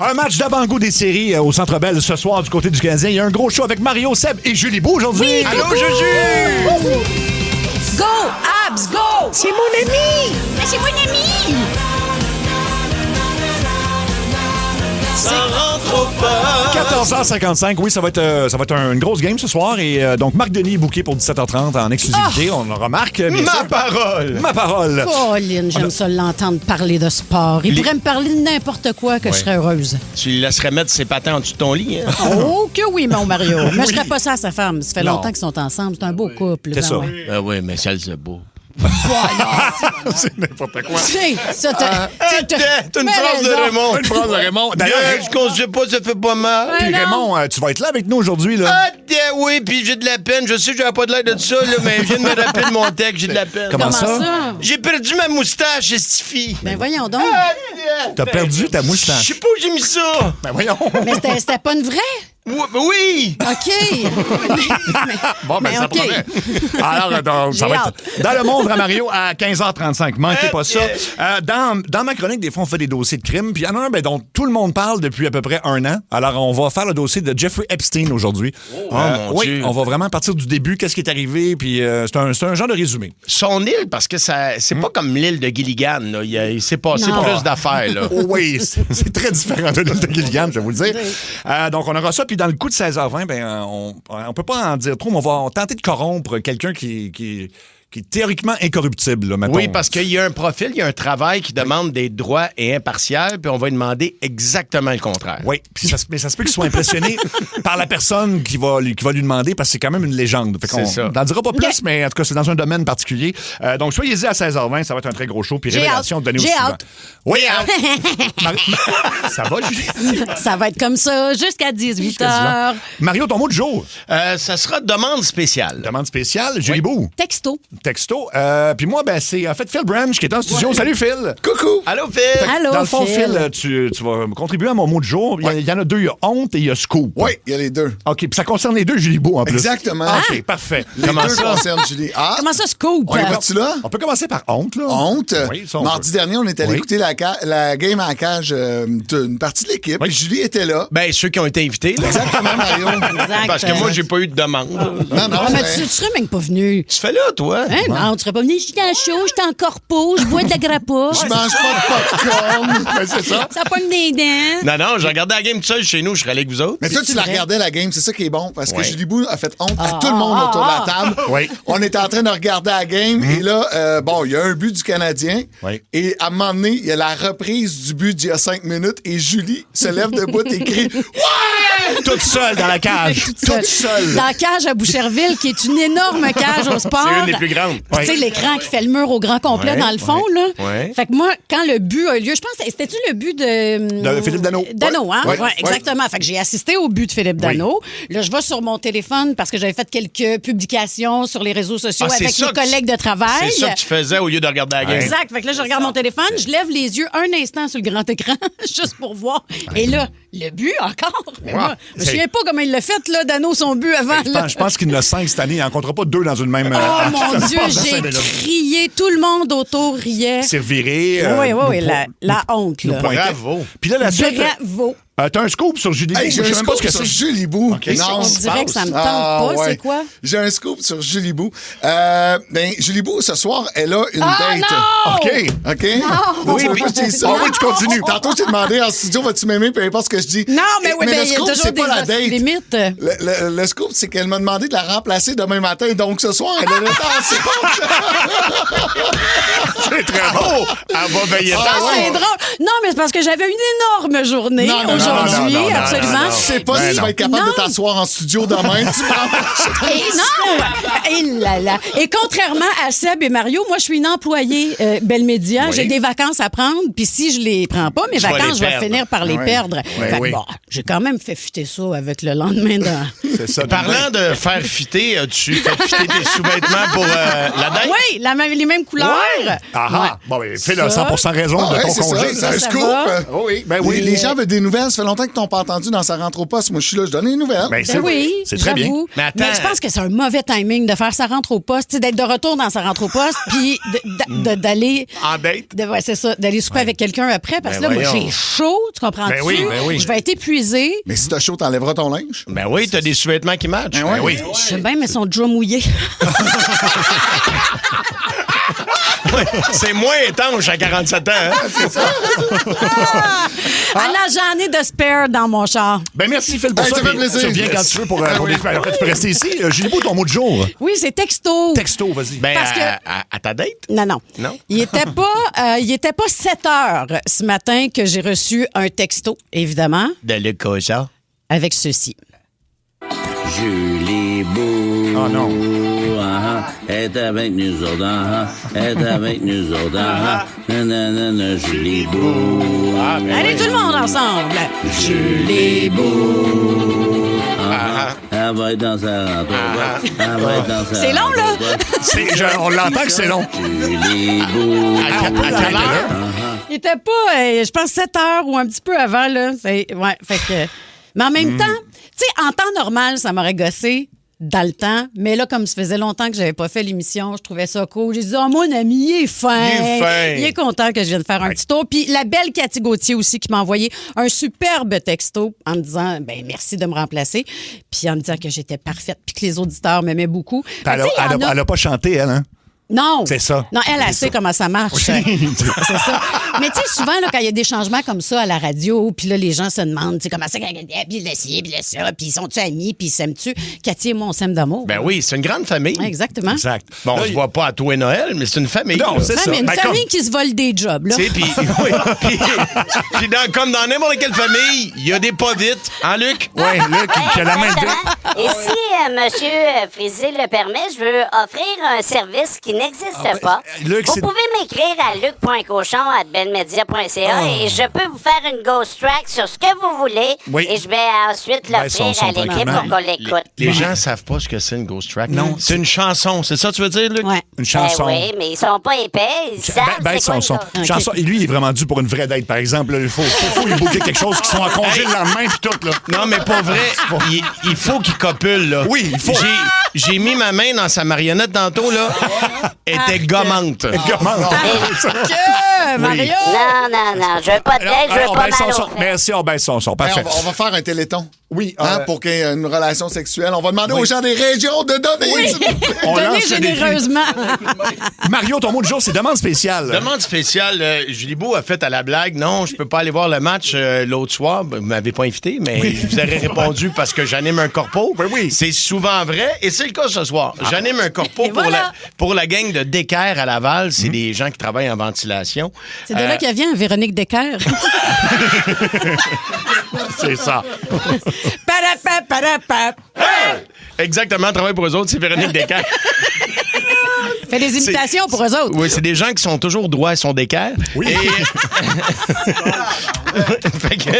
Un match d'avant-goût des séries au Centre Bell ce soir du côté du Canadien. Il y a un gros show avec Mario, Seb et Julie Beau aujourd'hui. Oui, allô, coucou! Juju! Go, Abs, go! C'est mon ami! Mais c'est mon ami! Ça rentre pas. 14h55, oui, ça va être une grosse game ce soir. Et donc, Marc Denis est booké pour 17h30 en exclusivité. On le remarque. Ma parole! Ma parole! Colin, j'aime ça l'entendre parler de sport. Il pourrait me parler de n'importe quoi que je serais heureuse. Tu le laisserais mettre ses patins en dessous de ton lit, hein? Oh que oui, mon Mario. Mais je ferais pas ça à sa femme. Ça fait Non. longtemps qu'ils sont ensemble. C'est un beau couple. C'est ça. ouais. Ben oui, mais ça, c'est beau. C'est n'importe quoi. Tu sais, ça te... T'as une Mais phrase de raison. Raymond. Une phrase de Raymond. D'ailleurs, Je conduis pas, ça fait pas mal. puis non. Raymond, tu vas être là avec nous aujourd'hui, là. Ah, oui, puis j'ai de la peine. Je sais que j'avais pas de l'air de ça, là, mais je viens de me rappeler de mon texte, j'ai de la peine. Comment ça? J'ai perdu ma moustache, Stifi. Ben voyons donc. T'as perdu ta Je moustache. sais pas où j'ai mis ça. Ben voyons. Mais c'était pas une vraie? Oui! OK. Bon, ben Mais ça OK. promet. Alors, donc, ça J'ai va hâte. être dans le monde à Mario à 15h35. Manquez pas ça. Dans ma chronique, des fois, on fait des dossiers de crimes. Puis il y en a un dont tout le monde parle depuis à peu près un an. Alors, on va faire le dossier de Jeffrey Epstein aujourd'hui. mon oui, Dieu. on va vraiment partir du début. Qu'est-ce qui est arrivé? Puis c'est un genre de résumé. Son île, parce que c'est pas comme l'île de Gilligan, là. Il s'est passé Non. plus d'affaires, là. Oh oui, c'est très différent de l'île de Gilligan, je vais vous le dire. Donc, on aura ça. Puis dans le coup de 16h20, ben, on peut pas en dire trop, mais on va tenter de corrompre quelqu'un qui est théoriquement incorruptible, là, mettons. Oui, parce qu'il y a un profil, il y a un travail qui demande des droits et impartial, puis on va lui demander exactement le contraire. Oui, puis mais ça se peut qu'il soit impressionné par la personne qui va lui demander, parce que c'est quand même une légende. Fait qu'on C'est ça. n'en dira pas plus, mais en tout cas, c'est dans un domaine particulier. Donc, soyez-y à 16h20, ça va être un très gros show. Puis J'ai révélation hâte. donnée au J'ai suivant. hâte. Oui, ça va, Julie? Ça va être comme ça jusqu'à 18h. Mario, ton mot du jour. Ça sera demande spéciale. Demande spéciale, Julie Bou. Texto. Texto. Puis moi, ben, c'est en fait Phil Branch qui est en studio. Salut, Phil. Coucou! Allô, Phil! Allô, Dans le fond, Phil. Phil, tu vas contribuer à mon mot du jour. Il y en a deux. Il y a honte et il y a scoop. Oui, il y a les deux. OK, puis ça concerne les deux, Julie Beau, en plus. Exactement. OK, parfait. Les Comment deux ça? concernent Julie. Ah, Comment ça, scoop? on est parti là? On peut commencer par honte, là. Honte. Oui, ça, on Mardi peut. dernier, on est allé Oui. écouter la game à la cage d'une partie de l'équipe. Oui. Julie était là. Ben, ceux qui ont été invités, là. Exactement, Mario. Exact. Parce que moi, j'ai pas eu de demande. Non, non, Ah, mais mais- tu serais même pas venu. Tu fais là, toi? Hein? Non, tu serais pas venu. Je suis en chaud, je suis en corpo, je bois de la grappa. je mange pas de popcorn. Ben, c'est ça. Ça pogne des dents. Non, je regardais la game tout seul chez nous, je serais allé avec vous autres. Mais toi, tu la vrai? regardais la game, c'est ça qui est bon, parce que Ouais. Julie Bou a fait honte à tout le monde autour de la table. Oui. On était en train de regarder la game, et là, il y a un but du Canadien, Oui. et à un moment donné, il y a la reprise du but d'il y a 5 minutes, et Julie se lève debout et crie « Ouais! » Toute seule dans la cage. Toute seule. Dans la cage à Boucherville, qui est une énorme cage au sport. C'est une des plus grandes. Puis, tu sais, l'écran qui fait le mur au grand complet Ouais, dans le fond, là. ouais. Fait que moi, quand le but a eu lieu, je pense, c'était-tu le but De Philippe Danault. Danault, hein? Ouais, Ouais, exactement. Fait que j'ai assisté au but de Philippe Danault. Là, je vais sur mon téléphone parce que j'avais fait quelques publications sur les réseaux sociaux Ah, c'est avec ça mes que tu- collègues de travail. C'est ça que tu faisais au lieu de regarder la game. Exact. Fait que là, je regarde mon téléphone, je lève les yeux un instant sur le grand écran, juste pour voir. Et là, le but encore. Mais moi, je me souviens pas comment il l'a fait, là, Danault, son but avant. là. Je pense qu'il y en a 5 cette année. Il n'en comptera pas 2 dans une même... Oh mon Dieu, j'ai crié. crié. Tout le monde autour riait. C'est viré. Oui, la honte, là. Bravo. Puis là, la suite... Bravo. T'as un scoop sur Julie Bou. Hey, j'ai Je sais un même pas scoop ce que sur c'est. Julie Bou. OK. On dirait que ça me tente pas. C'est quoi? J'ai un scoop sur Julie Bou. Julie Bou, ce soir, elle a une Ah, date. non! OK. OK? Non! Oui, puis je dis ça. Ah oui, tu continues. Tantôt, je t'ai demandé en studio, vas-tu m'aimer, peu importe ce que je dis. Non, mais oui, le il y a scoop, toujours c'est pas la des date. limites. Le scoop, c'est qu'elle m'a demandé de la remplacer demain matin. Donc, ce soir, elle a le temps. C'est très bon. Elle va veiller Ah, tard. c'est drôle. Non, mais c'est parce que j'avais une énorme journée Non, non, aujourd'hui, non, non, non, absolument. Je sais pas si tu vas être capable de t'asseoir en studio demain. Tu prends... Et non! Et là là. Et contrairement à Seb et Mario, moi, je suis une employée Bell Media. Oui. J'ai des vacances à prendre. Puis si je les prends pas, mes Tu vas vacances, les je vais perdre. finir par les Ouais. perdre. Ouais, Fait que oui. bon, j'ai quand même fait fuiter ça avec le lendemain de... C'est ça. Parlant de faire fitter, as-tu fait fitter tes sous-vêtements pour la date? Oui, les mêmes couleurs. Ah ah. Ouais. Bon, ben, Phil a Ça. 100% raison Ah de ouais, ton c'est ça, congé. c'est un ça scoop. va. Oh oui, ben oui. Les gens veulent des nouvelles ça fait longtemps que t'ont pas entendu dans sa rentre au poste. Moi, je suis là, je donne les nouvelles. Ben, Ben oui, c'est très bien. j'avoue. Mais attends. je pense que c'est un mauvais timing de faire sa rentre au poste, tu sais, d'être de retour dans sa rentre au poste, puis d'aller... En date? Ouais, c'est ça, d'aller souper avec quelqu'un après, parce que Ben là, moi, voyons. j'ai chaud, tu comprends-tu? Ben oui, ben oui. Je vais être épuisée. Mais si t'as chaud, t'enlèveras ton linge. Ben oui, t'as des sous-vêtements qui matchent. Ben oui. J'aime bien, mais son déjà mouillé. Ouais, c'est moins étanche à 47 ans. Hein? Alors, j'en ai de spare dans mon char. Ben merci Phil pour Hey, ça. ça fait puis plaisir. Tu reviens quand tu veux pour oui. tu peux rester ici. Julie Beau, ton mot de jour. Oui, c'est texto. Texto, vas-y. Ben, Parce que- à ta date? Non. Non? Il était pas 7 heures ce matin que j'ai reçu un texto, évidemment, De le Cosa. avec ceci. Julie Beau. Oh non. Est avec nous autres. Est avec nous autres. Nanana, Julie Beau. Allez, tout le monde ensemble. Julie Beau. Elle va être dans sa rentre. Elle va être dans sa C'est long, là. On l'entend que c'est long. Julie Beau. À quelle heure? Il était pas, je pense, 7 heures ou un petit peu avant, là. Ouais, fait que... Mais en même temps, tu sais, en temps normal, ça m'aurait gossé dans le temps. Mais là, comme ça faisait longtemps que j'avais pas fait l'émission, je trouvais ça cool. J'ai dit, mon ami, il est fin. Il est fin. Il est content que je vienne faire un petit tour. Puis la belle Cathy Gauthier aussi qui m'a envoyé un superbe texto en me disant, merci de me remplacer. Puis en me disant que j'étais parfaite puis que les auditeurs m'aimaient beaucoup. Fait que, tu sais, il y en a- Elle a pas chanté, elle, hein? Non. C'est ça. Non, elle sait comment ça marche. C'est ça. Mais tu sais, souvent, là, quand il y a des changements comme ça à la radio, puis là, les gens se demandent, tu sais, comment ça, puis le ci, puis le ça, puis ils sont-tu amis, puis ils s'aiment-tu? Cathy et moi, on s'aime d'amour. Ben oui, c'est une grande famille. Ouais, exactement. Exact. Bon, on Là, se voit pas à toi et Noël, mais c'est une famille. Non, là. c'est Ouais, ça. mais une Ben, famille comme- qui se vole des jobs, là. Tu sais, puis comme dans n'importe quelle famille, il y a des pas vite. Hein, Luc? Ouais, là, qui a la main de... Et si Monsieur Frisé le permet, je veux offrir un service qui n'existe pas. Luc, Vous c'est- pouvez m'écrire à luc.cochon@benmedia.ca et je peux vous faire une ghost track sur ce que vous voulez Oui. et je vais ensuite l'offrir son à l'équipe tranquillement. pour qu'on l'écoute. Les gens savent pas ce que c'est une ghost track. Non. C'est une chanson. C'est ça que tu veux dire, Luc? Ouais. Une chanson. Ben oui, mais ils sont pas épais. Ils savent c'est quoi une son. ghost. Chanson. Et lui, il est vraiment dû pour une vraie date, par exemple. là. Il faut lui booker quelque chose qui sont en congé le lendemain, puis tout, là. Non, mais pour vrai, il faut qu'il copule, là. Oui, il faut. J'ai mis ma main dans sa marionnette tantôt, là. Elle était gommante. Comment? Que, Mario! Non, je veux pas de date, je veux on pas baisse son mal son. au fait. Merci, on baisse son son. Hey, Parfait. on va faire un téléthon. Oui. Pour qu'il y ait une relation sexuelle. On va demander aux gens des régions de donner. On Donnez lance le défi. généreusement. Mario, ton mot de jour, c'est demande spéciale. Demande spéciale, Julie Beau a fait à la blague, non, je peux pas aller voir le match l'autre soir. Ben, vous m'avez pas invité, mais je vous aurais répondu parce que j'anime un corpo. Ben oui. C'est souvent vrai et c'est le cas ce soir. J'anime un corpo Et voilà. pour la gang de Décaire à Laval. C'est des gens qui travaillent en ventilation. C'est de là qu'elle vient, Véronique Decker. C'est ça. Parapap. Exactement, travaille pour eux autres, c'est Véronique Décaire. Fait des imitations pour eux autres. Oui, c'est des gens qui sont toujours droits, ils sont d'équerre. Oui. Fait que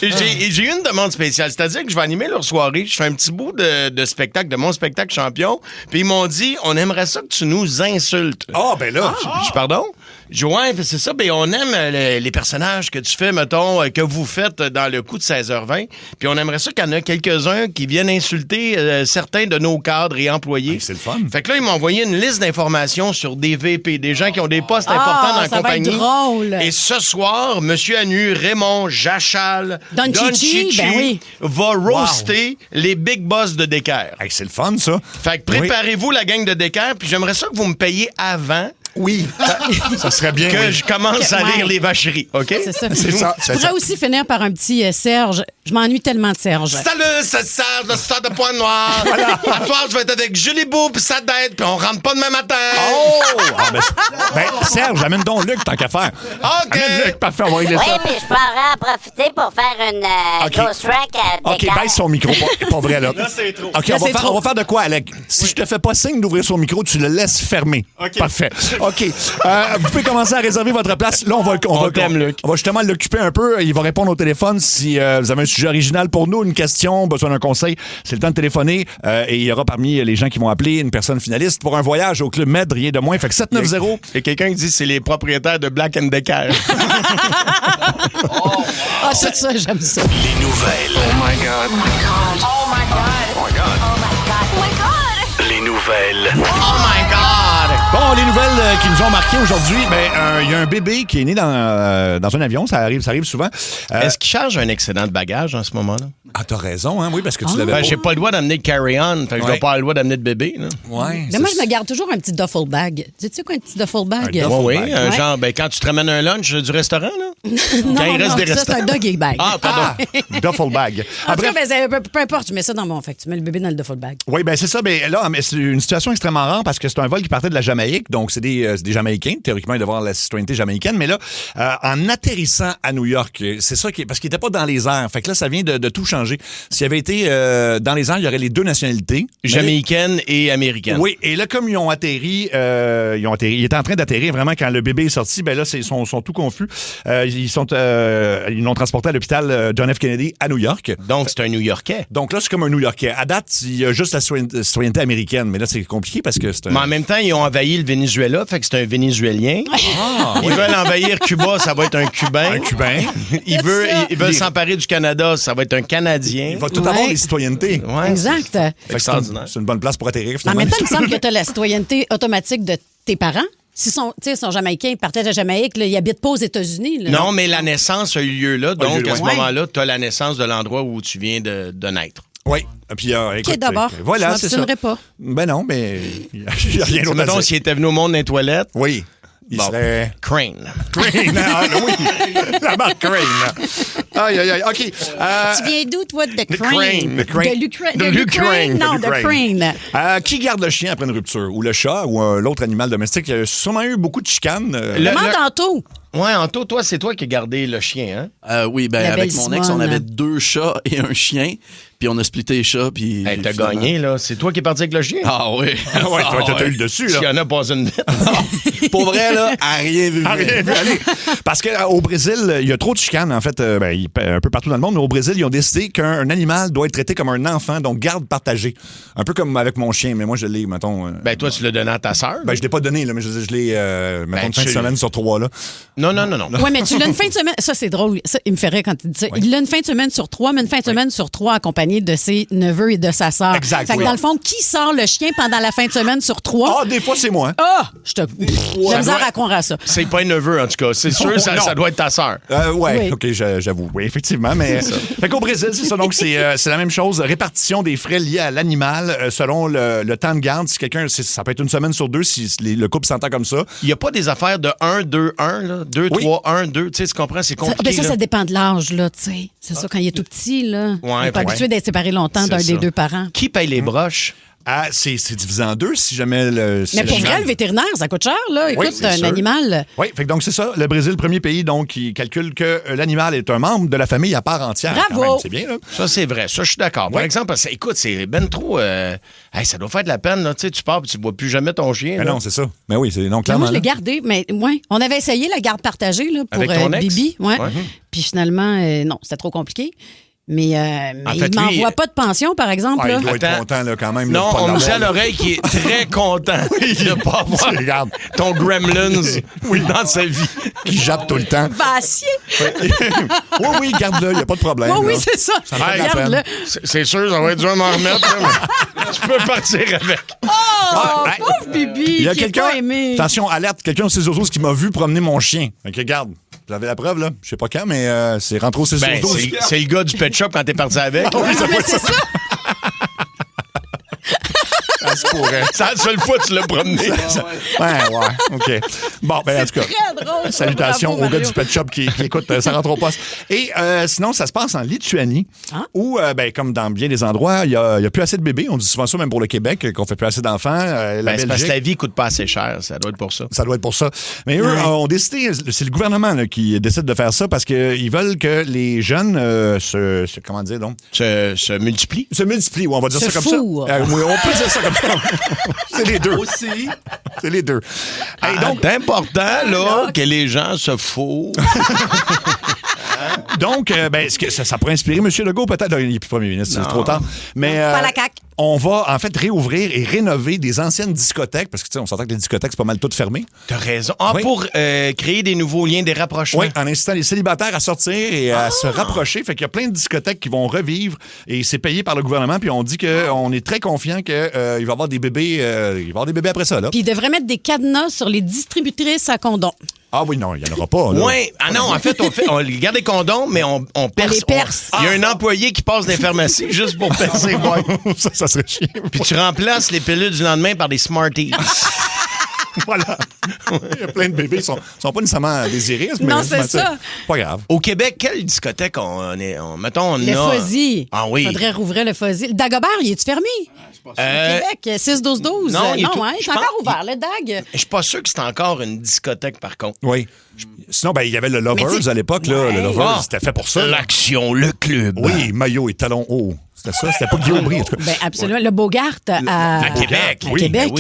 j'ai une demande spéciale, c'est-à-dire que je vais animer leur soirée, je fais un petit bout de spectacle, de mon spectacle champion, puis ils m'ont dit, on aimerait ça que tu nous insultes. Ah, ben là. Je dis, pardon? Je dis, ouais, c'est ça, ben on aime les personnages que tu fais, mettons, que vous faites dans le coup de 16h20, puis on aimerait ça qu'il y en a quelques-uns qui viennent insulter certains de nos cadres et employés. C'est le fun. Fait que là, ils m'ont envoyé une liste d'informations sur des VP, des gens qui ont des postes importants dans la ça va être compagnie. drôle. Et ce soir, M. Anu, Raymond, Jachal, Don Chichi, ben oui. va roaster les big boss de Décaire. Hey, c'est le fun, ça. Fait que préparez-vous la gang de Décaire, puis j'aimerais ça que vous me payiez avant Oui. Ça serait bien. que oui. je commence à Ouais. lire les vacheries, OK? C'est ça. C'est ça. Je pourrais aussi finir par un petit Serge. Je m'ennuie tellement de Serge. Salut, c'est Serge, le star de Pointe-Noire. Ce soir, je vais être avec Julie Beau puis sa dette, puis on rentre pas demain matin. Oh! Ah, ben, Serge, amène donc Luc, tant qu'à faire. OK. Amène Luc, parfait, on va régler Oui, ça. mais je pourrais en profiter pour faire une OK. ghost track à OK, Décaire. baisse son micro. Pas vrai, là. c'est trop. OK, Là, on c'est va trop. faire de quoi, Alec? Si je te fais pas signe d'ouvrir son micro, tu le laisses fermer. Parfait. OK. Vous pouvez commencer à réserver votre place. Là, On t'aime, Luc. On va justement l'occuper un peu. Il va répondre au téléphone si vous avez un sujet original pour nous, une question, besoin d'un conseil. C'est le temps de téléphoner. Et il y aura parmi les gens qui vont appeler une personne finaliste pour un voyage au Club Med, rien de moins. Fait que 790. Il y a quelqu'un qui dit que c'est les propriétaires de Black & Decker. Ah, c'est ça, j'aime ça. Les nouvelles. Oh my God. Oh my God. Oh my God. Oh my God. Oh my God. Les nouvelles. Oh my God! Bon, les nouvelles qui nous ont marqué aujourd'hui, il y a un bébé qui est né dans un avion. Ça arrive souvent. Est-ce qu'il charge un excédent de bagages en ce moment-là? Ah, t'as raison, hein? Oui, parce que tu l'avais Ben, pas. j'ai pas le droit d'amener de carry-on, fait que je Ouais. dois pas avoir le droit d'amener de bébé. Là. Ouais. Mais moi, je me garde toujours un petit duffel bag. Tu sais quoi, un petit duffel bag? Un duffel Oui, bag. un Ouais. genre, quand tu te ramènes un lunch du restaurant, là? Non, Quand il reste non, des ça, c'est restaurants. un doggy bag. Ah, pardon. Duffel bag. En Ah, tout cas, bref. peu importe, je mets ça dans mon... Fait que tu mets le bébé dans le duffel bag. Oui, ben c'est ça. Mais là, c'est une situation extrêmement rare parce que c'est un vol qui partait de la Jamaïque. Donc, c'est des Jamaïcains. Théoriquement, ils devraient avoir la citoyenneté jamaïcaine. Mais là, en atterrissant à New York, c'est ça qui est... Parce qu'il n'était pas dans les airs. Fait que là, ça vient de tout changer. S'il avait été dans les airs, il y aurait les deux nationalités. Jamaïcaine et américaine. Oui, et là, comme ils ont atterri, ils étaient en train d'atterrir vraiment quand le bébé est sorti, ben là, ils sont tout confus. Ils l'ont transporté à l'hôpital John F. Kennedy à New York. Donc, c'est un New-Yorkais. Donc là, c'est comme un New-Yorkais. À date, il y a juste la citoyenneté américaine, mais là, c'est compliqué parce que c'est un... Mais en même temps, ils ont envahi le Venezuela, fait que c'est un Vénézuélien. Ils veulent envahir Cuba, ça va être un Cubain. Un Cubain. Ils veulent s'emparer du Canada, ça va être un Canadien. Il va tout Ouais. avoir les citoyennetés. Ouais, Exact. Fait que c'est extraordinaire. c'est une bonne place pour atterrir, En finalement. même temps, il me semble que tu as la citoyenneté automatique de tes parents. S'ils sont jamaïcains, ils partaient de la Jamaïque, là, ils habitent pas aux États-Unis. Là. Non, mais la naissance a eu lieu là, donc à ce ouais. moment-là, tu as la naissance de l'endroit où tu viens de naître. Oui. Puis, écoute, d'abord, voilà, je c'est ça. m'obstinerai pas. Ben non, mais il n'y a rien d'autre à Mettons, dire. s'il était venu au monde dans les toilettes, Oui. Il bon, serait... Crane. Crane. Ah, oui. La marque Crane. Aïe, aïe, aïe. OK. Tu viens d'où, toi, de Crane? Crane. De Crane. De l'Ukraine. De l'Ukraine. Non, de Crane. Qui garde le chien après une rupture? Ou le chat ou l'autre animal domestique? Il y a sûrement eu beaucoup de chicanes. Demande tantôt. Ouais, Anto, toi, c'est toi qui as gardé le chien, hein? Oui, ben La avec belle mon ex, Simone. on avait 2 chats et un chien, puis on a splitté les chats, puis... Hey, t'as finalement- gagné, là. C'est toi qui es parti avec le chien? Ah oui. Ouais, toi, t'as eu le dessus, S'il y là. en a pas une vite. Pour vrai, là, à rien vu. Ah, rien vu aller. Parce qu'au Brésil, il y a trop de chicanes, en fait, un peu partout dans le monde, mais au Brésil, ils ont décidé qu'un animal doit être traité comme un enfant, donc garde partagée. Un peu comme avec mon chien, mais moi, je l'ai, mettons... Ben, toi, tu l'as donné à ta sœur? je l'ai pas donné, là, mais je l'ai, mettons, une fin de tu- semaine sur 3, là. Non. Oui, mais tu l'as une fin de semaine. Ça, c'est drôle. Ça, il me ferait quand il dit ça. Oui. Il l'a une fin de semaine sur 3, mais une fin de semaine sur 3 accompagné de ses neveux et de sa sœur. Exact, Fait que oui. dans le fond, qui sort le chien pendant la fin de semaine sur 3? Ah, des fois, c'est moi. Ah! J'ai misère à croire à ça. C'est pas un neveu, en tout cas. C'est sûr, Non. ça doit être ta sœur. Ouais, Oui. OK, j'avoue. Oui, effectivement, mais... Fait qu'au Brésil, c'est ça. Donc, c'est la même chose. Répartition des frais liés à l'animal selon le temps de garde. Si quelqu'un... Ça peut être une semaine sur 2 si le couple s'entend comme ça. Il n'y a pas des affaires de 1, 2, 1, là? 2, Oui. 3, 1, 2. Tu sais, tu comprends? C'est compliqué. Ça là. dépend de l'âge, là, tu sais. C'est ça, quand il est tout petit, là. On n'est pas habitué d'être séparé longtemps d'un des deux parents. Qui paye les broches? Ah, c'est divisé en 2 si jamais le... Mais pour vrai, le vétérinaire, ça coûte cher, là. Écoute, c'est un sûr. animal. Oui, fait que donc c'est ça. Le Brésil, premier pays, donc, qui calcule que l'animal est un membre de la famille à part entière. Bravo! Quand même. C'est bien, là. Ça, c'est vrai. Ça, je suis d'accord. Par Ouais. exemple, parce que, écoute, c'est ben trop... hey, ça doit faire de la peine, là. Tu sais, tu pars et tu ne vois plus jamais ton chien. Mais là. non, c'est ça. Mais oui, c'est non, Mais clairement. moi, je l'ai là. gardé, mais ouais, on avait essayé la garde partagée là, pour Avec ton ex? Bibi. Ouais. Ouais. Puis finalement, non, c'était trop compliqué. Mais En fait, il lui, m'envoie pas de pension, par exemple. Ah, là. il doit être Attends. content, là, quand même. là, Non, de pas on me dit l'avoir, à là. l'oreille qu'il est très content de ne pas avoir Regarde. ton Gremlins dans sa vie. Qui jappe tout le temps. Vacier! Oui, garde-le, il n'y a pas de problème. Oui, là. c'est ça. Ça me fait de la Regarde-le. peine. C'est sûr, ça va être dur de m'en remettre, là, mais tu peux partir avec. Oh, ouais. pauvre Bibi, Il y a qui est quelqu'un, pas aimé. attention, alerte, quelqu'un au 612 qui m'a vu promener mon chien. Fait que regarde, vous avez la preuve, là. Je sais pas quand, mais c'est rentré au 612. Ben, c'est le gars du pet shop quand t'es parti avec. Ah oui, ça Mais peut c'est ça. Ça se pourrait. C'est la seule fois que tu l'as promené. Ouais, OK. Bon, ben, en tout cas. Très drôle. ça. Salutations Bravo, aux gars Mario. du pet shop qui écoutent Ça rentre au poste. Et sinon, ça se passe en Lituanie, où, comme dans bien des endroits, il y a plus assez de bébés. On dit souvent ça, même pour le Québec, qu'on fait plus assez d'enfants. La Ben, c'est parce que Belgique, la vie coûte pas assez cher. Ça doit être pour ça. ça doit être pour ça. Mais eux ont décidé, c'est le gouvernement là, qui décide de faire ça parce qu'ils veulent que les jeunes comment dire donc? Se multiplie. Se multiplient, ou on va dire Se ça comme fourrent. ça. Oui, on peut dire ça comme ça. C'est les deux. Aussi. C'est les deux. Hey, donc, C'est important, là, que les gens se foutent. Donc, est-ce que ça pourrait inspirer M. Legault? Peut-être, il n'est plus premier ministre, c'est trop tard. Mais Pas la CAQ. on va, en fait, réouvrir et rénover des anciennes discothèques, parce que, tu sais, on s'entend que les discothèques, c'est pas mal toutes fermées. T'as raison. Ah, Oui. pour créer des nouveaux liens, des rapprochements. Oui, en incitant les célibataires à sortir et à se rapprocher. Fait qu'il y a plein de discothèques qui vont revivre et c'est payé par le gouvernement. Puis on dit qu'on est très confiant qu'il va y avoir des bébés, il va y avoir des bébés après ça, là. Puis ils devraient mettre des cadenas sur les distributrices à condoms. Ah oui, non, il n'y en aura pas, là. Oui. Ah non, en fait, on garde des condoms, mais on perce. les perce. Il y a un employé qui passe dans les pharmacies juste pour percer. Ouais. ça serait chiant. Puis tu remplaces les pilules du lendemain par des Smarties. Voilà. Il y a plein de bébés qui sont pas nécessairement désirés. Mais Non, c'est ça. Pas grave. Au Québec, quelle discothèque mettons, on Le a... Fuzzy. Ah oui. Faudrait rouvrir le Fuzzy. Le Dagobert, il est-tu fermé? Au Québec, 6-12-12. non, il est tout- Non, je c'est encore pense- ouvert, le Dag. Je suis pas sûr que c'est encore une discothèque, par contre. Oui. Sinon, il y avait le Mais Lovers tu- à l'époque, là. Ouais. Le Lovers, Ah. c'était fait pour ça. L'action, le club. Oui, maillot et talons hauts. C'était ça. C'était pas Guillaume Aubry, en tout cas. Ben, absolument. Le Bogart à À Québec. À Oui, Québec.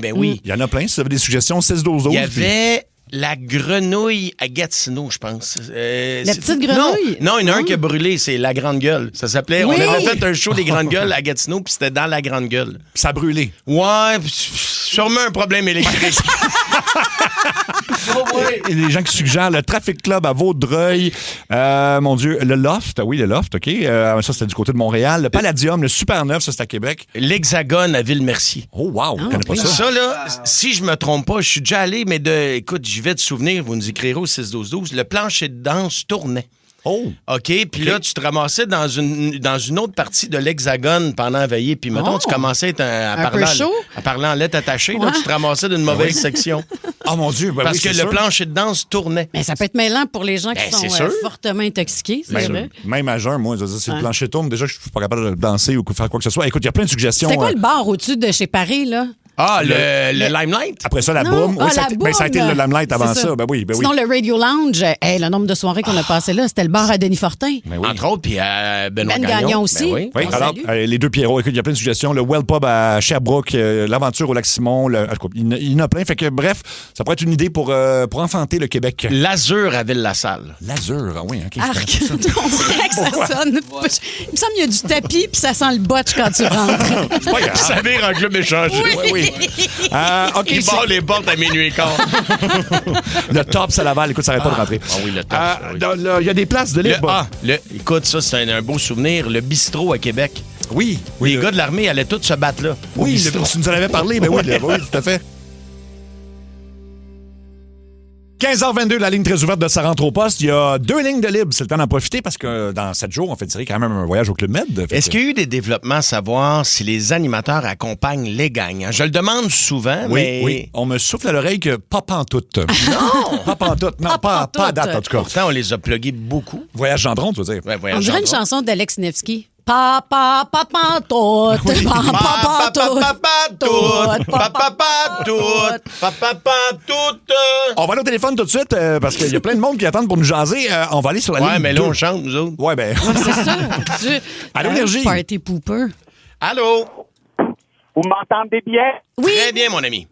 ben oui. Il y en a plein. Si vous avez des suggestions, 6-12-12. Il y avait la grenouille à Gatineau, je pense. La petite grenouille? Non, il y en a un qui a brûlé, c'est la Grande Gueule. Ça s'appelait... Oui. On avait fait un show des Grandes Gueules à Gatineau, puis c'était dans la Grande Gueule. Ça a brûlé. Ouais, puis sûrement un problème électrique. Et les gens qui suggèrent le Traffic Club à Vaudreuil. Mon Dieu, le Loft. Oui, le Loft, OK. Ça, c'était du côté de Montréal. Le Palladium, le Super Neuf, ça, c'est à Québec. L'Hexagone à Ville-Mercier. Oh, wow. Je connais pas ça. Ça, là, si je me trompe pas, je suis déjà allé, mais écoute, j'y vais de souvenir, vous nous écrirez au 6-12-12, le plancher de danse tournait. Oh. OK, puis là, tu te ramassais dans une autre partie de l'Hexagone pendant la veillée, puis mettons, tu commençais à peu chaud? parler en lettres attachées, là, Ouais. tu te ramassais d'une mauvaise section. Oh, mon Dieu. Ben Parce oui, que c'est le sûr. plancher de danse tournait. Mais ça peut être mêlant pour les gens qui Ben, sont c'est sûr. fortement intoxiqués, c'est vrai. Même à jeun, moi, je veux dire, c'est le plancher tourne. Déjà, je suis pas capable de danser ou faire quoi que ce soit. Écoute, il y a plein de suggestions. C'est quoi le bar au-dessus de chez Paris, là? Ah, le Limelight? Après ça, la Non. boum. Ah, Oui, ça, la ben, ça a été boum. le Limelight avant C'est ça. Ben oui, ben oui. Sinon, le Radio Lounge, le nombre de soirées qu'on a passées là, c'était le bar à Denis Fortin. Ben oui. Entre autres, puis à Benoît Ben Gagnon. Gagnon aussi. Ben oui. Oui, On alors, salue. les deux Pierrots, écoute, il y a plein de suggestions. Le Well Pub à Sherbrooke, l'Aventure au Lac-Simon, il y en a plein. Fait que, bref, ça pourrait être une idée pour enfanter le Québec. L'Azur à Ville-la-Salle. L'Azur, ah oui, OK. Arc, on dirait que ça sonne. Il me semble qu'il y a du tapis puis ça sent le botch quand tu rentres. C'est pas grave. Ça vire en club échangé. Oui, oui. OK, Il barre les portes à minuit et quart. le top, ça Laval. Écoute, ça n'arrête pas de rentrer. Ah oui, le top. oui. Il y a des places de libre. Écoute, ça, c'est un beau souvenir. Le bistrot à Québec. Oui. Les gars de l'armée allaient tous se battre là. Oui, tu nous en avais parlé. Ben oui, oui, tout à fait. 15h22, la ligne très ouverte de Ça rentre au poste. Il y a 2 lignes de libre. C'est le temps d'en profiter parce que dans 7 jours, on fait tirer quand même un voyage au Club Med. Est-ce qu'il y a eu des développements à savoir si les animateurs accompagnent les gagnants? Je le demande souvent, Oui, mais... oui. On me souffle à l'oreille que pas pantoute. Non! Pas pantoute. Non, pas à date, en tout cas. Pourtant, on les a plugués beaucoup. Voyage Gendron, tu veux dire? Ouais, On voyage dirait une Gendron. chanson d'Alex Nevsky. Papa, papa, tout. Papa, tout. On va aller au téléphone tout de suite parce qu'il y a plein de monde qui attendent pour nous jaser. On va aller sur la ligne Ouais, mais là, 2. on chante, nous autres. Ouais, ben. C'est ça. Allô, Énergie? Party pooper. Allô? Vous m'entendez bien? Oui. Très bien, mon ami.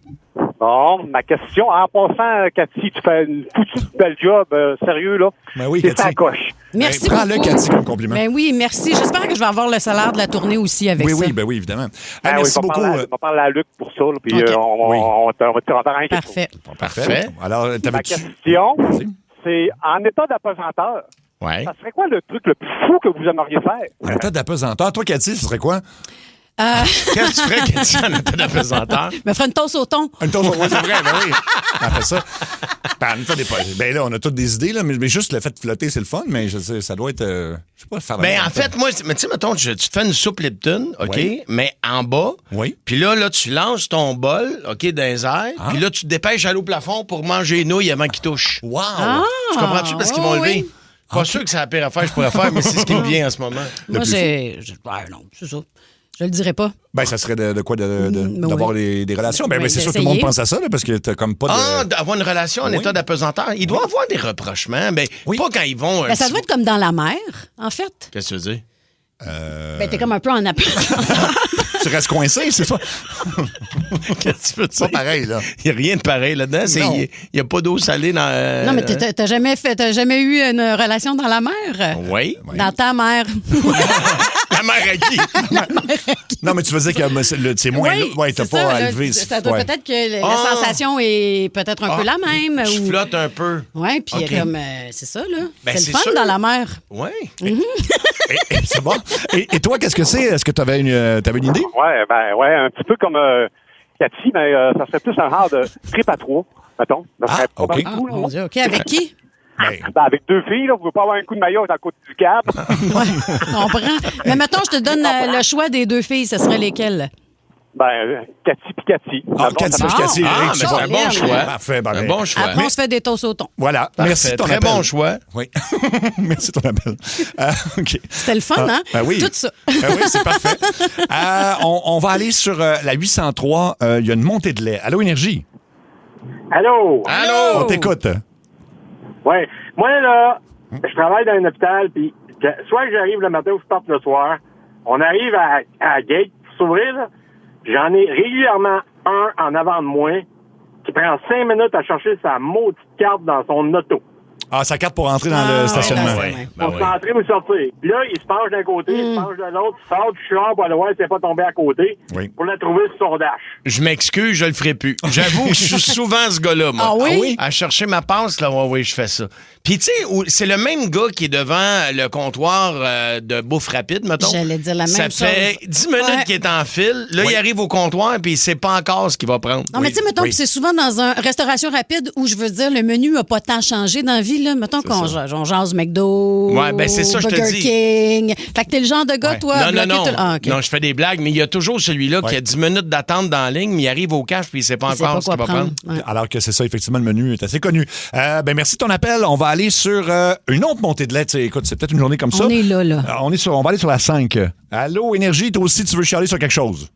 Bon, ma question, en passant, Cathy, tu fais une foutue belle job, sérieux, là. Ben oui, C'est Cathy. ça coche. Merci Prends-le, beaucoup. Cathy, comme compliment. Ben oui, merci. J'espère que je vais avoir le salaire de la tournée aussi avec Oui, ça. oui, ben oui, évidemment. Ah, Merci oui, beaucoup. on va parler à Luc pour ça, là, puis OK. on va te faire un Parfait. Parfait. Alors, Ma t'avais-tu... question, Vas-y. c'est en état d'apesanteur, Ouais. ça serait quoi le truc le plus fou que vous aimeriez faire? En état d'apesanteur. Toi, Cathy, ce serait quoi? Qu'est-ce que tu ferais, Cathy, en état d'apesanteur? Me ferai une toast au thon. Une toast au thon, c'est vrai, ben oui. On fait ça. Ben là, on a toutes des idées, là, mais juste le fait de flotter, c'est le fun, mais je sais, ça doit être. Je sais pas, faire la Ben, même en fait, moi, tu sais, mettons, tu te fais une soupe Lipton, OK, Oui. mais en bas. Oui. Puis là, tu lances ton bol, OK, dans les airs. Ah. Puis là, tu te dépêches à l'eau plafond pour manger les nouilles avant qu'ils touchent. Wow! Tu comprends-tu? Parce qu'ils vont oui, lever. Pas sûr que c'est la pire affaire que je pourrais faire, mais c'est ce qui me vient en ce moment. Moi, non, c'est ça. Je le dirais pas. Ben, ça serait de quoi? D'avoir des relations? Ben, Oui, mais c'est sûr que tout le d'essayer. monde pense à ça, là, parce que t'as comme pas de. Ah, d'avoir une relation en Oui. état d'apesanteur. Il doit avoir des reprochements. Ben, Oui. pas quand ils vont. Ben, ça doit être comme dans la mer, en fait. Qu'est-ce que tu veux dire? Ben, t'es comme un peu en appel. Tu restes coincé, c'est ça? Qu'est-ce que tu peux C'est dire? pas pareil, là. Il n'y a rien de pareil là-dedans. Non. Il n'y a pas d'eau salée dans... Non, mais t'as jamais eu une relation dans la mer? Oui. Dans ta mer. La mère à qui? Non, mais tu veux dire que c'est moins... Oui, t'as c'est pas ça, à là, lever. ça doit Ouais. peut-être que la Ah. sensation est peut-être un peu la même. Je ou... flotte un peu. Oui, puis OK. comme... c'est ça, là. Ben, c'est c'est le fun sûr. dans la mer. Oui. C'est bon. Et toi, qu'est-ce que c'est? Est-ce que t'avais une idée? Ouais, un petit peu comme Cathy, mais ça serait plus un genre de trip à trois, mettons. Ça serait pas mal OK. cool, Mon Dieu, OK. Avec qui? Ben, avec deux filles, là, vous ne pouvez pas avoir un coup de maillot à la côte du cap. Je comprends. Mais mettons, je te donne le choix des deux filles. Ce serait lesquelles? Ben, Cathy puis Cathy. Ah, D'abord, Cathy, ça- Cathy. Ah, Eric, mais c'est un solide. bon choix. Parfait, ben, Un ben, bon choix. Après, on se fait des toasts au thon. Voilà. Parfait. Merci de ton Très appel. bon choix. Oui. Merci de ton appel. OK. C'était le fun, hein? Ben oui. Tout ça. Ben oui, c'est parfait. On va aller sur la 803. Il y a une montée de lait. Allô, Énergie? Allô? Allô? On t'écoute. Ouais. Moi, là, je travaille dans un hôpital, puis soit que j'arrive le matin ou je parte le soir, on arrive à la gate pour s'ouvrir, là. J'en ai régulièrement un en avant de moi qui prend 5 minutes à chercher sa maudite carte dans son auto. Ah, sa carte pour entrer dans le stationnement. ouais. Ben On oui. se fait entrer ou sortir. Puis là, il se penche d'un côté, il se penche de l'autre, il sort du char pour aller voir si elle n'est pas tombée à côté Oui. pour la trouver sur son dash. Je m'excuse, je le ferai plus. J'avoue que je suis souvent ce gars-là, moi. Ah oui? À chercher ma passe, là, oui, je fais ça. Puis, tu sais, c'est le même gars qui est devant le comptoir de bouffe rapide, mettons. J'allais dire la même Ça chose. fait 10 minutes Ouais. qu'il est en fil. Là, il arrive au comptoir, puis il sait pas encore ce qu'il va prendre. Non, mais tu sais, mettons oui. que c'est souvent dans une restauration rapide où je veux dire, le menu n'a pas tant changé dans la vie. Là. Mettons on jase McDo, Ouais, ben, c'est ça, je te Burger dis. King. Fait que t'es le genre de gars, Ouais. toi, Non, bloqué non, tout- non. Ah, OK. Non, je fais des blagues, mais il y a toujours celui-là qui Ouais. a 10 minutes d'attente dans la ligne, mais il arrive au cash, puis il sait pas Il sait encore pas ce qu'il quoi va prendre. prendre. Ouais. Alors que c'est ça, effectivement, le menu est assez connu. Ben merci de ton appel. On va aller sur une autre montée de lait. Tu sais, écoute, c'est peut-être une journée comme ça. On est là, là. On va aller sur la 5. Allô, Énergie, toi aussi, tu veux chialer sur quelque chose?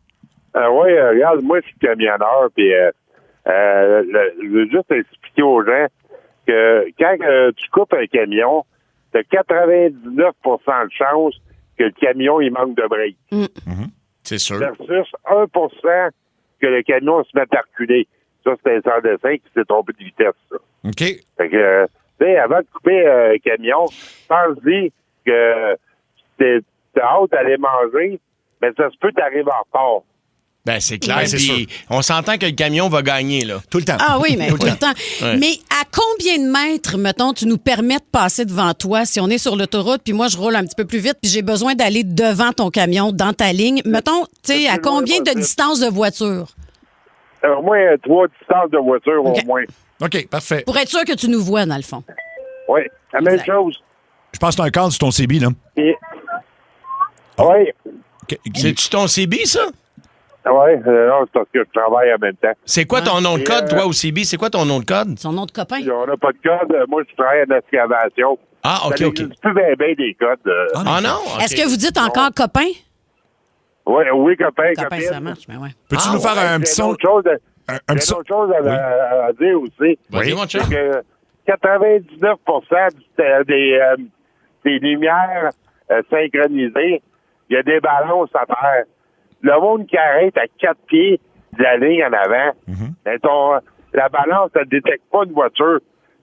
Oui, regarde, moi, je suis camionneur, puis je veux juste expliquer aux gens que quand tu coupes un camion, tu as 99% de chance que le camion, il manque de break. C'est sûr. Versus 1% que le camion se mette à reculer. Ça, c'est un sans dessin qui s'est trompé de vitesse, ça. OK. Fait que, tu sais, avant de couper un camion, pense-y que t'as hâte d'aller manger, mais ça se peut t'arriver en retard. Ben, c'est clair. Ouais, c'est Puis on s'entend que le camion va gagner, là. Tout le temps. Ah oui, mais tout le temps. Ouais. Mais à combien de mètres, mettons, tu nous permets de passer devant toi si on est sur l'autoroute, puis moi, je roule un petit peu plus vite, puis j'ai besoin d'aller devant ton camion, dans ta ligne. Mettons, tu sais, à combien de distance de voiture? Au moins 3 distances de voiture, OK. au moins. OK, parfait. Pour être sûr que tu nous vois, dans le fond. Oui, la même Exact. chose. Je pense que tu as un cadre sur ton CB, là. Et... Oui, OK. C'est-tu ton CB, ça? oui, non, c'est parce que je travaille en même temps. C'est quoi ton nom de code, toi, au CB? C'est quoi ton nom de code? Son nom de copain. On n'a pas de code. Moi, je travaille en excavation. Ah, OK, Ça OK. n'existe plus bien des codes. Ah non? OK. Est-ce que vous dites encore copain? Oui, copain, Copain, copine. ça marche, mais ouais. Peux-tu Ah, nous faire un petit J'ai son? autre chose, Un j'ai petit son? autre chose à dire aussi. Vas-y, mon chum. C'est que 99% des lumières synchronisées, il y a des balances à faire. Le monde qui arrête à 4 pieds de la ligne en avant, mais la balance, elle ne détecte pas une voiture.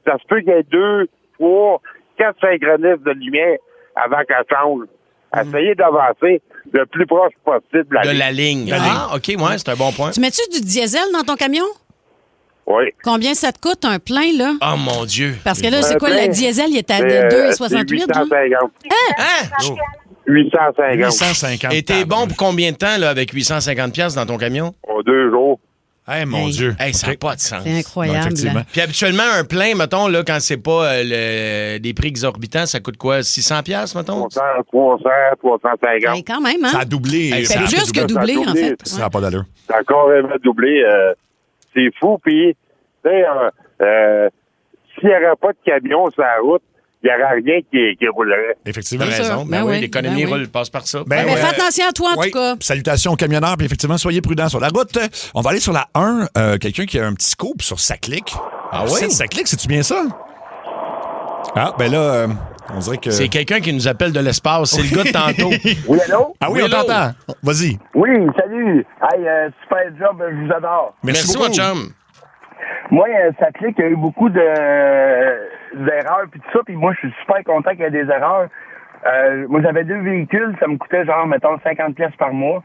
Ça se peut qu'il y ait 2, 3, 4 synchronismes de lumière avant qu'elle change. Essayez d'avancer le plus proche possible de De la ligne. Ah, OK, ouais, c'est un bon point. Tu mets-tu du diesel dans ton camion? Oui. Combien ça te coûte, un plein, là? Oh, mon Dieu. Parce que là, c'est quoi, plein, le diesel, il est à C'est 2,68, genre? 850. Hein? 850. 850. Et t'es bon pour combien de temps, là, avec 850$ piastres dans ton camion? En 2 jours. Hey, mon Hey. Dieu. Hey, ça n'a OK. pas de sens. C'est incroyable. Non, effectivement. Puis habituellement, un plein, mettons, là, quand c'est pas des prix exorbitants, ça coûte quoi? 600$, mettons? 300, 350. Hey, quand même, hein? Ça a doublé. Hey, ça C'est a plus que doublé. doublé, en doublé. fait. Ça n'a pas d'allure. Ça a carrément doublé. C'est fou. Puis, tu sais, s'il n'y aurait pas de camion sur la route, il n'y aurait rien qui roulerait. Effectivement. T'as Bien sûr. raison. Ben, Ben oui, oui, l'économie ben oui. roule, passe par ça. Ben Mais ouais. fais attention à toi, en Oui. tout cas. Salutations aux camionneurs, puis effectivement, soyez prudents sur la route. On va aller sur la 1. Quelqu'un qui a un petit scoop sur Saclic. Ah oui? Saclic, c'est-tu bien ça? Ah, ben là, On dirait que... C'est quelqu'un qui nous appelle de l'espace. C'est le gars de tantôt. Oui, allô? Ah oui, on t'entend. Vas-y. Oui, salut. Hey, super job, je vous adore. Merci, mon chum. Moi, ça clique, il y a eu beaucoup d'erreurs puis tout ça, puis moi, je suis super content qu'il y ait des erreurs. Moi, j'avais 2 véhicules, ça me coûtait genre, mettons, 50 pièces par mois.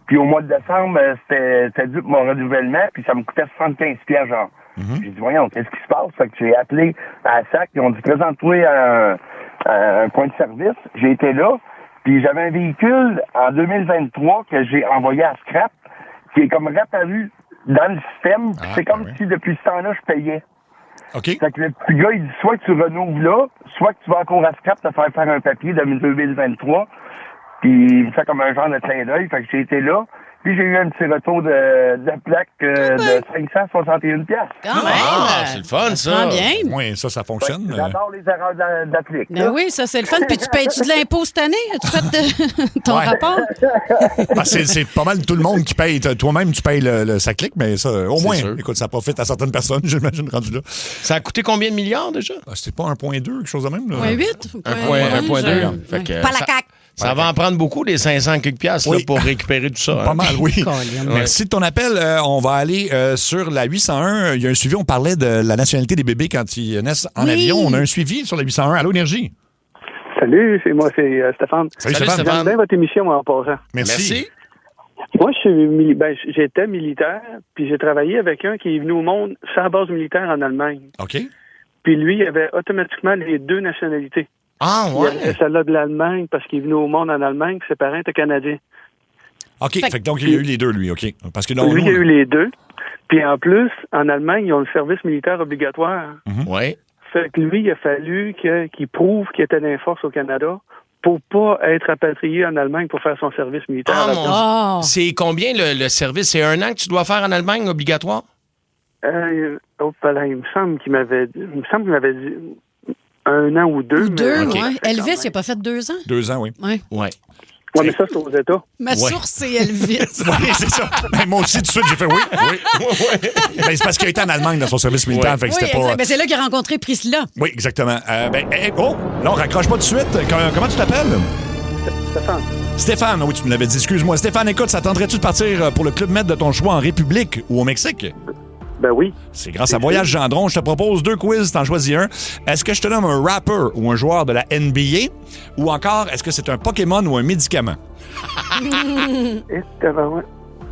Puis au mois de décembre, c'était dû pour mon renouvellement, puis ça me coûtait 75 pièces genre. J'ai dit, voyons, qu'est-ce qui se passe? Fait que j'ai appelé à la SAC, ils ont dit, présente-toi à un point de service. J'ai été là, puis j'avais un véhicule en 2023 que j'ai envoyé à scrap, qui est comme réapparu dans le système. C'est comme si depuis ce temps-là, je payais. OK. Fait que le petit gars, il dit soit que tu renouves là, soit que tu vas encore à scrap te faire un papier de 2023. Puis il me fait comme un genre de clin d'œil. Fait que j'ai été là. Puis j'ai eu un petit retour de plaque de 561 piastres. Quand même! C'est le fun, ça. Prends bien. Oui, ça fonctionne. J'adore les erreurs d'applique. Ben oui, ça, c'est le fun. Puis tu payes-tu de l'impôt cette année? As-tu fait ton rapport? Ah, c'est pas mal tout le monde qui paye. Toi-même, tu payes ça clique, mais ça, au moins, sûr. écoute, ça profite à certaines personnes, j'imagine, rendu là. Ça a coûté combien de milliards déjà? Ah, c'était pas 1,2, quelque chose de même? Là. 1,8? 1,2. Fait que Pas la CAQ. Ça va en prendre beaucoup, des 500 quelques piastres, là, pour récupérer tout ça. Pas mal, oui. Colin. Merci de ton appel. On va aller sur la 801. Il y a un suivi. On parlait de la nationalité des bébés quand ils naissent en avion. On a un suivi sur la 801. Allô, Énergie. Salut, c'est Stéphane. Salut, Stéphane. J'aime bien votre émission en passant. Merci. Moi, j'étais militaire, puis j'ai travaillé avec un qui est venu au monde sur la base militaire en Allemagne. OK. Puis lui, il avait automatiquement les 2 nationalités. Ah, Il avait celle-là de l'Allemagne parce qu'il est venu au monde en Allemagne, puis ses parents étaient canadiens. OK. Fait que donc, il y a eu les 2, lui. OK. Parce que là, Lui, il a eu les 2. Puis en plus, en Allemagne, ils ont le service militaire obligatoire. Oui. Fait que lui, il a fallu qu'il prouve qu'il était dans les forces au Canada pour pas être rapatrié en Allemagne pour faire son service militaire. Ah, c'est combien le service? C'est 1 an que tu dois faire en Allemagne, obligatoire? Il me semble qu'il m'avait dit 1 an ou 2. Ou 2, mais... oui. Elvis, il n'a pas fait 2 ans? 2 ans, oui. Oui. Ouais. Oui, mais ça, c'est aux États. Ma source, c'est Elvis. Oui, c'est ça. Ben, moi aussi, tout de suite, j'ai fait oui. Ben, c'est parce qu'il a été en Allemagne dans son service militaire. Fait que c'était pas... Ben, c'est là qu'il a rencontré Priscilla. Oui, exactement. Là, on raccroche pas tout de suite. Comment tu t'appelles? Stéphane. Stéphane, oui, tu me l'avais dit. Excuse-moi. Stéphane, écoute, ça tenterait-tu de partir pour le Club Med de ton choix en République ou au Mexique? Ben oui. C'est grâce à Voyage Gendron. Je te propose 2 quiz, t'en choisis un. Est-ce que je te nomme un rapper ou un joueur de la NBA? Ou encore, est-ce que c'est un Pokémon ou un médicament?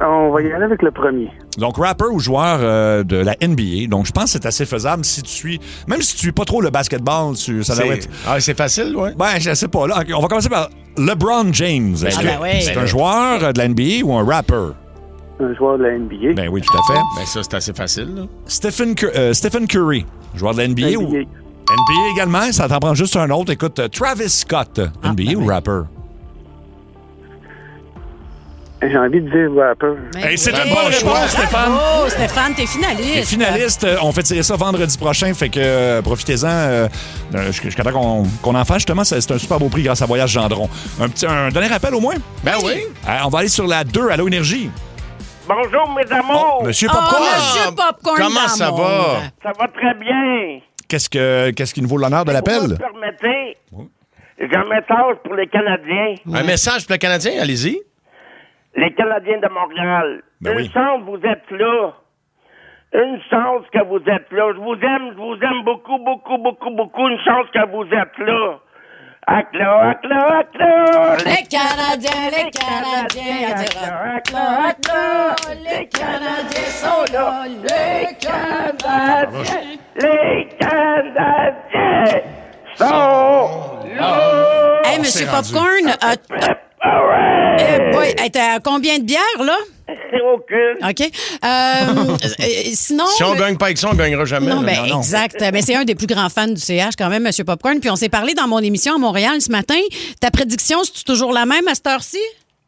On va y aller avec le premier. Donc, rapper ou joueur de la NBA. Donc, je pense que c'est assez faisable si tu suis... Même si tu suis pas trop le basketball, ça doit être... Ah, c'est facile, oui? Ben, je sais pas. Là, on va commencer par LeBron James. Est-ce que c'est un joueur de la NBA ou un rapper? Un joueur de la NBA. Ben oui, tout à fait. Ben ça, c'est assez facile, là. Stephen Curry, joueur de la NBA ou... NBA également, ça t'en prend juste un autre. Écoute, Travis Scott, NBA ou rapper? J'ai envie de dire rapper. Hey, c'est un bon choix, Stéphane. Oh, Stéphane, t'es finaliste. Les finalistes, on fait tirer ça vendredi prochain, fait que profitez-en. Jusqu'à temps qu'on en fasse, justement, c'est un super beau prix grâce à Voyage Gendron. Un dernier rappel au moins? Ben oui. On va aller sur la 2, Allô Énergie. Bonjour, mes amours. Oh, Monsieur Popcorn. Monsieur Popcorn. Comment ça va? Ça va très bien. Qu'est-ce qui nous vaut l'honneur de l'appel? Si vous me permettez, j'ai un message pour les Canadiens. Un message pour le Canadien, allez-y. Les Canadiens de Montréal. Ben Une chance, vous êtes là. Une chance que vous êtes là. Je vous aime beaucoup, beaucoup, beaucoup, beaucoup. Une chance que vous êtes là. Accla. Les Canadiens, les Canadiens sont là. Les Canadiens sont là. Hey, Monsieur Popcorn, t'as combien de bières, là? Aucune. OK. Sinon... Si on gagne pas avec ça, on gagnera jamais. Non, là. ben, exact. Mais c'est un des plus grands fans du CH, quand même, M. Popcorn. Puis on s'est parlé dans mon émission à Montréal ce matin. Ta prédiction, c'est toujours la même à cette heure-ci?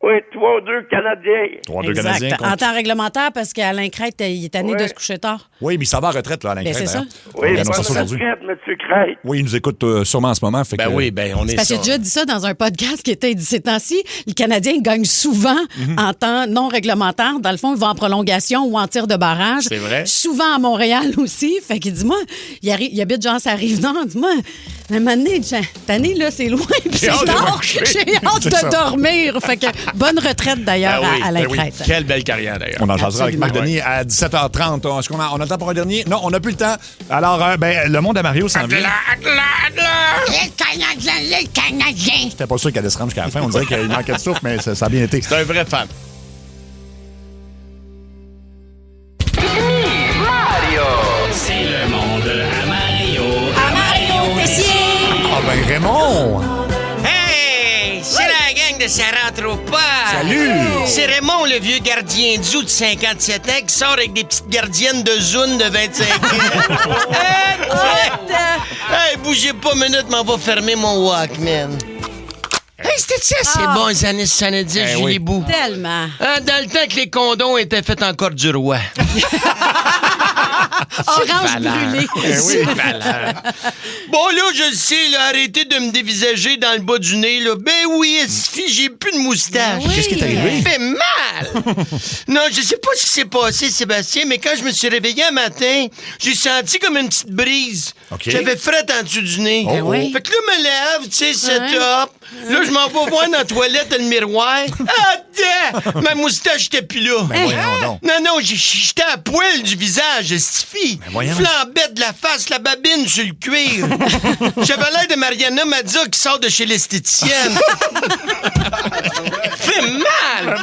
Oui, 3-2 Canadiens. 3-2 Exact. Canadiens. En temps réglementaire, parce qu'Alain Crête, il est tanné de se coucher tard. Oui, mais ça va à retraite, là, Alain Ben, Crête, c'est d'ailleurs. ça. Oui, On annonce ça bonne aujourd'hui. retraite, M. Crête. Oui, il nous écoute sûrement en ce moment. Fait Ben que, oui, ben on est Parce que ça. j'ai déjà dit ça dans un podcast qui était dit ces temps-ci. Les Canadiens gagnent souvent en temps non réglementaire. Dans le fond, ils vont en prolongation ou en tir de barrage. C'est vrai. Souvent à Montréal aussi. Fait qu'il dit, moi, il habite genre, ça arrive non. Dis-moi, un moment donné, cette année, là, c'est loin. Puis c'est hâte de tard. me coucher. J'ai hâte C'est de ça. dormir. Fait que bonne retraite d'ailleurs Ben oui, à Alain ben oui. Crête. Quelle belle carrière, d'ailleurs. On en jasera avec Absolument. Marc Denis à 17h30. Est-ce qu'on a le temps pour un dernier? Non, on n'a plus le temps. Alors, le monde à Mario s'en vient. Les Canadiens, les Canadiens. J'étais pas sûr qu'elle allait se rendre jusqu'à la fin. On dirait qu'il manquait de souffle, mais ça a bien été. C'est un vrai fan. C'est le monde à Mario. Ah ben Raymond! Hey! C'est la gang de Ça rentre ou pas! Salut! C'est Raymond, le vieux gardien de zoo de 57 ans, qui sort avec des petites gardiennes de Zune de 25 ans. Hey, bougez pas une minute, m'en va fermer mon Walkman. Hey, c'était ça, c'est bon, les années 70, Eh Julie oui. Bou. Tellement. Ah, dans le temps que les condoms étaient faits encore du roi. Orange brûlé. C'est malade. Bon, là, je le sais, là, arrêtez de me dévisager dans le bas du nez, là. Ben oui, j'ai plus de moustache. Oui. Qu'est-ce qui est arrivé? Ça fait mal! Non, je sais pas ce qui s'est passé, Sébastien, mais quand je me suis réveillé un matin, j'ai senti comme une petite brise. OK. J'avais fret en dessous du nez. Ben oui. Fait que là, je me lève, tu sais, set-up. Là, je m'en vais voir dans la toilette le miroir. Ah, ma moustache était plus là. Ben voyons donc. Non, j'étais à poil du visage, Stifi. voyons. Flambette de la face, la babine sur le cuir. J'avais l'air de Mariana Mazza qui sort de chez l'esthéticienne. Fait mal!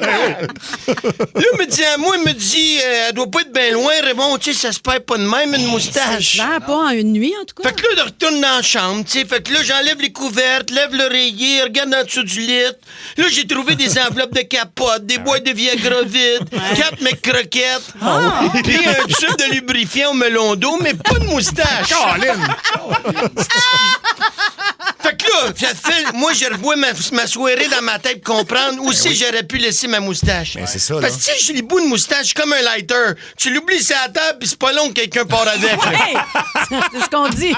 Là, il me dit à moi, elle doit pas être bien loin, Raymond, tu sais, ça se perd pas de même, une moustache. Ça pas en une nuit, en tout cas. Fait que là, je retourne dans la chambre, tu sais. Fait que là, j'enlève les couvertes, lève l'oreiller, regarde en dessous du lit. Là, j'ai trouvé des enveloppes de capote, des boîtes de Viagra vides, 4 McCroquettes, puis un tube de lubrifiant au melon d'eau, mais pas de moustache. Fait que là, moi, je revois ma soirée dans ma tête comprendre où c'est j'aurais pu laisser ma moustache. Ben, c'est ça, là. Parce que, tu sais, j'ai les bouts de moustache comme un lighter. Tu l'oublies sur la table, puis c'est pas long que quelqu'un part avec. Hey! C'est ce qu'on dit.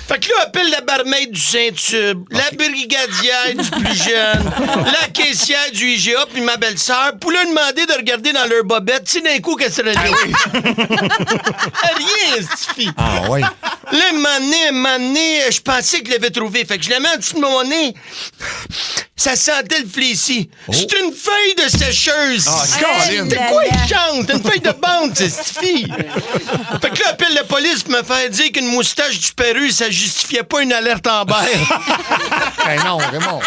Fait que là, appelle la barmaid du Saint-Tube, la brigadière du plus jeune, la caissière du IGA, puis ma belle-sœur, pour leur demander de regarder dans leur bobette, tu sais, d'un coup, qu'elle serait là. Rien, cette fille. Ah oui. Là, un moment donné, je pensais que je l'avais trouvé. Fait que je la mets en dessous de mon nez. Ça sentait le fléci. C'est une feuille de sécheuse. Ah, Colin. T'es quoi, il chante? Une feuille de bande, c'est cette fille. Fait que là, appelle la police pour me faire dire qu'une moustache disparue, ça justifiait pas une alerte en berre. Ben non, Raymond.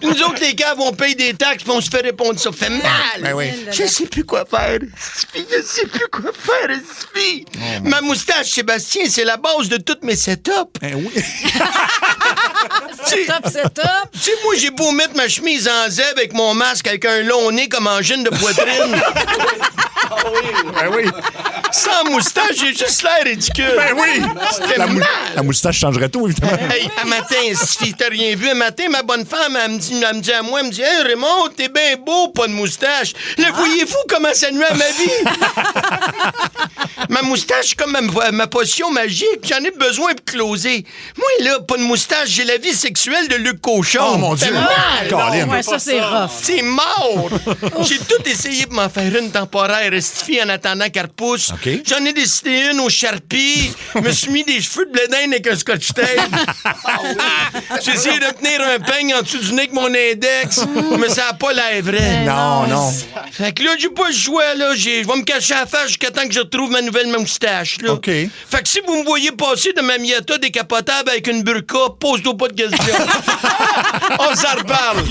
Nous autres, les gars, on paye des taxes puis on se fait répondre ça. Fait mal. Ben oui. Je sais plus quoi faire. Je sais plus quoi faire, fille. Ma moustache, Sébastien, c'est la base de toutes mes setups. Ben oui. C'est top. Tu sais, moi, j'ai beau mettre ma chemise en zèbre avec mon masque avec un long nez comme en gêne de poitrine. Ben oui. Sans moustache, j'ai juste l'air ridicule. Ben oui. C'était La, mal. la moustache changerait tout, évidemment. Hey, un matin, si t'as rien vu, un matin, ma bonne femme, elle me dit à moi, hey, Raymond, t'es bien beau, pas de moustache. Là, voyez-vous comment ça nuit à ma vie? Ma moustache, c'est comme ma potion magique. J'en ai besoin pour closer. Moi, là, pas de moustache, j'ai la vie sexuelle de Luc Cochon. Oh, mon Dieu. Fait mal. Colin. Ouais, ça, c'est rough. C'est mort! J'ai tout essayé pour m'en faire une temporaire estifie en attendant qu'elle repousse. OK. J'en ai décidé une au Sharpie. Me suis mis des cheveux de blé d'Inde avec un scotch tape. J'ai essayé de tenir un peigne en dessous du nez avec mon index, mais ça n'a pas l'air vrai. Non, non. Fait que là, j'ai pas le choix, là. Je vais me cacher à la face jusqu'à temps que je retrouve ma nouvelle moustache, là. OK. Fait que si vous me voyez passer de ma Miata décapotable avec une burqa, pose-toi pas de questions. On s'en reparle.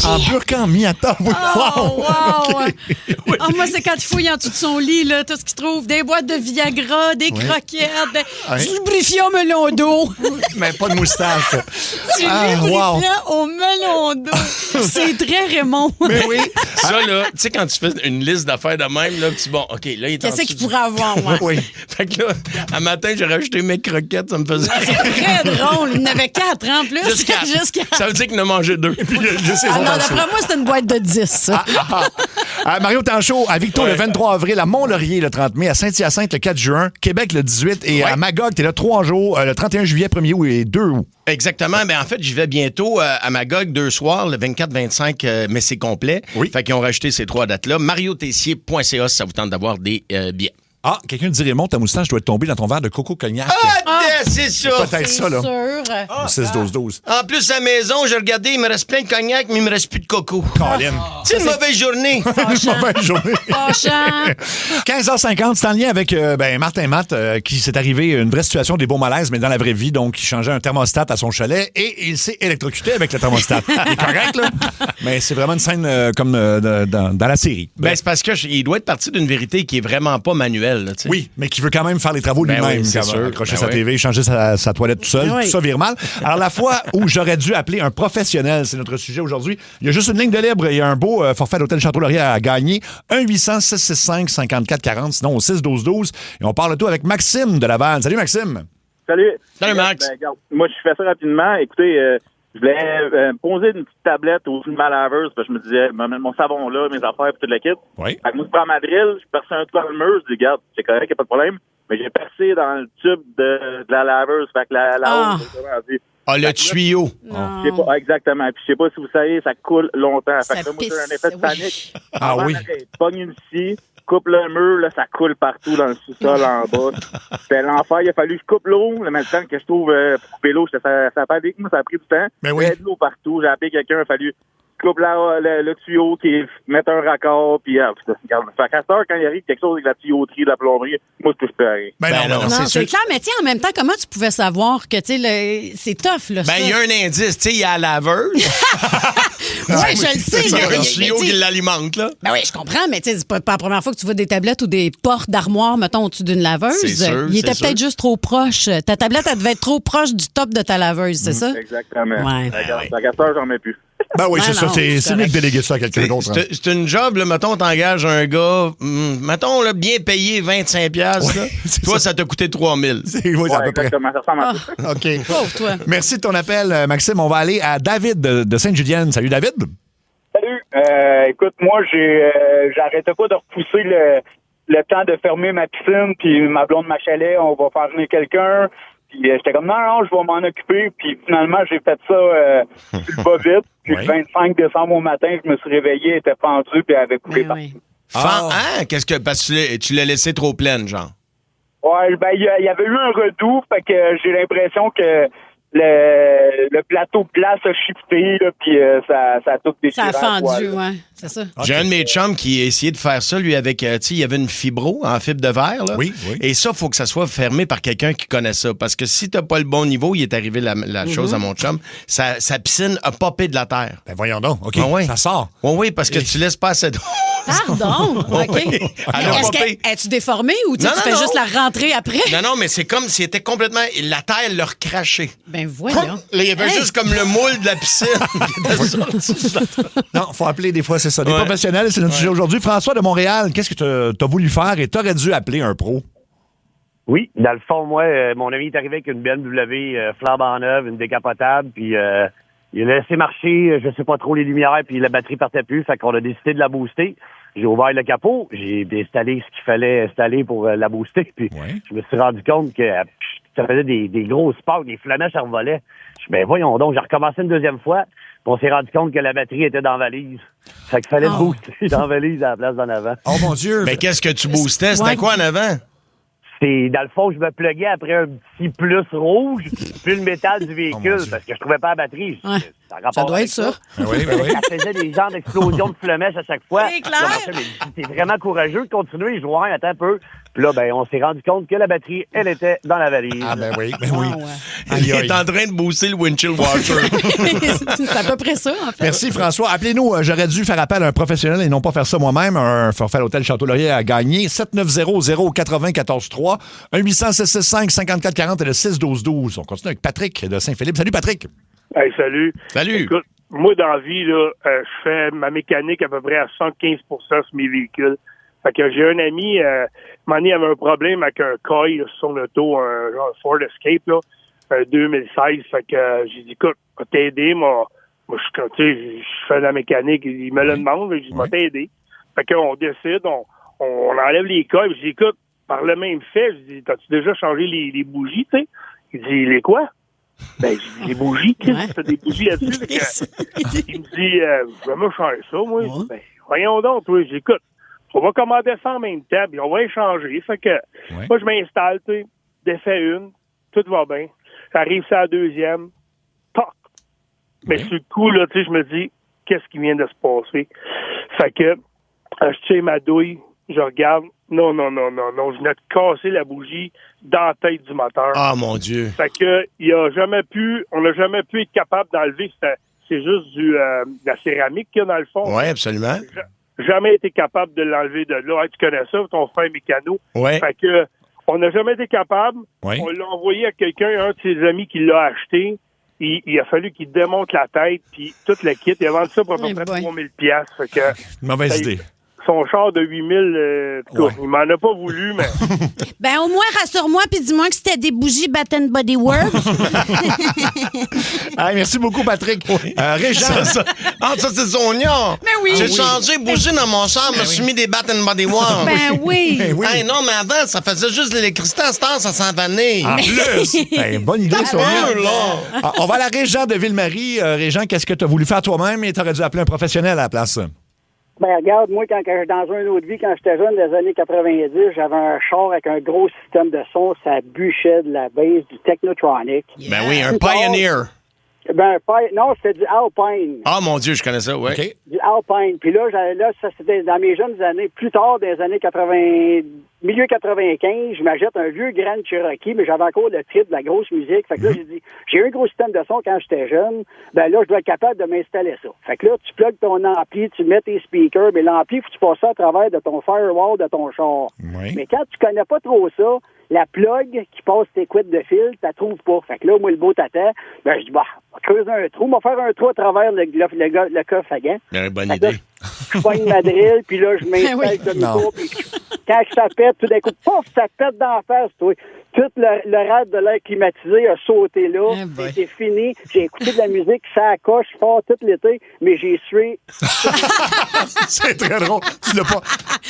En burqa en mi-attends. Oh, wow! OK. Ah, moi, c'est c'est quand il fouille en dessous de son lit, là, tout ce qu'il trouve, des boîtes de Viagra, des croquettes, du lubrifiant melon d'eau. Mais pas de moustache. Du lubrifiant au melon d'eau. C'est très Raymond. Mais oui. Ça, là, tu sais, quand tu fais une liste d'affaires de même, là, tu bon, OK, là, il est en Qu'est-ce dessous qu'il du- pourrait avoir, moi? Oui. Fait que là, un matin, j'ai rajouté mes croquettes, ça me faisait. C'est très drôle. Il y en avait 4 en plus. Juste quatre. Juste 4. Ça veut dire qu'il en a mangé 2. Ah non, d'après moi, c'était une boîte de 10, ça. Mario Tanchot, à Victo le 23 avril, à Mont-Laurier le 30 mai, à Saint-Hyacinthe le 4 juin, Québec le 18 et à Magog, t'es là 3 jours, le 31 juillet, 1er août et 2 août. Exactement. Ben, en fait, j'y vais bientôt à Magog 2 soirs, le 24-25, mais c'est complet. Oui. Fait qu'ils ont rajouté ces 3 dates-là. mariotessier.ca si ça vous tente d'avoir des billets. Ah, quelqu'un dit Raymond, ta moustache doit être tombée dans ton verre de coco cognac. C'est ça! Peut-être ça, là. Sûr. 6-12-12. En plus, à la maison, j'ai regardé, il me reste plein de cognac, mais il me reste plus de coco. Colin. C'est une mauvaise journée. Mauvaise journée. Fâchant. 15h50, c'est en lien avec Martin Matt, qui s'est arrivé une vraie situation des beaux malaises, mais dans la vraie vie. Donc, il changeait un thermostat à son chalet et il s'est électrocuté avec le thermostat. Il est correct, là? Mais c'est vraiment une scène comme dans la série. Ben, c'est parce qu'il doit être parti d'une vérité qui est vraiment pas manuelle. Là, tu sais. Oui, mais qui veut quand même faire les travaux Ben lui-même. oui, c'est comme sûr. accrocher Ben sa oui. TV, changer sa toilette tout seul. Ben oui. Tout ça vire mal. Alors, la fois où j'aurais dû appeler un professionnel, c'est notre sujet aujourd'hui. Il y a juste une ligne de libre et un beau forfait d'hôtel Château-Laurier à gagner. 1-800-665-5440, sinon au 6-12-12. Et on parle tout avec Maxime de Laval. Salut, Maxime. Salut. Salut, Max. Ben, regarde, moi, je fais ça rapidement. Écoutez, je voulais poser une petite tablette au-dessus de ma laveuse, parce que je me disais, mon savon là, mes affaires, puis toute l'équipe. Oui. Fait que moi, je prends ma drill, je perce un trou dans le mur, je dis, regarde, c'est correct, y a pas de problème. Mais j'ai percé dans le tube de la laveuse. Fait que la hausse, Ah, le tuyau. je sais pas, exactement. Puis je sais pas si vous savez, ça coule longtemps. Fait que là, moi, pisse, j'ai un effet de oui. panique. Ah oui. Pogne une scie, coupe le mur, là, ça coule partout dans le sous-sol en bas. C'était l'enfer. Il a fallu que je coupe l'eau. Le même temps que je trouve pour couper l'eau, ça a pas avec moi, ça a pris du temps. Ben oui. Il y a de l'eau partout. J'ai appelé quelqu'un, il a fallu coupe le tuyau, mettre un raccord, puis regarde. Fait qu'à cette heure, quand il arrive quelque chose avec la tuyauterie, de la plomberie, moi, je touche plus à rien. Ben non, Non, c'est clair, mais tiens, en même temps, comment tu pouvais savoir que, tu sais, c'est tough, là, Ben, il y a un indice. Tu sais, il y a la laveuse. Oui, je le sais. Il y a mais- un tuyau mais, tu qui sais, l'alimente, là. Ben oui, je comprends, mais tu sais, c'est pas la première fois que tu vois des tablettes ou des portes d'armoire, mettons, au-dessus d'une laveuse. C'est sûr, Il était c'est peut-être sûr. juste trop proche. Ta tablette, elle devait être trop proche du top de ta laveuse, c'est ça? Exactement. Ouais. Regarde, fait qu'à cette heure, j'en mets plus. Ben oui, c'est Ben ça. non, C'est c'est mieux de déléguer ça à quelqu'un d'autre. hein. C'est une job, là, mettons, t'engages un gars, mettons, là, bien payé 25$, là. c'est Toi, ça. ça t'a coûté 3000$. Oui, à peu près. Exactement, ça ressemble à ça. OK. Pauvre toi. Merci de ton appel, Maxime. On va aller à David de Sainte-Julienne. Salut, David. Salut. Écoute, moi, j'arrêtais pas de repousser le temps de fermer ma piscine, puis ma blonde, ma chalet, on va faire venir quelqu'un. Puis j'étais comme, non, je vais m'en occuper. Puis finalement, j'ai fait ça pas vite. Puis Oui. le 25 décembre au matin, je me suis réveillé, elle était pendue, puis elle avait coupé Ben partout. oui. Hein? Qu'est-ce que. Parce que tu l'as laissé trop pleine, genre. Ouais, ben il y avait eu un redout, fait que j'ai l'impression que le plateau de glace a shifté, là, puis ça a tout déchiré. Ça a à poil, fendu, là. ouais. C'est ça. J'ai un de mes chums qui a essayé de faire ça, lui, avec, tu sais, il y avait une fibro en fibre de verre, là. Oui, oui. Et ça, il faut que ça soit fermé par quelqu'un qui connaît ça. Parce que si t'as pas le bon niveau, il est arrivé la chose à mon chum, sa piscine a popé de la terre. Ben voyons donc. OK, Ah ouais. ça sort. Oui, parce que tu laisses pas assez d'eau. Pardon? OK. Elle a Est-ce popé. que es-tu déformé ou tu Non, fais non, juste non. la rentrée après? Non, non, mais c'est comme s'il était complètement. La terre leur crachait. Ben voyons. Là, il y avait Hey. juste comme le moule de la piscine qui était sorti. Non, faut appeler des fois, c'est ça. Des Ouais. professionnels, c'est notre sujet aujourd'hui. François de Montréal, qu'est-ce que tu as voulu faire et t'aurais dû appeler un pro? Oui, dans le fond, moi, mon ami est arrivé avec une BMW flambant neuve, une décapotable, puis il a laissé marcher, je sais pas trop, les lumières, puis la batterie partait plus, fait qu'on a décidé de la booster. J'ai ouvert le capot, j'ai installé ce qu'il fallait installer pour la booster, puis je me suis rendu compte que ça faisait des grosses sparks, des flamèches à revolaient. Je dis, ben voyons donc, j'ai recommencé une deuxième fois, puis on s'est rendu compte que la batterie était dans la valise. Fait qu'il fallait le booster dans la valise à la place d'en avant. Oh mon Dieu! Mais qu'est-ce que tu boostais? C'était quoi en avant? C'est, dans le fond, je me pluguais après un petit plus rouge, puis le métal du véhicule, parce que je trouvais pas la batterie. Ça doit être ça. Ben oui, ben oui. Ça faisait des genres d'explosions de flamèches à chaque fois. C'est clair. C'est vraiment courageux de continuer. Je vois, attends un peu. Puis là, ben, on s'est rendu compte que la batterie, elle était dans la valise. Ah, ben oui. Il est en train de booster le windshield washer. C'est à peu près ça, en fait. Merci, François. Appelez-nous. J'aurais dû faire appel à un professionnel et non pas faire ça moi-même. Un forfait à l'hôtel Château-Laurier à gagner. 7900-80-14-3. 1-800-665-5440 et le 6-12-12. On continue avec Patrick de Saint-Philippe. Salut, Patrick. Hey, salut. Salut. Écoute, moi, dans la vie, là, je fais ma mécanique à peu près à 115% sur mes véhicules. Fait que j'ai un ami, il avait un problème avec un coil sur son auto, un genre Ford Escape, là, un 2016. Fait que j'ai dit, écoute, je vais t'aider, moi je fais de la mécanique, il me le demande, je dis, je vais t'aider. Fait qu'on décide, on enlève les coils. Je dis, écoute, par le même fait, je dis, t'as-tu déjà changé les bougies, tu sais? Il dit, les quoi? Ben, j'ai dit, les bougies, t'as des bougies là-dessus. Il me dit, je vais me changer ça, moi. Ben, voyons donc, toi. J'écoute, on va commander ça en même temps, puis on va échanger. Fait que, moi, je m'installe, tu sais, défais une, tout va bien. J'arrive sur la deuxième, toc. Mais sur le coup, là, tu sais, je me dis, qu'est-ce qui vient de se passer? Fait que, je tiens ma douille, je regarde, non, je venais de casser la bougie dans la tête du moteur. Ah, mon Dieu. Fait que, on n'a jamais pu être capable d'enlever, c'est juste de la céramique qu'il y a dans le fond. Oui, absolument. Jamais été capable de l'enlever de là. Hey, tu connais ça, ton frère mécano. Ouais. Fait que, on n'a jamais été capable. Ouais. On l'a envoyé à quelqu'un, un de ses amis qui l'a acheté. Il a fallu qu'il démonte la tête, puis tout le kit. Il a vendu ça pour à peu près 3000 $. Fait que, mauvaise idée. Son char de 8000, il m'en a pas voulu, mais... Ben, au moins, rassure-moi, puis dis-moi que c'était des bougies Bath & Body Works. Merci beaucoup, Patrick. Régent. Ça, c'est Sonia. Ben oui. J'ai changé bougie dans mon char, me suis mis des Bath & Body Works. Ben oui. Hey, non, mais avant, ça faisait juste l'électricité. À ce temps, ça s'en vanait. En plus. Bonne idée, Sonia. On va à la Régent de Ville-Marie. Régent, qu'est-ce que tu as voulu faire toi-même et tu aurais dû appeler un professionnel à la place? Ben regarde, moi, quand dans une autre vie, quand j'étais jeune, des années 90, j'avais un char avec un gros système de son, ça bûchait de la base du Technotronic. Ben oui, un Pioneer. Non, c'était du Alpine. Ah, mon Dieu, je connais ça, oui. Okay. Du Alpine. Puis là, ça, c'était dans mes jeunes années. Plus tard, des années 80, milieu 95, je m'achète un vieux Grand Cherokee, mais j'avais encore le trip de la grosse musique. Fait que là, j'ai dit, j'ai eu un gros système de son quand j'étais jeune. Ben là, je dois être capable de m'installer ça. Fait que là, tu plugues ton ampli, tu mets tes speakers, mais l'ampli, il faut que tu passes ça à travers de ton firewall de ton char. Oui. Mais quand tu connais pas trop ça, la plug qui passe tes couettes de fil, tu la trouves pas. Fait que là, moi, le beau tata, ben, je dis, bah, on va creuser un trou, on va faire un trou à travers le coffre à gants. Bonne idée. Je pogne ma drill, puis là, je m'installe comme il faut, puis quand ça pète, tout d'un coup, pouf, ça pète dans la face, toi. Tout le rad de l'air climatisé a sauté là. C'était fini. J'ai écouté de la musique, ça coche fort tout l'été, mais j'ai sué. C'est très drôle. Tu l'as pas.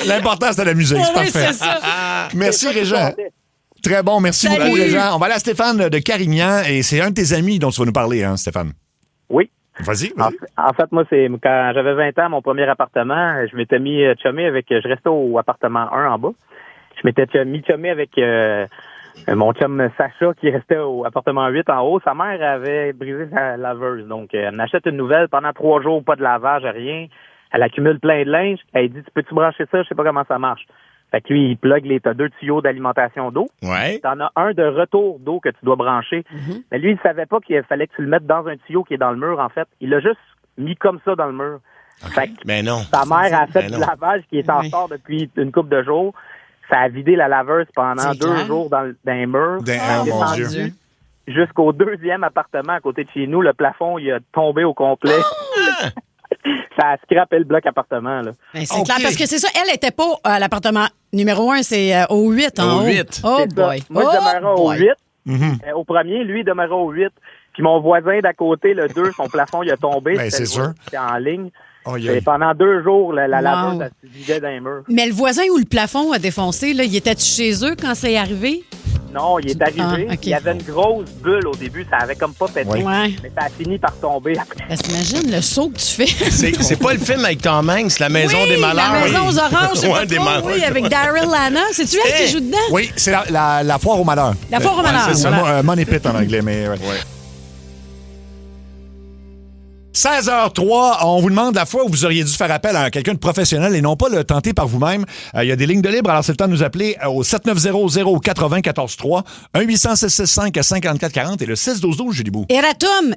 L'important, c'était la musique. C'est parfait. C'est ça. Merci, Régent. Très bon. Merci beaucoup, Régent. On va aller à Stéphane de Carignan, et c'est un de tes amis dont tu vas nous parler, hein, Stéphane. Oui. Vas-y. En fait, moi, c'est quand j'avais 20 ans, mon premier appartement, je m'étais mis chumé avec... Je restais au appartement 1 en bas. Je m'étais mis chumé avec mon chum Sacha qui restait au appartement 8 en haut. Sa mère avait brisé sa laveuse. Donc, elle m'achète une nouvelle. Pendant 3 jours, pas de lavage, rien. Elle accumule plein de linge. Elle dit, tu peux-tu brancher ça? Je sais pas comment ça marche. Fait que lui, il plug t'as 2 tuyaux d'alimentation d'eau. Ouais. T'en as un de retour d'eau que tu dois brancher. Mm-hmm. Mais lui, il savait pas qu'il fallait que tu le mettes dans un tuyau qui est dans le mur, en fait. Il l'a juste mis comme ça dans le mur. Okay. Fait que mais non. sa mère a fait du lavage qui est en retard depuis une couple de jours. Ça a vidé la laveuse pendant 2 jours dans les murs. Mon Dieu. Jusqu'au 2e appartement à côté de chez nous, le plafond, il a tombé au complet. Ça a scrappé le bloc appartement, là. Ben, c'est clair, parce que c'est ça, elle était pas à l'appartement numéro 1, c'est au 8 en haut. 8. Oh boy. Moi, je demeurais au 8. Au premier, lui, il demeurait au 8. Puis mon voisin d'à côté, le 2, son plafond, il a tombé. Ben, c'est sûr. C'était en ligne. Et pendant 2 jours, la laveuse, elle se vidait dans les murs. Mais le voisin où le plafond a défoncé, là, il était-tu chez eux quand c'est arrivé? Non, il est arrivé. Okay. Il y avait une grosse bulle au début. Ça avait comme pas pété. Ouais. Mais ça a fini par tomber après. Ben, t'imagines le saut que tu fais? C'est pas le film avec Tom Hanks, La Maison des Malheurs. La Maison aux Oranges, c'est pas des trop, malheurs. oui, avec Daryl Hannah. C'est-tu elle qui joue dedans? Oui, c'est la foire au malheur. La foire au malheur. C'est ça, Money Pit en anglais, mais... Ouais. 16h03, on vous demande la fois où vous auriez dû faire appel à quelqu'un de professionnel et non pas le tenter par vous-même. Il y a des lignes de libre, alors c'est le temps de nous appeler au 7900-80-14-3, 1-800-665-5440 et le 6-12-12, Julie Bou. Eratum!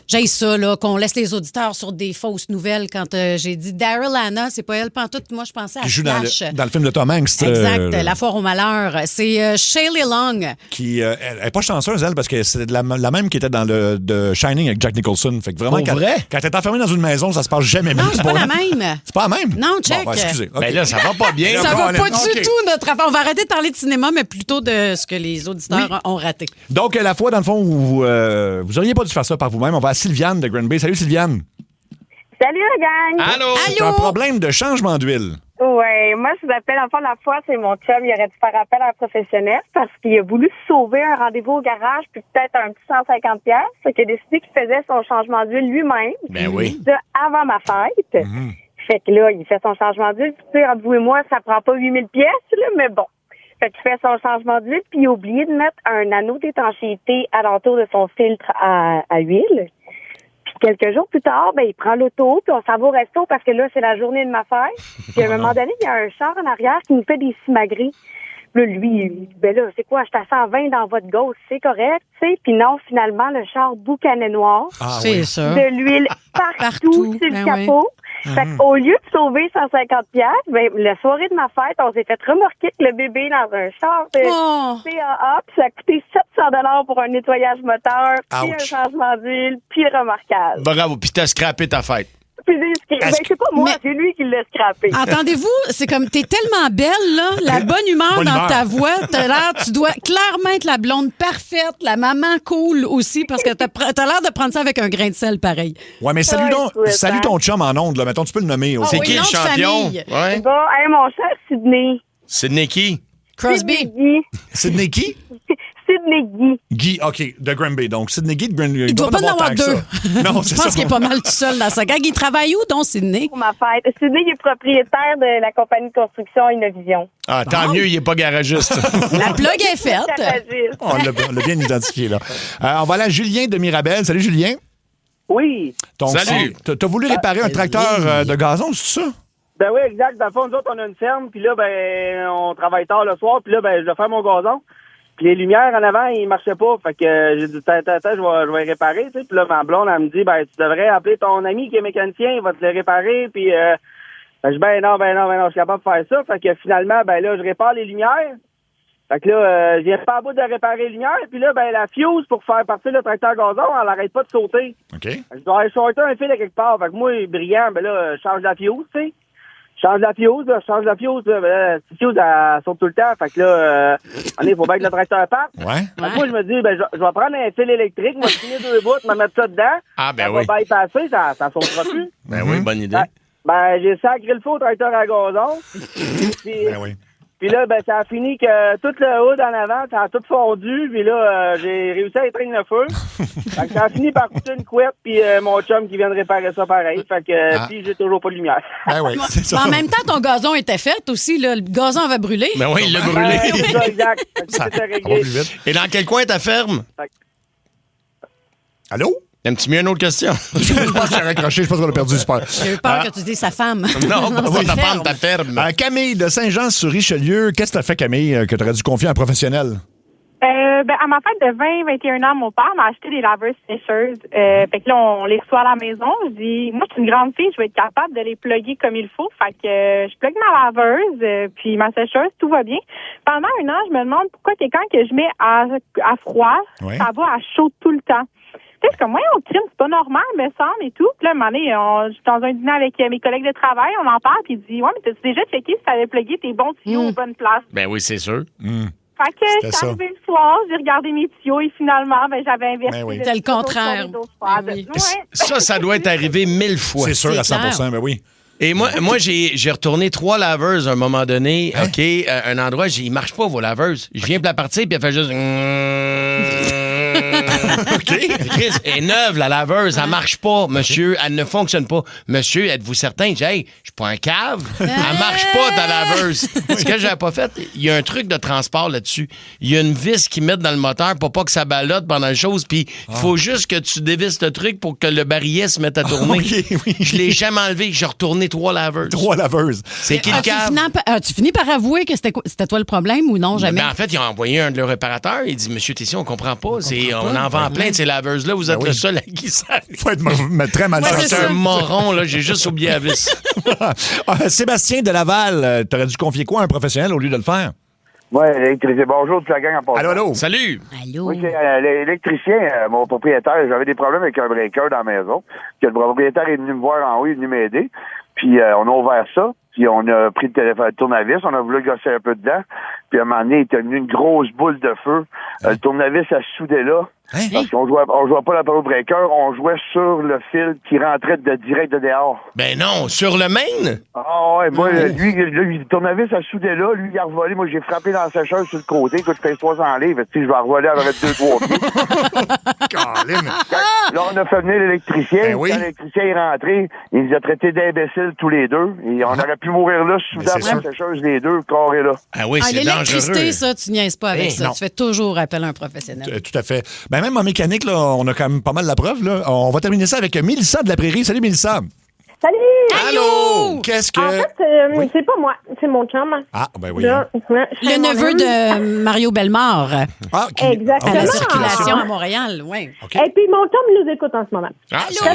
J'ai ça, là, qu'on laisse les auditeurs sur des fausses nouvelles quand j'ai dit Daryl Hannah, c'est pas elle pantoute, moi je pensais à Qui joue Flash. dans le film de Tom Hanks. Exact, La foire au malheur. C'est Shelley Long. Qui elle est pas chanceuse, elle, parce que c'est la même qui était dans le de Shining avec Jack Nicholson. Fait que vraiment, Pour vrai? Quand t'es enfermé dans une maison, ça se passe jamais bien. Non, c'est pas la même. C'est pas la même? Non, check. Bon, excusez. Ben là, ça va pas bien. Ça va pas du OK. tout, notre affaire. On va arrêter de parler de cinéma, mais plutôt de ce que les auditeurs ont raté. Donc, la fois, dans le fond, où vous auriez pas dû faire ça par vous-même, on va à Sylviane de Granby. Salut, Sylviane. Salut, la gang! Allô? C'est un problème de changement d'huile. Ouais, moi, je vous appelle, en fait, la fois, c'est mon chum, il aurait dû faire appel à un professionnel parce qu'il a voulu sauver un rendez-vous au garage puis peut-être un petit 150$. Fait qu'il a décidé qu'il faisait son changement d'huile lui-même. Ben oui. Ça, avant ma fête. Fait que là, il fait son changement d'huile. Puis, tu sais, entre vous et moi, ça prend pas 8000$, là, mais bon. Fait qu'il fait son changement d'huile puis il a oublié de mettre un anneau d'étanchéité alentour de son filtre à huile. Puis quelques jours plus tard, ben il prend l'auto, puis on s'en va au resto parce que là, c'est la journée de ma fête. Puis à un moment donné, il y a un char en arrière qui nous fait des simagrées. Puis là, lui, il dit, ben là, c'est quoi, je suis à 120 dans votre gauche, c'est correct, tu sais. Puis non, finalement, le char boucanet noir. Ah, c'est ça. De l'huile partout sur le capot. Fait qu'au lieu de sauver 150$, ben, la soirée de ma fête, on s'est fait remorquer avec le bébé dans un char de CAA, puis ça a coûté 700$ pour un nettoyage moteur, puis un changement d'huile, puis le remorquage. Bravo, puis t'as scrappé ta fête. Puis c'est pas moi, c'est lui qui l'a scrappé. Entendez-vous, c'est comme, t'es tellement belle, là, la bonne humeur Bonne dans humeur. ta voix, tu dois clairement être la blonde parfaite, la maman cool aussi, parce que t'as l'air de prendre ça avec un grain de sel pareil. Ouais, mais salut ton chum en ondes, là. Mettons, tu peux le nommer. C'est qui le champion? Ouais. Bon, hey, mon cher Sydney. Sydney qui? Crosby. Sydney qui? Sydney Guy. Guy, OK, de Granby. Donc, Sydney Guy de Granby. Il doit pas en avoir deux. Non, Je c'est pense ça. qu'il est pas mal tout seul dans sa gang. Il travaille où, donc, Sydney? Pour ma fête. Sydney il est propriétaire de la compagnie de construction Innovision. Ah, tant mieux, il est pas garagiste. La plug est faite. On l'a bien identifié, là. On va aller à Julien de Mirabel. Salut, Julien. Oui. Salut. T'as voulu réparer un tracteur de gazon, c'est ça? Ben oui, exact. Dans le fond, nous autres, on a une ferme, puis là, ben, on travaille tard le soir, puis là, ben, je dois faire mon gazon. Puis les lumières en avant, ils marchaient pas. Fait que j'ai dit, attends, je vais réparer, tu sais. Puis là, ma blonde, elle me dit, ben, tu devrais appeler ton ami qui est mécanicien, il va te les réparer. Puis, ben, je dis, ben non, je suis capable de faire ça. Fait que finalement, ben là, je répare les lumières. Fait que là, je viens pas à bout de réparer les lumières. Puis là, ben, la fuse pour faire partir le tracteur gazon, elle arrête pas de sauter. OK. Je dois aller shorter un fil à quelque part. Fait que moi, brillant, ben là, je change la fuse, tu sais. Je change la fuse, ben là, cette fuse, elle saute tout le temps. Fait que là, il faut bien que le tracteur parte. Ouais. Fait que moi, je me dis, ben, je vais prendre un fil électrique, moi, finir 2 bouts, me mettre ça dedans. Ah, ben ça oui. va bypasser, ça sautera plus. Ben oui, bonne idée. Ben, j'ai sacré le feu au tracteur à gazon. Puis, Ben oui. puis là, ben, ça a fini que tout le hood en avant, ça a tout fondu. Puis là, j'ai réussi à éteindre le feu. Fait que ça a fini par coûter une couette. Puis mon chum qui vient de réparer ça pareil. Fait que, puis j'ai toujours pas de lumière. Ben oui, c'est ça. Mais en même temps, ton gazon était fait aussi. Là. Le gazon avait brûlé. Ben oui, il l'a brûlé. C'est ça, exact. Fait que Ça c'était va réglé. plus vite. Et dans quel coin ta ferme? Allô? Aimes-tu mieux une autre question? Je pense que j'ai raccroché, je pense qu'on a perdu, super. J'ai eu peur que tu dises sa femme. Non, pas c'est ta ferme. femme, ta ferme. Camille de Saint-Jean-sur-Richelieu, qu'est-ce que t'as fait, Camille, que t'aurais dû confier à un professionnel? Ben, à ma fête de 20-21 ans, mon père m'a acheté des laveuses sécheuses. Fait que là, on les reçoit à la maison. Je dis, moi, je suis une grande fille, je vais être capable de les plugger comme il faut. Fait que je plug ma laveuse, puis ma sécheuse, tout va bien. Pendant un an, je me demande pourquoi quelqu'un que je mets à froid, ça va à chaud tout le temps. Tu sais, c'est comme, moi, on crime, c'est pas normal, me semble, et tout. Puis là, un moment donné, je suis dans un dîner avec mes collègues de travail, on en parle, puis il dit, ouais, mais t'as-tu déjà checké si t'avais plugué tes bons tuyaux aux bonnes places? Ben oui, c'est sûr. Fait que je suis arrivée le soir, j'ai regardé mes tuyaux et finalement, ben, j'avais inversé. Ben oui. C'était le contraire. Ça doit être arrivé 1000 fois. C'est sûr, à 100%, ben oui. Et moi j'ai retourné 3 laveuses à un moment donné. OK, un endroit, il marche pas, vos laveuses. Je viens pour la partir, puis elle fait juste... OK. Chris, elle est neuve, la laveuse, elle marche pas. Monsieur, elle ne fonctionne pas. Monsieur, êtes-vous certain? Je dis, hey, je suis pas un cave. Elle marche pas, ta laveuse. Ce que j'avais pas fait, il y a un truc de transport là-dessus. Il y a une vis qu'ils mettent dans le moteur pour pas que ça ballotte pendant les choses, puis il faut juste que tu dévisses le truc pour que le barillet se mette à tourner. Oui. Je l'ai jamais enlevé. J'ai retourné 3 laveuses. 3 laveuses. C'est qui le cave? Tu finis par avouer que c'était toi le problème ou non, jamais? Ben, en fait, ils ont envoyé un de leurs réparateurs. Il dit, Monsieur Tessier, on comprend pas. On en vend plein de ces laveuses-là. Vous êtes le seul à qui ça. Faut être très malchanceux. C'est un moron, là. J'ai juste oublié la vis. Sébastien de Laval, t'aurais dû confier quoi à un professionnel au lieu de le faire? Oui, l'électricien. Bonjour, toute la gang en passant. Allô? Salut! Allô? Oui, c'est l'électricien, mon propriétaire. J'avais des problèmes avec un breaker dans la maison. Puis le propriétaire est venu me voir en haut, il est venu m'aider. Puis on a ouvert ça. Puis on a pris le tournevis, on a voulu gosser un peu dedans. Puis à un moment donné, il était venu une grosse boule de feu. Le tournevis a soudé là. Parce qu'on jouait pas la power breaker, on jouait sur le fil qui rentrait direct de dehors. Ben non, sur le main? Ah ouais, moi, lui, le tournevis a soudé là, lui, il a revolé. Moi, j'ai frappé dans la sécheuse sur le côté. Écoute, je pèse 300 livres. Tu sais, je vais revoler avec 2-3 pieds. Là, on a fait venir l'électricien. Quand l'électricien est rentré, il nous a traités d'imbéciles tous les deux. Et on aurait pu mourir là, soudant dans la sécheuse, les deux, carré là. Ah oui, c'est dangereux. L'électricité, ça, tu niaises pas avec ça. Non. Tu fais toujours appel à un professionnel. Tout à fait. Ben, même en mécanique, là, on a quand même pas mal la preuve. Là. On va terminer ça avec Mélissa de la Prairie. Salut, Mélissa. Salut! Allô! Qu'est-ce que... En fait, c'est pas moi, c'est mon chum. Ah, ben oui. Là, le neveu de Mario Bellemare. Ah, exactement. À la circulation à Montréal, oui. Okay. Et puis, mon chum nous écoute en ce moment. Ah, ça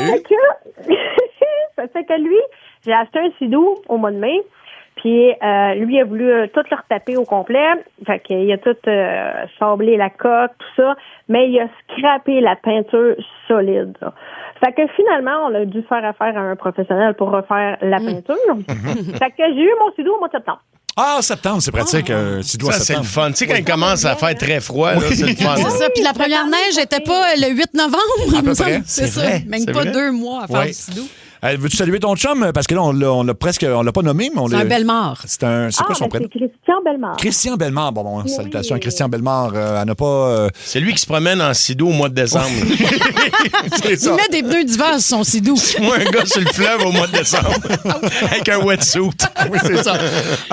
fait que lui, j'ai acheté un sidou au mois de mai. Puis lui a voulu tout le retaper au complet. Fait qu'il a tout sablé la coque, tout ça. Mais il a scrappé la peinture solide. Là. Fait que finalement, on a dû faire affaire à un professionnel pour refaire la peinture. Fait que j'ai eu mon sidou au mois de septembre. Ah, septembre, c'est pratique. Ça, c'est le fun. Tu sais, quand il commence à faire très froid, là, c'est le fun. C'est ça. Puis la première neige n'était pas le 8 novembre. À peu près. C'est ça. Vrai. Même pas 2 mois à faire du sidou. Veux-tu saluer ton chum? Parce que là, on l'a pas nommé, mais on l'a... C'est un Bellemare. C'est quoi son prénom? C'est Christian Bellemare. Christian Bellemare. Bon, salutations à Christian Bellemare. Elle n'a pas... C'est lui qui se promène en sidou au mois de décembre. C'est ça. Il met des pneus d'hiver sur son sidou. Moi, un gars sur le fleuve au mois de décembre. Avec un wetsuit. Oui, c'est ça.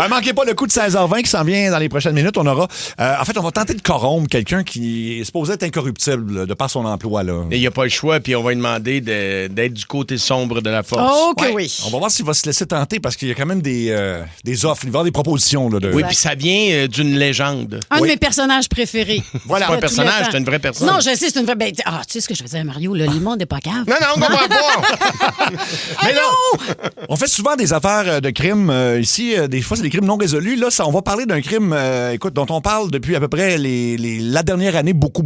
Manquez pas le coup de 16h20 qui s'en vient dans les prochaines minutes. On aura... en fait, on va tenter de corrompre quelqu'un qui est supposé être incorruptible de par son emploi. Là. Et il n'y a pas le choix, puis on va lui demander d'être du côté sombre de la force. Oh, que oui. On va voir s'il va se laisser tenter parce qu'il y a quand même des offres. Il va y avoir des propositions. Là, Oui, puis ça vient d'une légende. Un de mes personnages préférés. Voilà. C'est pas un personnage, c'est une vraie personne. Non, je sais, c'est une vraie... tu sais ce que je faisais à Mario, là, le monde n'est pas cave. Non, on comprend pas. Mais non! On fait souvent des affaires de crimes ici. Des fois, c'est des crimes non résolus. Là, on va parler d'un crime dont on parle depuis à peu près la dernière année, beaucoup.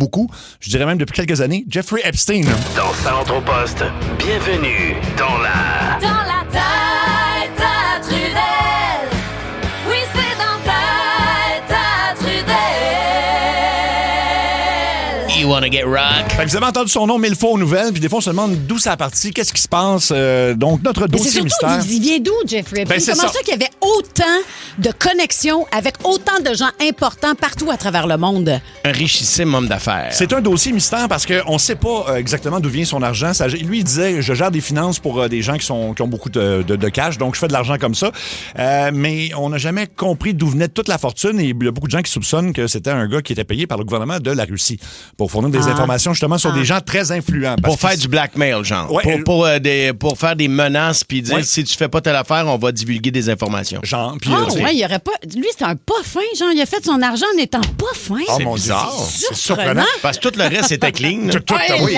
Je dirais même depuis quelques années. Jeffrey Epstein. Dans Centre au Poste, bienvenue dans la tête à Trudel. Oui, c'est dans tête à Trudel. You wanna get rock? Fait que vous avez entendu son nom mille fois aux nouvelles, puis des fois, on se demande d'où ça a parti, qu'est-ce qui se passe. Donc, notre dossier mystère. Il vient d'où, Jeffrey Epstein? Comment ça qu'il y avait autant de connexions avec autant de gens importants partout à travers le monde? Un richissime homme d'affaires. C'est un dossier mystère parce qu'on ne sait pas exactement d'où vient son argent. Lui, il disait, je gère des finances pour des gens qui ont beaucoup de cash, donc je fais de l'argent comme ça. Mais on n'a jamais compris d'où venait toute la fortune et il y a beaucoup de gens qui soupçonnent que c'était un gars qui était payé par le gouvernement de la Russie pour fournir des informations justement sur des gens très influents. Pour faire du blackmail, genre. Ouais, pour faire des menaces puis dire si tu fais pas telle affaire, on va divulguer des informations. Genre, puis il aurait pas... Lui, c'était un pas fin, genre, il a fait son argent en étant pas fin. C'est bizarre. C'est surprenant. Parce que tout le reste était clean. Oui.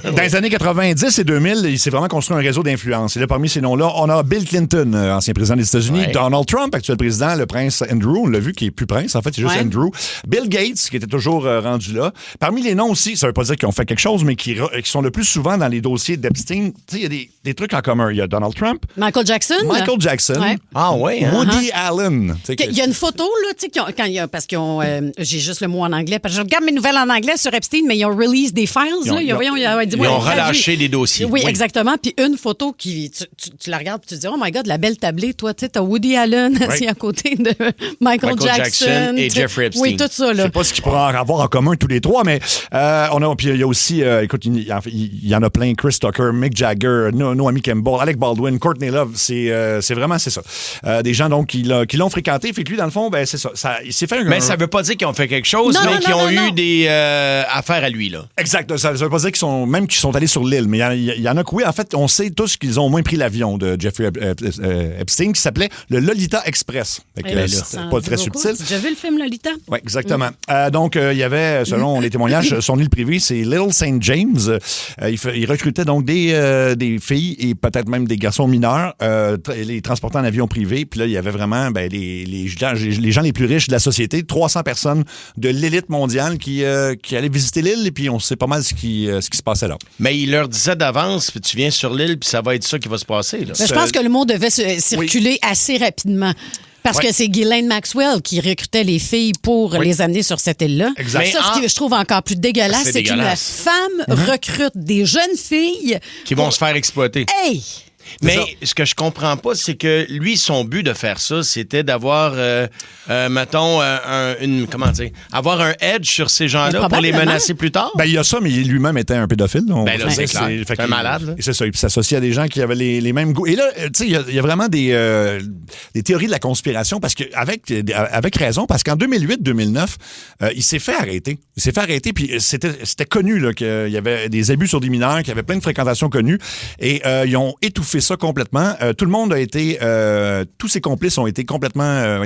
Dans les années 90 et 2000, il s'est vraiment construit un réseau d'influence. Et là, parmi ces noms-là, on a Bill Clinton, ancien président des États-Unis, Donald Trump, actuel président, le prince Andrew, on l'a vu, qui est plus prince, en fait, c'est juste Andrew. Bill Gates, qui était toujours rendu là. Parmi les noms aussi, ça veut pas dire qu'ils ont fait quelque chose, mais qui sont le plus souvent dans les dossiers d'Epstein. Tu sais, il y a des trucs en commun. Il y a Donald Trump. Michael Jackson. Ouais. Ah ouais. Woody Allen. Il y a une photo, là, tu sais, parce qu'ils ont... j'ai juste le mot en anglais, parce que je regarde mes nouvelles en anglais sur Epstein, mais ils ont release des files, là. Ils ont relâché des dossiers. Oui, exactement. Puis une photo qui... Tu la regardes, puis tu te dis, oh my God, la belle tablée, toi, tu sais, t'as Woody Allen assis à côté de Michael Jackson et Jeffrey Epstein. Oui, tout ça, là. Je sais pas ce qu'ils pourraient avoir en commun tous les trois, mais Puis il y a aussi, écoute, il y en a plein. Chris Tucker, Mick Jagger, Naomi Campbell, Alec Baldwin, Courtney Love. C'est vraiment ça. Des gens donc qui l'ont fréquenté. Fait que lui, dans le fond, ben c'est ça. Il s'est fait Mais ça veut pas dire qu'ils ont fait quelque chose, mais qu'ils ont eu des affaires à lui, là. Exact. Ça veut pas dire qu'ils sont allés sur l'île. Mais il y en a que oui. En fait, on sait tous qu'ils ont au moins pris l'avion de Jeffrey Epstein qui s'appelait le Lolita Express. C'est pas très subtil. Tu as déjà vu le film Lolita? Oui, exactement. Donc, il y avait, selon les témoignages, son île privée, c'est Little St. James. Il recrutait donc des filles et peut-être même des garçons mineurs, les transportant en avion privé. Puis là, il y avait vraiment les gens les plus riches de la société, 300 personnes de l'élite mondiale qui allaient visiter l'île et puis on sait pas mal ce qui se passait là. Mais il leur disait d'avance, puis tu viens sur l'île, puis ça va être ça qui va se passer. Là. Mais je pense que le mot devait circuler assez rapidement. Parce que c'est Ghislaine Maxwell qui recrutait les filles pour les amener sur cette île-là. Exact. Ça, ce que je trouve encore plus dégueulasse, c'est qu'une femme recrute des jeunes filles qui vont se faire exploiter. Hey! Mais ce que je comprends pas, c'est que lui, son but de faire ça, c'était d'avoir, mettons, avoir un edge sur ces gens-là pour les menacer plus tard. Ben, il y a ça, mais lui-même était un pédophile. Ben là, c'est clair. C'est un malade. Là. C'est ça. Il s'associait à des gens qui avaient les mêmes goûts. Et là, tu sais, il y a vraiment des théories de la conspiration, parce que avec raison, parce qu'en 2008-2009, il s'est fait arrêter. Puis c'était connu là, qu'il y avait des abus sur des mineurs, qu'il y avait plein de fréquentations connues. Et ils ont étouffé ça complètement. Tout le monde a été... tous ses complices ont été complètement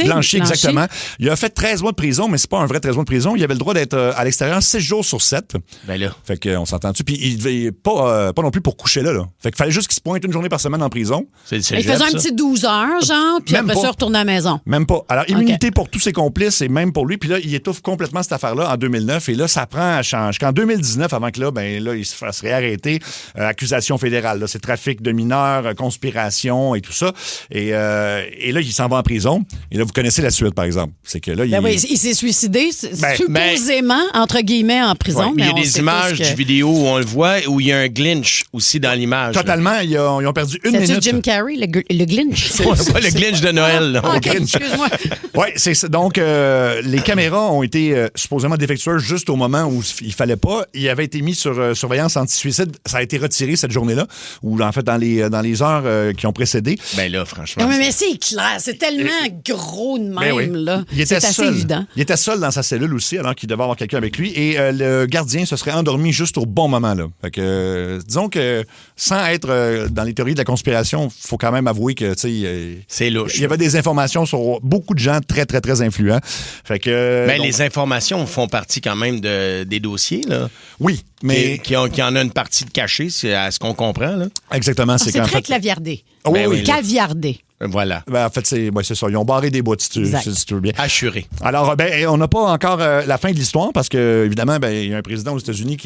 blanchis, exactement. Il a fait 13 mois de prison, mais c'est pas un vrai 13 mois de prison. Il avait le droit d'être à l'extérieur 6 jours sur 7. Ben là. Fait qu'on s'entend-tu. Puis il devait pas non plus pour coucher là. Fait qu'il fallait juste qu'il se pointe une journée par semaine en prison. Il faisait un petit 12 heures, genre, puis après ça, retourner à la maison. Même pas. Alors, immunité pour tous ses complices et même pour lui. Puis là, il étouffe complètement cette affaire-là en 2009. Et là, ça prend à changer. Qu'en 2019, avant que là, il se fasse réarrêter. Accusation fédérale. Là, c'est trafic de mineurs, conspiration et tout ça. Et là, il s'en va en prison. Et là, vous connaissez la suite, par exemple. C'est que là, il s'est suicidé, supposément, entre guillemets, en prison. Ouais, mais il y a des images du vidéo où on le voit, où il y a un glitch aussi dans l'image. Totalement. Ils ont perdu une minute. C'est Jim Carrey, le glitch? C'est pas le glitch de Noël. Excuse-moi. Oui, c'est ça. Donc, les caméras ont été supposément défectueuses juste au moment où il fallait pas. Il avait été mis sur surveillance anti-suicide. Ça a été retiré cette journée-là, ou en fait dans les heures qui ont précédé. Ben là, franchement. Mais c'est clair, c'est tellement gros de même, là. C'est assez évident. Il était seul dans sa cellule aussi, alors qu'il devait avoir quelqu'un avec lui. Et le gardien se serait endormi juste au bon moment, là. Fait que, disons que sans être dans les théories de la conspiration, il faut quand même avouer que, tu sais, c'est louche. Il y avait des informations sur beaucoup de gens très, très, très influents. Fait que. Mais les informations font partie quand même des dossiers, là. Oui, mais. Qui en a une partie de cachée, c'est à ce qu'on comprend, là. Exactement. C'est très claviardé. Oui. Caviardé. Voilà. En fait, c'est ça. Ils ont barré des bouts, si tu veux bien. Assuré. Alors, on n'a pas encore la fin de l'histoire parce que, évidemment, il y a un président aux États-Unis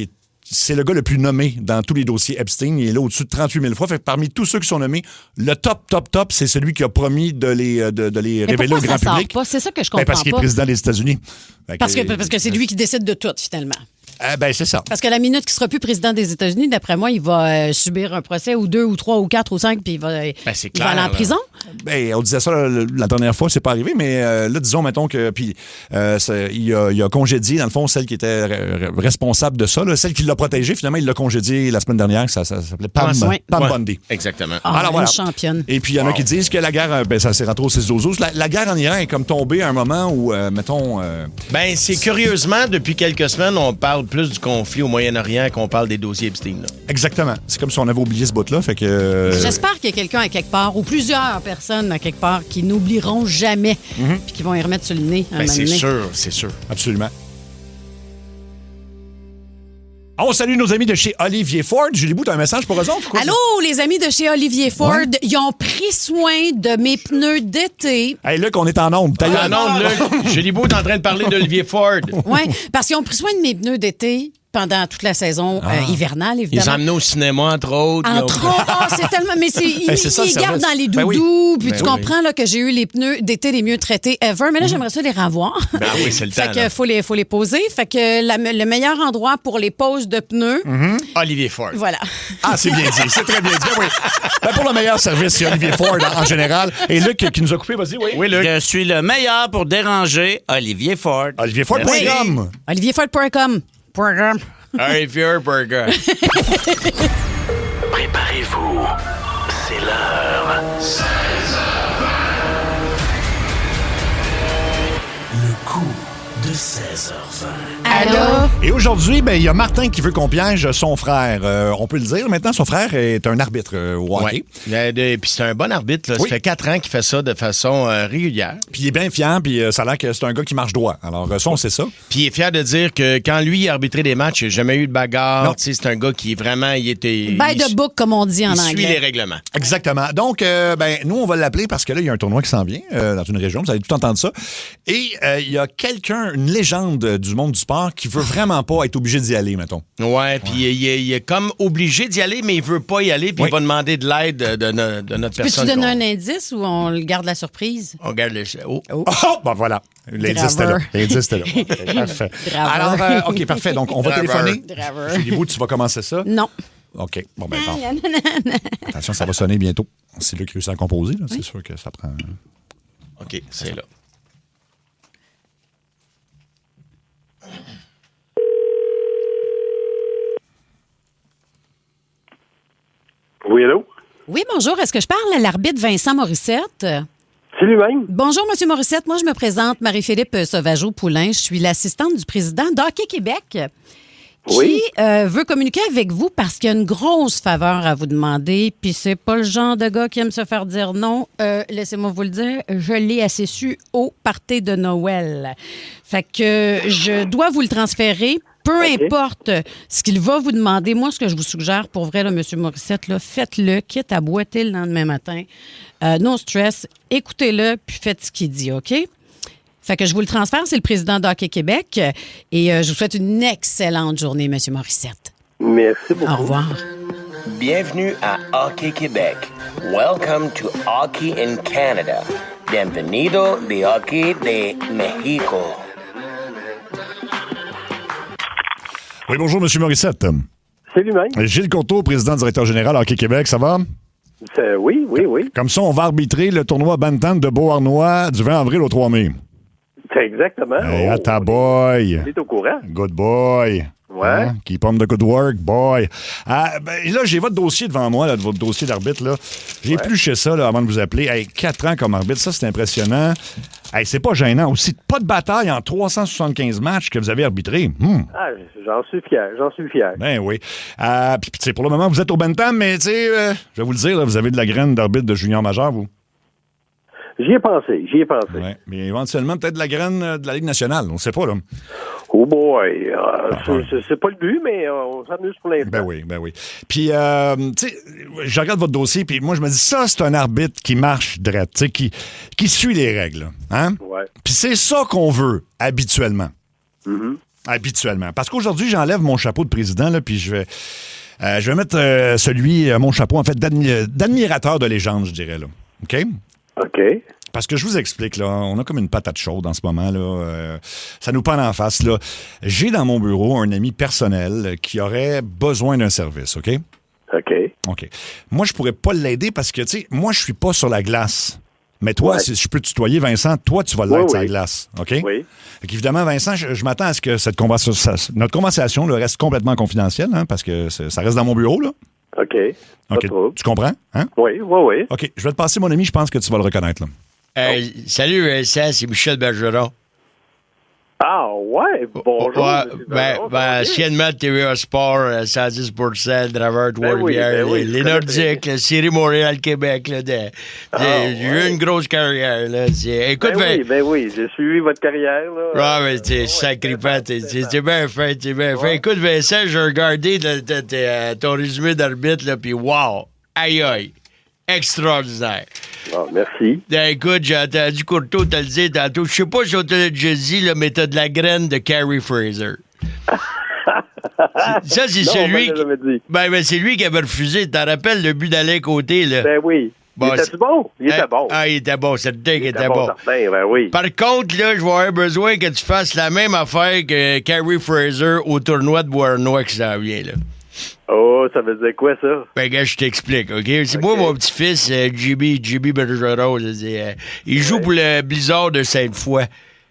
c'est le gars le plus nommé dans tous les dossiers Epstein. Il est là au-dessus de 38 000 fois. Fait que parmi tous ceux qui sont nommés, le top, c'est celui qui a promis de les révéler au grand public. C'est ça que je comprends parce qu'il est président des États-Unis. Parce que c'est lui qui décide de tout, finalement. C'est ça. Parce que la minute qu'il sera plus président des États-Unis, d'après moi, il va subir un procès ou 2 ou 3 ou 4 ou 5 puis il va aller en prison. On disait ça la dernière fois, c'est pas arrivé, mais là, disons, mettons que il a congédié, dans le fond, celle qui était responsable de ça, là, celle qui l'a protégé. Finalement, il l'a congédié la semaine dernière. Ça s'appelait Pam Bundy. Exactement. Alors, voilà. Championne. Et puis, il y en a qui disent que la guerre, ça s'est rentré au 6-12. La guerre en Iran est comme tombée à un moment où, mettons... c'est curieusement, depuis quelques semaines, on parle plus du conflit au Moyen-Orient qu'on parle des dossiers Epstein. Là. Exactement. C'est comme si on avait oublié ce bout-là. Fait que, J'espère qu'il y a quelqu'un à quelque part, ou plusieurs personnes à quelque part, qui n'oublieront jamais, puis qui vont y remettre sur le nez. C'est sûr. Absolument. On salue nos amis de chez Olivier Ford. Julie Bout, tu as un message pour eux autres? Allô, les amis de chez Olivier Ford. Ouais. Ils ont pris soin de mes pneus d'été. Hey, Luc, on est en onde. Luc. Julie Bout est en train de parler d'Olivier Ford. Oui, parce qu'ils ont pris soin de mes pneus d'été pendant toute la saison hivernale, évidemment. Ils ont amené au cinéma, entre autres. C'est tellement... Mais ils gardent dans les doudous, puis tu comprends là, que j'ai eu les pneus d'été les mieux traités ever, mais là, j'aimerais ça les revoir. Ben oui, c'est le temps. Fait que faut les poser. Fait que le meilleur endroit pour les poses de pneus... Olivier Ford. Voilà. C'est bien dit. C'est très bien dit. Oui. Pour le meilleur service, c'est Olivier Ford en général. Et Luc qui nous a coupé, vas-y, oui. Oui, Luc. Je suis le meilleur pour déranger Olivier Ford. OlivierFord.com. OlivierFord.com. Programme. Hey, Fear Burger. Préparez-vous, c'est l'heure. 16h20. Le coup de 16h20. Allô? Et aujourd'hui, ben, il y a Martin qui veut qu'on piège son frère. On peut le dire. Maintenant, son frère est un arbitre au hockey. Ouais. Puis c'est un bon arbitre. Là. Oui. Ça fait 4 ans qu'il fait ça de façon régulière. Puis il est bien fier, puis ça a l'air que c'est un gars qui marche droit. Alors, ça, on sait ça. Puis il est fier de dire que quand lui a arbitré des matchs, il n'a jamais eu de bagarre. Non. Tu sais, c'est un gars qui vraiment, il était... By the book, comme on dit en il anglais. suit les règlements. Exactement. Donc, ben, nous, on va l'appeler parce que là, il y a un tournoi qui s'en vient dans une région. Vous allez tout entendre ça. Et il y a quelqu'un, une légende du monde du sport, qui veut vraiment pas être obligé d'y aller, mettons. Ouais, puis il est comme obligé d'y aller, mais il veut pas y aller, puis il va demander de l'aide de notre personne. Peux-tu donner un indice ou on le garde la surprise? On garde le... Oh. Ben voilà. L'indice était là. L'indice était là. Parfait. Draveur. Alors, OK, parfait. Donc, on va Draveur. téléphoner. Draveur. Julie Bou, tu vas commencer ça? Non. OK. Bon, ben, attends. Attention, ça va sonner bientôt. C'est lui qui réussit à composer. Là. C'est sûr que ça prend... OK, c'est là. Oui, allô? Oui, bonjour. Est-ce que je parle à l'arbitre Vincent Morissette? C'est lui-même. Bonjour, M. Morissette. Moi, je me présente Marie-Philippe Sauvageau-Poulain. Je suis l'assistante du président d'Hockey Québec qui veut communiquer avec vous parce qu'il y a une grosse faveur à vous demander. Puis c'est pas le genre de gars qui aime se faire dire non. Laissez-moi vous le dire, je l'ai assez su au party de Noël. Fait que je dois vous le transférer. Peu importe ce qu'il va vous demander, moi, ce que je vous suggère, pour vrai, là, M. Morissette, là, faites-le, quitte à boiter le lendemain matin. No stress, écoutez-le, puis faites ce qu'il dit, OK? Fait que je vous le transfère, c'est le président d'Hockey Québec. Et je vous souhaite une excellente journée, M. Morissette. Merci beaucoup. Au revoir. Bienvenue à Hockey Québec. Welcome to Hockey in Canada. Bienvenido de Hockey de Mexico. Oui, bonjour, M. Morissette. C'est lui-même. Gilles Courteau, président directeur général Hockey Québec, ça va? Oui. Comme ça, on va arbitrer le tournoi Bantam de Beauharnois du 20 avril au 3 mai. C'est exactement. Hey, à ta boy. On est au courant. Good boy. Ouais. Hein? Keep on the good work, boy. Ben, là, j'ai votre dossier devant moi, là, votre dossier d'arbitre. Là. J'ai épluché ça là, avant de vous appeler. Hey, 4 ans comme arbitre, ça, c'est impressionnant. Hey, c'est pas gênant aussi. Pas de bataille en 375 matchs que vous avez arbitrés. Ah, j'en suis fier. Ben oui. Puis, tu sais, pour le moment, vous êtes au Bantam, mais, tu sais, je vais vous le dire, là, vous avez de la graine d'arbitre de junior majeur, vous. J'y ai pensé. Ouais, mais éventuellement, peut-être de la graine de la Ligue nationale. On ne sait pas, là. Oh boy. C'est pas le but, mais on s'amuse pour l'instant. Ben oui. Puis, tu sais, je regarde votre dossier, puis moi, je me dis, ça, c'est un arbitre qui marche droit, tu sais, qui suit les règles. Hein? Ouais. Puis c'est ça qu'on veut, habituellement. Mm-hmm. Habituellement. Parce qu'aujourd'hui, j'enlève mon chapeau de président, là, puis je vais mettre mon chapeau, en fait, d'admirateur de légende, je dirais, là. OK? OK. Parce que je vous explique, là, on a comme une patate chaude en ce moment, là. Ça nous pend en face, là. J'ai dans mon bureau un ami personnel qui aurait besoin d'un service, OK? OK. Moi, je pourrais pas l'aider parce que, tu sais, moi, je suis pas sur la glace. Mais toi, si je peux te tutoyer, Vincent, toi, tu vas l'être sur la glace, OK? Oui. Fait qu'évidemment, Vincent, je m'attends à ce que notre conversation là, reste complètement confidentielle, hein, parce que ça reste dans mon bureau, là. OK. Tu comprends? Hein? Oui. OK. Je vais te passer mon ami, je pense que tu vas le reconnaître, là. Salut, Vincent, c'est Michel Bergeron. Ah, ouais, bonjour. Anciennement, TVA Sport, 110%, draveur de Trois-Rivières, les Nordiques, la série Montréal-Québec. J'ai eu une grosse carrière. Là. Écoute, oui, j'ai suivi votre carrière. Là. Ah, mais t'es sacripant, t'es bien fait, Écoute, Vincent, j'ai regardé ton résumé d'arbitre, puis wow, aïe. Extraordinaire. Oh, merci. Écoute, j'ai entendu Courteau te le dire tantôt. Je sais pas si on te l'a déjà dit, là, mais t'as de la graine de Carrie Fraser. Ça, c'est celui c'est lui qui avait refusé. T'en rappelles le but d'Alain Côté, là? Ben oui. Bon, il était bon? Il était bon. Ah, il était bon. C'est le dingue, il était bon. Ben oui. Par contre, là, je vais avoir besoin que tu fasses la même affaire que Carrie Fraser au tournoi de Beauharnois qui s'en vient, là. Oh, ça veut dire quoi, ça? Ben, gars, je t'explique, OK? C'est moi, mon petit-fils, JB Bergeron. Il joue pour le Blizzard de Sainte-Foy.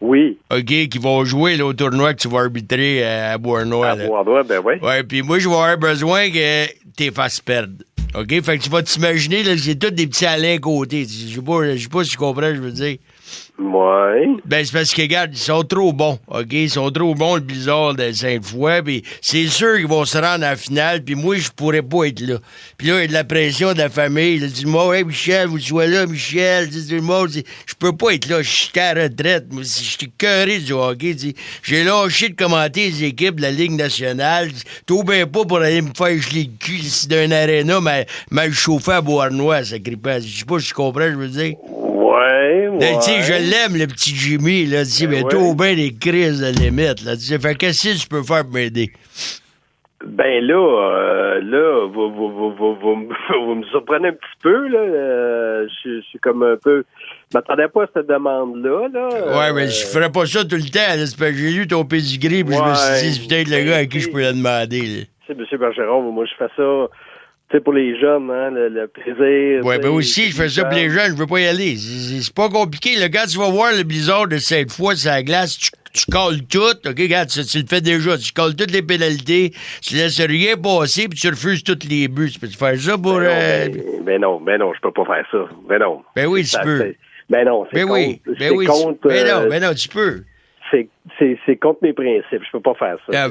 Oui. OK, qui vont jouer là, au tournoi que tu vas arbitrer à Bournois. À Bournois, ben oui. Ouais, puis moi, je vais avoir besoin que t'es fasses perdre. OK? Fait que tu vas t'imaginer, là, c'est tous des petits Alain côté. Je sais pas si tu comprends, je veux dire. Ouais. Ben, c'est parce que, regarde, ils sont trop bons, OK? Ils sont trop bons, le Blizzard de Sainte-Foy, puis c'est sûr qu'ils vont se rendre à la finale, puis moi, je pourrais pas être là. Puis là, il y a de la pression de la famille. Il dit, moi, hey, Michel, vous soyez là, Michel. Dit tout le monde, je peux pas être là, je suis à la retraite. Moi, je suis cœuré du hockey. J'ai lâché de commenter les équipes de la Ligue nationale. Tout bien pas pour aller me faire geler le cul ici d'un aréna, mal chauffé à Beauharnois, ça crie pas. Je sais pas si tu comprends, je veux dire. Ouais. Tu sais, je l'aime, le petit Jimmy, là, tu sais, mais tout bien des crises de limite, là, tu sais. Fait qu'est-ce que tu peux faire pour m'aider? Ben là, vous me surprenez un petit peu, là. Je suis comme un peu... Je m'attendais pas à cette demande-là, là. Ouais, mais je ferais pas ça tout le temps, là. C'est parce que j'ai lu ton pedigree, puis je me suis dit, c'est peut-être le gars à qui je peux le demander, là. Tu sais, M. Bergeron, moi, je fais ça... Tu sais, pour les jeunes, hein, le plaisir. Ouais, ben aussi, je fais ça pour les jeunes, je veux pas y aller. C'est pas compliqué. Là, quand tu vas voir le Blizzard de cette fois sur la glace, tu colles tout. OK, regarde, tu le fais déjà. Tu colles toutes les pénalités, tu laisses rien passer, puis tu refuses tous les buts. Tu peux faire ça pour... Ben non, je peux pas faire ça. Ben non. Ben oui, tu peux. Ben non, c'est contre... Ben non, tu peux. C'est contre mes principes. Je peux pas faire ça. Ah,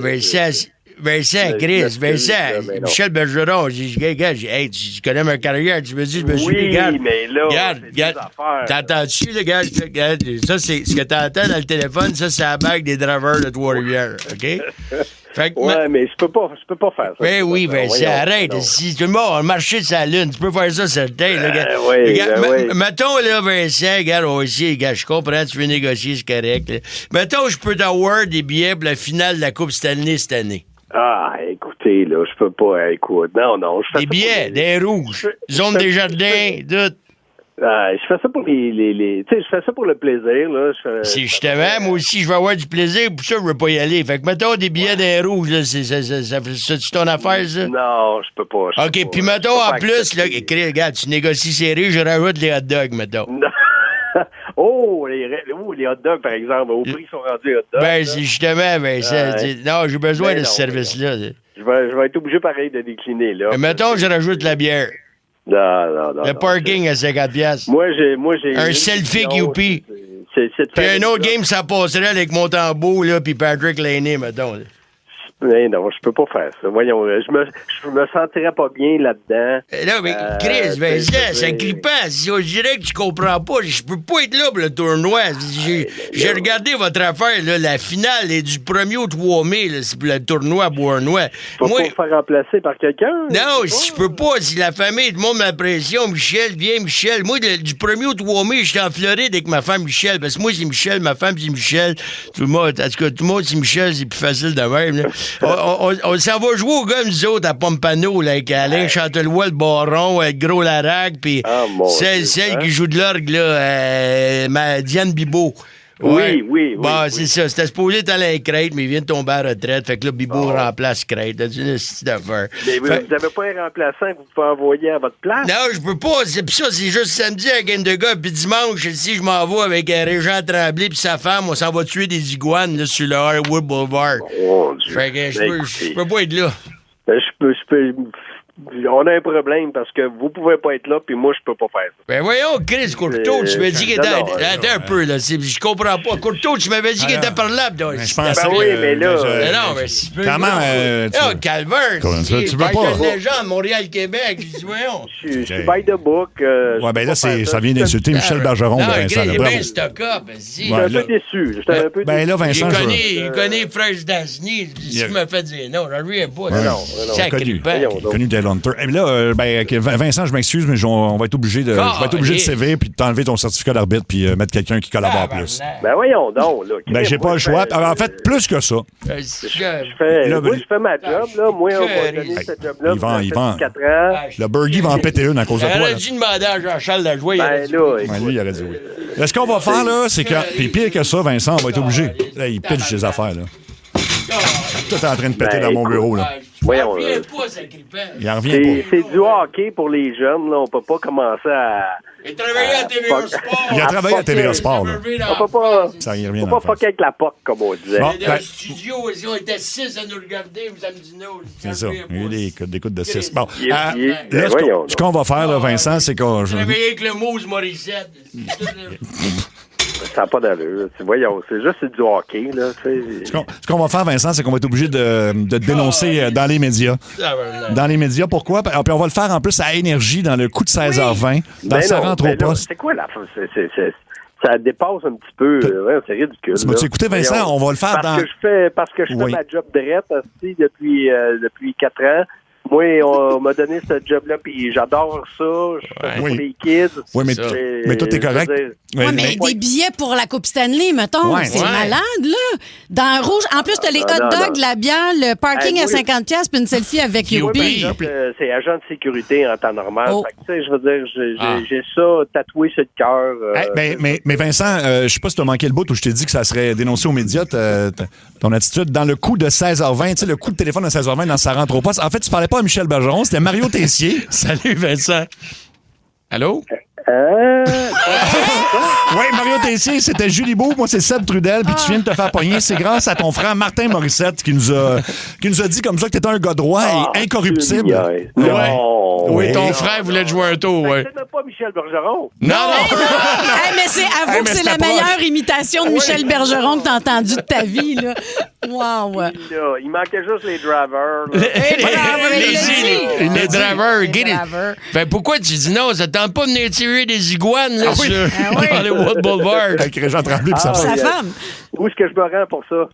Vincent, Chris, Michel Bergeron, hey, tu connais ma carrière, tu me dis, je me suis dit, regarde, mais là, regarde, t'entends-tu, le gars, ça, c'est ce que t'entends dans le téléphone, ça, c'est la bague des draveurs de Trois-Rivières, OK? Fait que, ouais, mais je peux pas faire ça. Ben oui, Vincent, arrête. Si tout le monde a marché sur la lune, tu peux faire ça certain. Mettons, là, Vincent, regarde, je comprends, tu veux négocier, c'est correct. Là. Mettons, je peux t'avoir des billets pour la finale de la Coupe Stanley cette année. Ah, écoutez, là, je peux pas, écoute, non. Des billets, des rouges, zone des jardins, tout. Je fais ça pour les tu sais, je fais ça pour le plaisir, là. C'est justement, moi aussi, je vais avoir du plaisir, pour ça, je veux pas y aller. Fait que, mettons, des billets des rouges, là, c'est ton affaire, ça? Non, je peux pas. OK, puis mettons, en plus, là, regarde, tu négocies serré, je rajoute les hot dogs, mettons. Les hot dogs, par exemple, au prix qu'ils sont rendus hot dogs. Ben, c'est justement, non, j'ai besoin de ce service-là. Je vais être obligé, pareil, de décliner, là. Mais mettons, je rajoute la bière. Non. Le parking à 50$. Moi, j'ai... Un selfie Youpi. Puis un autre game, ça passerait avec mon tambour, là, puis Patrick Laney, mettons. Mais non, je peux pas faire ça. Voyons, je me sentirais pas bien là-dedans. Non, mais Chris, Vincent, c'est clippant. Je dirais que tu comprends pas. Je peux pas être là pour le tournoi. J'ai regardé votre affaire, là. La finale est du 1er au 3 mai, là. C'est pour le tournoi à Beauharnois. Faut pas me faire remplacer par quelqu'un? Non, si je peux pas. Si la famille, tout le monde met la pression. Michel, viens, Michel. Moi, du 1er au 3 mai, j'étais en Floride avec ma femme Michel. Parce que moi, c'est Michel, ma femme, c'est Michel. Tout le monde, en tout cas, tout le monde, c'est Michel. C'est plus facile de même, là. On s'en va jouer aux gars, nous autres, à Pompano, là, avec Alain Chantelois, le baron, avec Gros Larac, puis celle qui joue de l'orgue, là, Diane Bibeau. Oui. Bon, c'est ça. C'était supposé être Alain Crête, mais il vient de tomber à la retraite. Fait que là, Bibeau remplace Crête. C'est une petite affaire. Mais vous n'avez pas un remplaçant que vous pouvez envoyer à votre place? Non, je peux pas. C'est ça, c'est juste samedi à game de gars. Puis dimanche, si je m'en vais avec Régent Tremblay puis sa femme, on s'en va tuer des iguanes là, sur le Harwood Boulevard. Oh, Dieu. Fait que je peux pas être là. On a un problème parce que vous pouvez pas être là, puis moi, je peux pas faire ça. Ben voyons, Chris Courteau, tu m'as dit qu'il était... Attends un peu, là. Je comprends pas. Courteau, tu m'avais dit qu'il était par là. Je pensais... Ben oui, mais là... non, mais si tu peux... Comment... Calvert, tu veux pas... une légende, Montréal-Québec. Je dis, voyons. Je suis by the book. Ouais, ben là, ça vient d'insulter Michel Bergeron. Non, il est bien stock-up. Je suis un peu déçu. Ben là, Vincent... Il connaît Fraise Dasny. Si tu me fais dire non, je reviens pas. Non, connu Dale Hunter. Et là, Vincent, je m'excuse, mais on va être obligé de sévir puis de t'enlever ton certificat d'arbitre puis mettre quelqu'un qui collabore plus. Ben voyons donc. Là, ben j'ai pas le choix. En fait, plus que ça. Je fais ma job. Là. Moi, on va donner cette job-là. Il vend. 4 ans. Le Burgie va en péter une à cause de toi. Il aurait dû demander à Jean-Charles Lajoie. Lui, il aurait dit oui. Là, ce qu'on va faire, là, c'est que... Puis pire que ça, Vincent, on va être obligé. Là, il pitche ses affaires, là. Tout est en train de péter dans mon bureau, là. Voyons, il en revient pas. C'est du hockey pour les jeunes. Là. On peut pas commencer à Il travaillait à TVA Sport. Il a travaillé à TVA Sport, là. On peut pas... Ça y revient Faut en pas fucker avec la POC, comme on disait. Bon, Dans le studio, ici, on était 6 à nous regarder, vous allez me dire non. C'est ça. Il y a des écoutes de 6. Bon. Yeah, yeah. Là, Voyons ce qu'on va faire, là, Vincent, c'est qu'on... Travailler avec le Mose Morissette. Ça n'a pas d'allure. Voyons, c'est juste du hockey, là. Ce qu'on va faire, Vincent, c'est qu'on va être obligé de te dénoncer dans les médias. Dans les médias, pourquoi? Puis on va le faire en plus à Énergie dans le coup de 16h20. Dans Ça rentre au poste. C'est quoi la... Ça dépasse un petit peu. C'est ridicule. Tu m'as-tu écouté, Vincent? On va le faire parce que je fais ma job drette aussi depuis 4 ans. Moi, on m'a donné ce job-là, puis j'adore ça. Je fais ça pour les kids. Oui, mais tout est correct. Oui, mais des billets pour la Coupe Stanley, mettons, c'est malade, là. Dans le rouge, en plus, t'as les hot dogs, la bière, le parking à 50$ puis une selfie avec Youpi. C'est agent de sécurité en temps normal. Fait que, je veux dire, j'ai ça tatoué sur le cœur. Mais Vincent, je sais pas si t'as manqué le bout où je t'ai dit que ça serait dénoncé aux médias, ton attitude. Dans le coup de 16h20, tu sais, le coup de téléphone à 16h20 dans Ça rentre au poste. En fait, tu parlais pas à Michel Bergeron, c'était Mario Tessier. Salut, Vincent. Allô? Oui, Mario Tessier, c'était Julie Beau, moi c'est Seb Trudel, puis tu viens de te faire pogner. C'est grâce à ton frère Martin Morissette qui nous a dit comme ça que t'étais un gars droit et incorruptible. Oui, ton frère voulait te jouer un tour, ouais. C'est même pas Michel Bergeron. Non! Mais avoue que c'est la meilleure imitation de Michel Bergeron que t'as entendue de ta vie, là. Wow! Il manquait juste les drivers. Les drivers, get it. Ben, pourquoi tu dis non? Ça tente pas de venir tirer des iguanes, là, sur Hollywood Boulevard? Avec Régent Tremblay pis sa femme. Où est-ce que je me rends pour ça?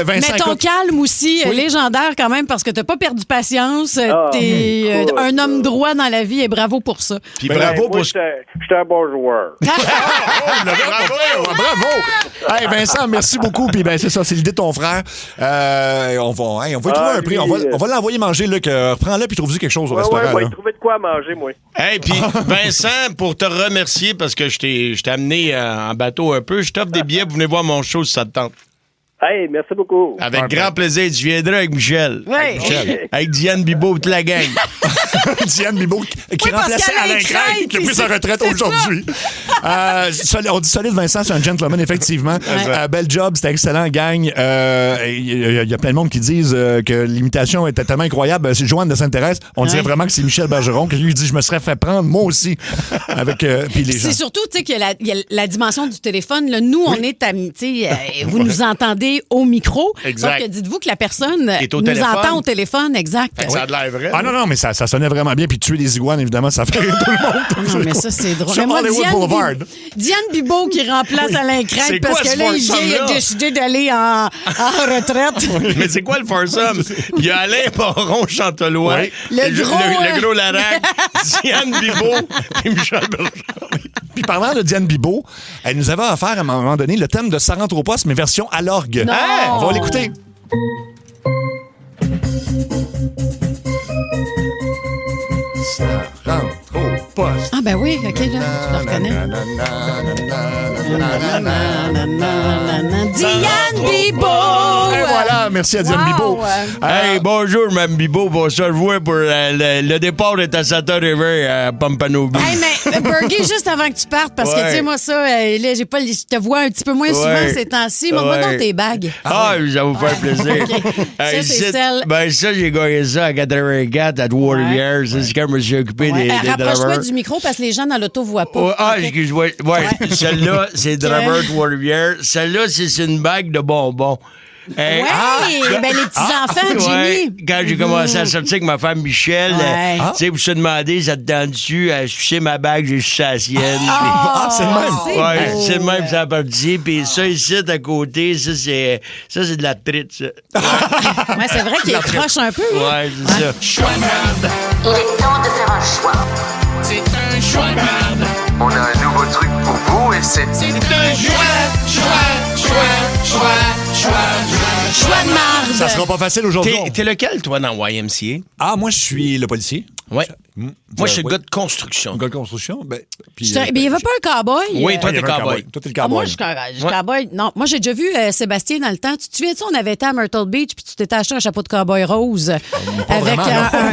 Vincent, mais ton calme aussi, légendaire quand même, parce que t'as pas perdu patience. T'es un homme droit dans la vie et bravo pour ça. Puis bravo pour... J'étais un bon joueur. Bravo! Hey, Vincent, merci beaucoup. Puis ben c'est ça, c'est l'idée de ton frère. On va lui trouver un prix. On va l'envoyer manger, Luc. Reprends-le puis trouve-lui quelque chose au restaurant. Ouais, il trouver de quoi à manger, moi. Hey, puis Vincent, pour te remercier, parce que je t'ai amené en bateau un peu, je t'offre des billets pour venir voir mon show si ça te tente. Hey, merci beaucoup. Avec grand plaisir. Tu viendras avec Michel. Oui. Avec Diane Bibeau, toute la gang. Diane Bibeau qui remplaçait Alain Craig, qui a pris sa retraite aujourd'hui. On dit solide, Vincent, c'est un gentleman, effectivement. Bel job, c'était excellent, gang. Il y a plein de monde qui disent que l'imitation était tellement incroyable. C'est Joanne de Sainte-Thérèse. On dirait vraiment que c'est Michel Bergeron, que lui dit, je me serais fait prendre, moi aussi, avec puis les gens. C'est surtout, tu sais, qu'il y a la dimension du téléphone. Là. Nous, on est amis. Vous nous entendez au micro. Exact. Donc, dites-vous que la personne nous téléphone. entend au téléphone. Exact. Ça a de l'air vrai. Ah non, mais ça sonnait vraiment bien. Puis tuer des iguanes, évidemment, ça fait rire tout le monde. Non, mais ça, c'est drôle. Sur Hollywood Boulevard. Diane Bibeau qui remplace Alain Craig parce que là, il a décidé d'aller en retraite. Mais c'est quoi le foursome? Il y a Alain Baron-Chantelois, le gros Larac, Diane Bibeau et Michel Bergeron. Puis parlant de Diane Bibeau, elle nous avait offert à un moment donné le thème de Ça rentre au poste, mais version à l'orgue. On va l'écouter. Ça rentre au poste. Ah ben oui, OK, là, je le reconnais. Diane Bibeau! Et voilà, merci à Diane Bibeau. Hey, bonjour, Mme Bibeau. Bonsoir, je vois pour le départ de Tassata River à Pampanobi. Hey, mais Bergie, juste avant que tu partes, parce que, tu sais, moi, ça, là, je te vois un petit peu moins souvent ces temps-ci. Montre-moi donc tes bagues. Ah, ça va vous faire plaisir. Ça, c'est celle... Ben, ça, j'ai gagné ça à 84 à Warriors. C'est quand je me suis occupé des rapproche-toi du micro parce que les gens dans l'auto ne voient pas. Excuse-moi. Celle-là, c'est Driver Warrior. Celle-là, c'est une bague de bonbons. Ben les petits-enfants, Jimmy. Quand j'ai commencé à sortir avec ma femme Michel, tu sais, pour se demander, ça te tend dessus, à sucer ma bague, j'ai sucé la sienne. C'est le même. Ouais, c'est le même, ça a parti. Puis ça, ici, à côté, ça, c'est de la trite, ça. Ouais, c'est vrai qu'il croche un peu. Ouais, c'est ça. Choix de merde. Il est temps de faire un choix. C'est un choix de merde. On a un nouveau truc pour vous et c'est... C'est un choix de merde. Ça sera pas facile aujourd'hui. T'es lequel, toi, dans YMCA? Ah, moi, je suis le policier. Ouais. Moi, je suis le gars de construction. Le gars de construction? Ben, puis, Mais il n'y avait pas un cowboy? Oui, toi, t'es cowboy. Toi, t'es le Ah, moi, cowboy. je suis cowboy. Non, moi, j'ai déjà vu Sébastien dans le temps. Tu te souviens, on avait été à Myrtle Beach puis tu t'étais acheté un chapeau de cowboy rose avec vraiment,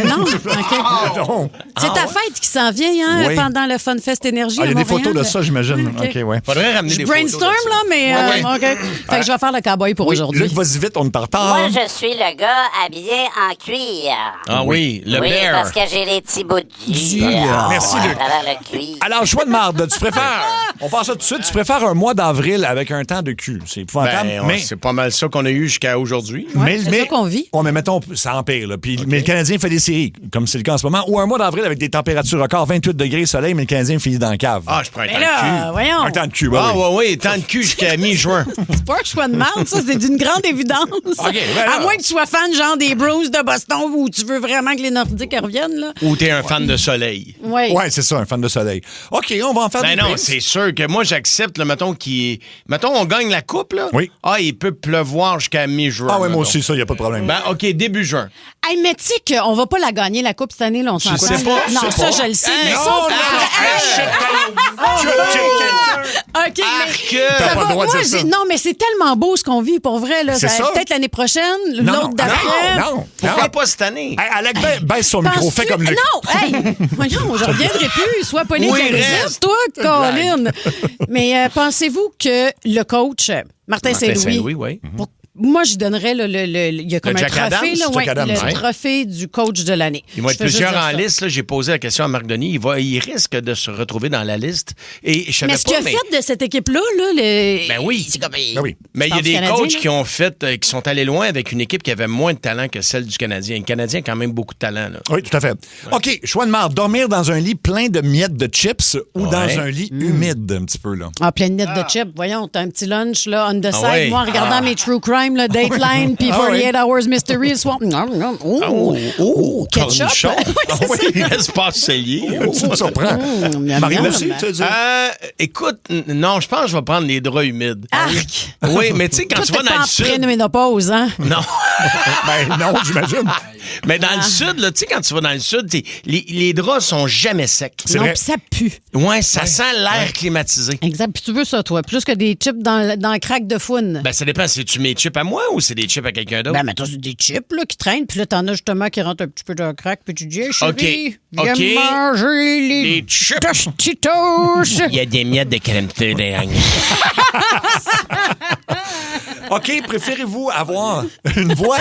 non. OK. Non. C'est ta fête qui s'en vient hein, Oui. pendant le Fun Fest Énergie. Il y a à des Montréal. photos de ça, j'imagine. OK, ouais. Faudrait ramener Je des photos. brainstorm, là, mais OK. Fait que je vais faire le cowboy pour aujourd'hui. Luc, vas-y vite, on ne part pas. Moi, je suis le gars habillé en cuir. Ah oui, le Oui, bear. parce que j'ai les petits bouts de cuir. Merci, Luc. Le cuir. Alors, choix de marde, tu préfères, on passe ça tout de suite, tu préfères un mois d'avril avec un temps de cul. C'est épouvantable, mais... C'est pas mal ça qu'on a eu jusqu'à aujourd'hui. c'est ça qu'on vit. Ouais, mais mettons, ça empire, là. Puis, mais le Canadien fait des séries, comme c'est le cas en ce moment, ou un mois d'avril avec des températures records, 28 degrés, soleil, mais le Canadien finit dans la cave. Ah, je prends un temps Mais de là, cul. voyons. Un temps de cul, Ah, oui. oui, temps de cul jusqu'à mi-juin. C'est pas un choix de marde, ça, c'est d'une grande évidence. ben à là. moins que tu sois fan, genre, des Bruins de Boston où tu veux vraiment que les Nordiques reviennent, là. Ou t'es un fan de soleil. Oui. Ouais, c'est ça, un fan de soleil. OK, on va en faire Ben des non, quiz. c'est sûr que moi, j'accepte, là, mettons, mettons, on gagne la coupe, là. Oui. Ah, il peut pleuvoir jusqu'à mi-juin. Ah ouais, moi mettons. aussi, ça, il n'y a pas de problème. Ben, OK, début juin. Hey, mais tu sais qu'on va pas la gagner, la Coupe, cette année, là, on s'entend. sais pas, Non, je sais ça, pas. je le sais. Hey, mais non, ça, OK, mais T'as ça pas va, le droit de moi, dire ça. non, mais c'est tellement beau ce qu'on vit, pour vrai. Là. C'est ça. Peut-être l'année prochaine, Non, l'autre d'après. non. Pourquoi pas cette année? Hey, Alec, baisse son micro, fais comme Luc. Non, hey! Voyons, je reviendrai plus. Sois poli, Oui, agressif, reste. toi, une blague. Colin. Mais pensez-vous que le coach, Martin Saint-Louis, oui. moi, je donnerais il y a comme Le un Jack trophée, Adams? là, Jack Adams, le ouais. trophée du coach de l'année. Il va Je être fais juste plusieurs dire en ça. liste. Là. J'ai posé la question à Marc Denis. Il risque de se retrouver dans la liste. Et je savais Mais ce pas, qu'il a fait de cette équipe-là, Ben oui. c'est comme... Ben oui. Mais il y a parle du des Canadien, coachs là? qui ont fait, qui sont allés loin avec une équipe qui avait moins de talent que celle du Canadien. Le Canadien a quand même beaucoup de talent. Là. Oui, tout à fait. OK, choix de marde. Dormir dans un lit plein de miettes de chips ou dans un lit humide, un petit peu, là. Ah, plein de nettes de chips. Voyons, t'as un petit lunch, là, on the side. ouais. Moi, en regardant mes True Crime, là, Dateline, puis 48 Hours Mystery, le soir. Ketchup. Cornichon. Ah oui, espace cellier. Tu me surprends. Marie, merci, tu veux dire? Écoute, non, je pense que je vais prendre les draps humides. Arc! Oui, mais tu sais, quand Toi, tu vas t'es dans pas le en sud... préménopause, hein? Non. Ben non, j'imagine. Mais dans le sud, là, tu sais, quand tu vas dans le sud, les draps sont jamais secs. C'est Non, vrai. puis ça pue. Ouais, ça sent l'air climatisé. Exact. Puis tu veux ça, toi, plus que des chips dans le crack de foune. Ben, ça dépend. C'est-tu mes chips à moi ou c'est des chips à quelqu'un d'autre? Ben, mettons, c'est des chips là, qui traînent, puis là, t'en as justement qui rentrent un petit peu dans le crack, puis tu dis, hey, chérie, viens OK. manger Les chips. Tostitos. Il y a des miettes de crème feuille derrière. OK, préférez-vous avoir une voix...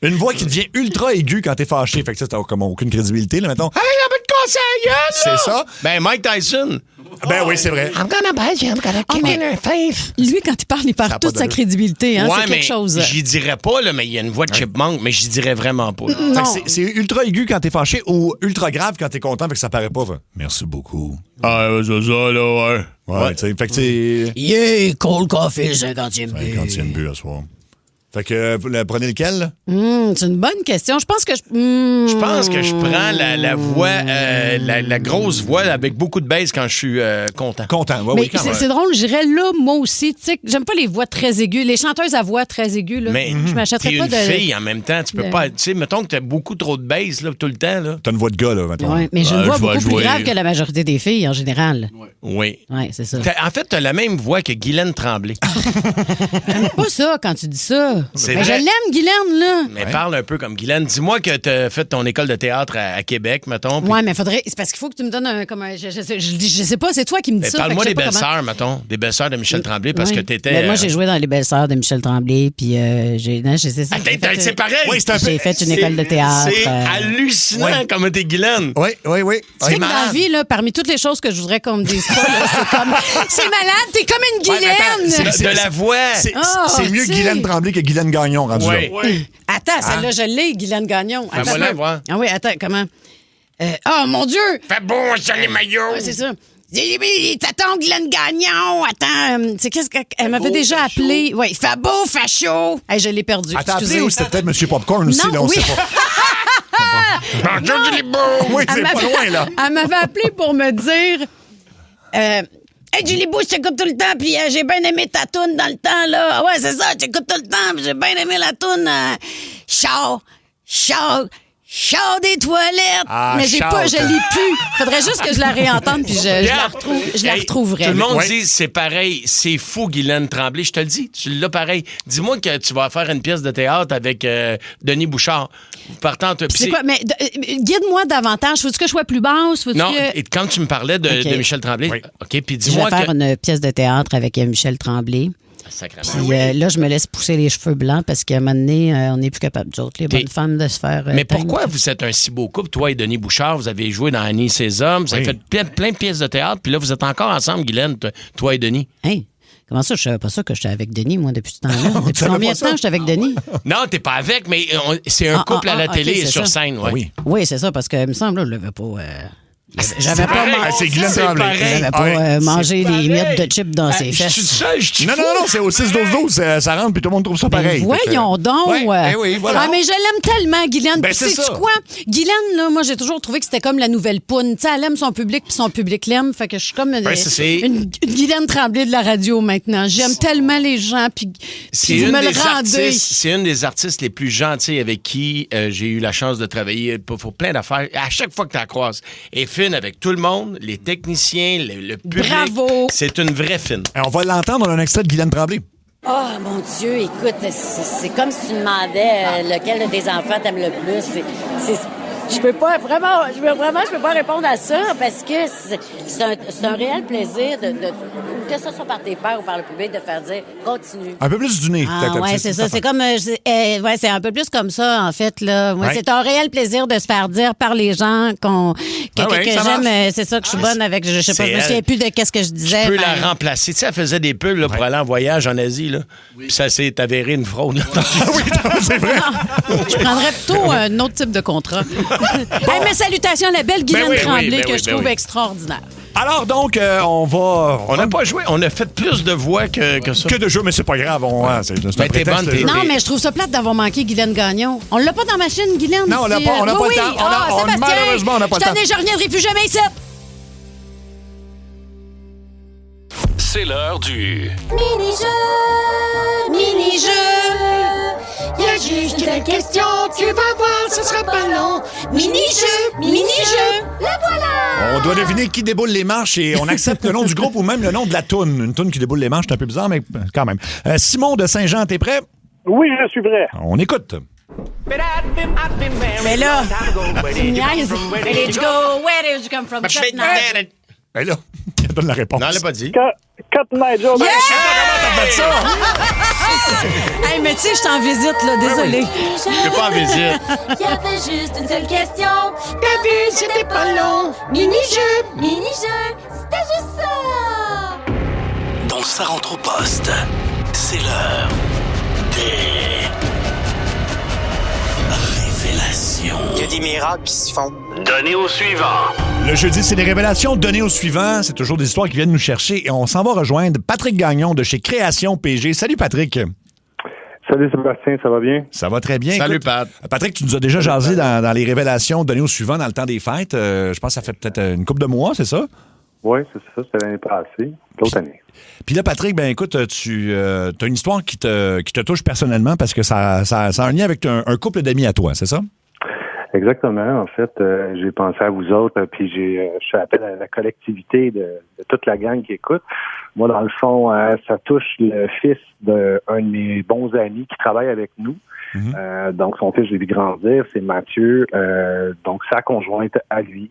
une voix qui devient ultra aiguë quand t'es fâché. Fait que ça, t'as comme aucune crédibilité, là, mettons. Hey, on va te casser la gueule, là! C'est ça? Ben, Mike Tyson. Ben oui, c'est vrai. I'm gonna bite you, I'm gonna kick in her face. Lui, quand il parle, il Ça a perd pas toute sa d'allure. crédibilité. Hein? Ouais, C'est mais quelque chose. j'y dirais pas, là, mais il y a une voix de chipmunk, mais j'y dirais vraiment pas. Fait que c'est ultra aigu quand t'es fâché ou ultra grave quand t'es content, fait que ça paraît pas. Fait, merci beaucoup. Ah, c'est ça, là, ouais. Ouais, tu sais, fait que c'est... Yeah, cold coffee, 50e but. 50e but à soir. Fait que, prenez lequel, là? C'est une bonne question. Je pense que Je pense que je prends la voix, la grosse voix avec beaucoup de bass quand je suis content. Content, ouais, Mais oui, quand même. c'est drôle, j'irais là, moi aussi. Tu sais, j'aime pas les voix très aiguës. Les chanteuses à voix très aiguës, là. Mais je m'achèterais t'es pas une de. fille en même temps, tu peux pas... Tu sais, mettons que t'as beaucoup trop de bass, là, tout le temps, là. T'as une voix de gars, là, maintenant. Ouais, mais j'ai une voix je vais beaucoup jouer. plus grave que la majorité des filles, en général. Oui. Ouais, c'est ça. En fait, t'as la même voix que Guylaine Tremblay. J'aime pas ça quand tu dis ça. C'est Mais je vrai. l'aime, Guylaine, là. Mais parle un peu comme Guylaine. Dis-moi que t'as fait ton école de théâtre à Québec, mettons. puis- Ouais, mais faudrait. C'est parce qu'il faut que tu me donnes un. Comme un je sais pas, c'est toi qui me dis Mais ça. parle-moi fait des que je sais pas belles-sœurs, mettons. Des belles-sœurs de Michel Tremblay, parce Ouais. que t'étais... Ben, moi, j'ai joué dans Les Belles-Sœurs de Michel Tremblay, puis j'ai. Non, c'est ça. c'est pareil! Oui, c'est un peu... J'ai fait une école de théâtre. C'est hallucinant Ouais. comme t'es Guylaine. Oui, oui, oui. Tu sais que dans la vie, là, parmi toutes les choses que je voudrais qu'on me dise pas, là, c'est comme. C'est malade, t'es comme une Ouais, mais attends, Guylaine! c'est- De la voix. C'est Ah, c'est mieux tu sais. Guylaine Tremblay que Guylaine Gagnon, rendu Ouais. là. Attends, celle-là, je l'ai, Guylaine Gagnon. Ben, Attends voilà, un peu. voir. Ah oui, attends, comment? Oh, mon Dieu! Fait bon, sur les maillots. Ouais, c'est ça. T'attends, Guylaine Gagnon. Attends, c'est qu'est-ce qu'elle m'avait déjà appelé? Oui, fait beau, fait chaud. Hey, je l'ai perdu. Elle t'a appelé Excusez. ou c'était peut-être M. Popcorn aussi, Non, là, on oui. sait pas. Oui, c'est pas loin, là. Elle m'avait appelé pour me dire hey, Julie Bou, je t'écoute tout le temps, puis j'ai bien aimé ta toune dans le temps, là. Ouais, c'est ça, j'écoute tout le temps, puis j'ai bien aimé la toune Chaud, chaud, Chant des toilettes! Ah, mais je l'ai plus. Faudrait juste que je la réentende, puis je la retrouverai. Tout le monde dit c'est pareil, c'est fou, Guylaine Tremblay. Je te le dis, tu l'as pareil. Dis-moi que tu vas faire une pièce de théâtre avec Denis Bouchard. Partant, c'est quoi? Mais guide-moi davantage. Faut-tu que je sois plus basse? Non, et quand tu me parlais de Michel Tremblay, OK, puis dis-moi je vais faire une pièce de théâtre avec Michel Tremblay. Puis là, je me laisse pousser les cheveux blancs parce qu'à un moment donné, on n'est plus capable, nous autres, les bonnes femmes, de se faire. Mais pourquoi vous êtes un si beau couple, toi et Denis Bouchard? Vous avez joué dans Annie et ses hommes, vous avez fait plein de pièces de théâtre, puis là, vous êtes encore ensemble, Guylaine, toi et Denis. Hey, comment ça? Je savais pas ça que j'étais avec Denis, moi, depuis ce temps-là. Depuis combien de temps j'étais avec Denis? Non, t'es pas avec, mais c'est un couple à la télé et sur scène. Ouais. Oui, c'est ça, parce que, il me semble, je l'avais pas. J'avais pas mangé les miettes de chips dans ses fesses. Je suis seul, Non, c'est au 6-12-12, ça rentre puis tout le monde trouve ça pareil. Voyons donc. Oui, voilà. Ah, mais je l'aime tellement, Guylaine. Ben, Sais-tu quoi? Guylaine, là, moi, j'ai toujours trouvé que c'était comme la nouvelle poune. Tu sais, elle aime son public puis son public l'aime. Fait que je suis comme une Guylaine Tremblay de la radio maintenant. J'aime tellement les gens puis vous me le rendez. C'est une des artistes les plus gentilles avec qui j'ai eu la chance de travailler pour plein d'affaires. À chaque fois que tu la croises, et fine avec tout le monde, les techniciens, le public. Bravo! C'est une vraie fine. Et on va l'entendre, on a un extrait de Guylaine Tremblay. Oh, mon Dieu, écoute, c'est comme si tu demandais lequel de tes enfants t'aime le plus. Je peux pas répondre à ça parce que c'est un réel plaisir que ce soit par tes pairs ou par le public, de faire dire continue. Un peu plus du nez. Ouais, c'est ça. C'est comme c'est un peu plus comme ça, en fait. Là. Moi, c'est un réel plaisir de se faire dire par les gens que j'aime. C'est ça que je suis bonne avec. Je sais pas, je me souviens plus de qu'est-ce que je disais. Tu peux la remplacer. Tu sais, elle faisait des pubs là, pour aller en voyage en Asie. Là. Puis ça s'est avéré une fraude. Là. Oui, c'est vrai. Je prendrais plutôt un autre type de contrat. Hey, mes salutations à la belle Guylaine Tremblay que je trouve extraordinaire. Alors donc, on va... On n'a pas joué, on a fait plus de voix que ça. Que de jeux, mais c'est pas grave. C'est un prétexte. Non, mais je trouve ça plate d'avoir manqué Guylaine Gagnon. On l'a pas dans ma chaîne, Guylaine. Non, on l'a pas, le temps. Malheureusement, on n'a pas le temps. Je reviendrai plus jamais ici. C'est l'heure du... Mini-jeu. Y a juste une seule question, tu vas voir, ce sera pas long. Mini-jeu. La voilà. On doit deviner qui déboule les marches et on accepte le nom du groupe ou même le nom de la toune. Une toune qui déboule les marches, c'est un peu bizarre, mais quand même. Simon de Saint-Jean, t'es prêt? Oui, je suis prêt. On écoute. Mais là, niaise. Where did you go? Where did you come from? Ben là, elle donne la réponse. Non, elle l'a pas dit. Cut my job. Je sais pas comment t'as fait ça. Hey, mais tu sais, je suis en visite, là. Désolée. Je suis pas en visite. Y avait juste une seule question. T'as vu, c'était pas long. Mini-jeu. C'était juste ça. Dans Ça rentre au poste, c'est l'heure des révélations. Il y a des miracles qui se font. Donnez au suivant. Le jeudi, c'est les révélations données au suivant. C'est toujours des histoires qui viennent nous chercher et on s'en va rejoindre Patrick Gagnon de chez Création PG. Salut Patrick. Salut Sébastien, ça va bien? Ça va très bien. Salut Écoute, Pat. Patrick, tu nous as déjà jasé dans les révélations données au suivant dans le temps des fêtes. Je pense que ça fait peut-être une couple de mois, c'est ça? Oui, c'est ça. C'était l'année passée. L'autre année. Puis là, Patrick, ben écoute, tu as une histoire qui te touche personnellement parce que ça a un lien avec un couple d'amis à toi, c'est ça? Exactement. En fait, j'ai pensé à vous autres, puis je fais appel à la collectivité de toute la gang qui écoute. Moi, dans le fond, ça touche le fils d'un de mes bons amis qui travaille avec nous. Mm-hmm. Donc, son fils, je l'ai vu grandir, c'est Mathieu. Donc, sa conjointe à lui,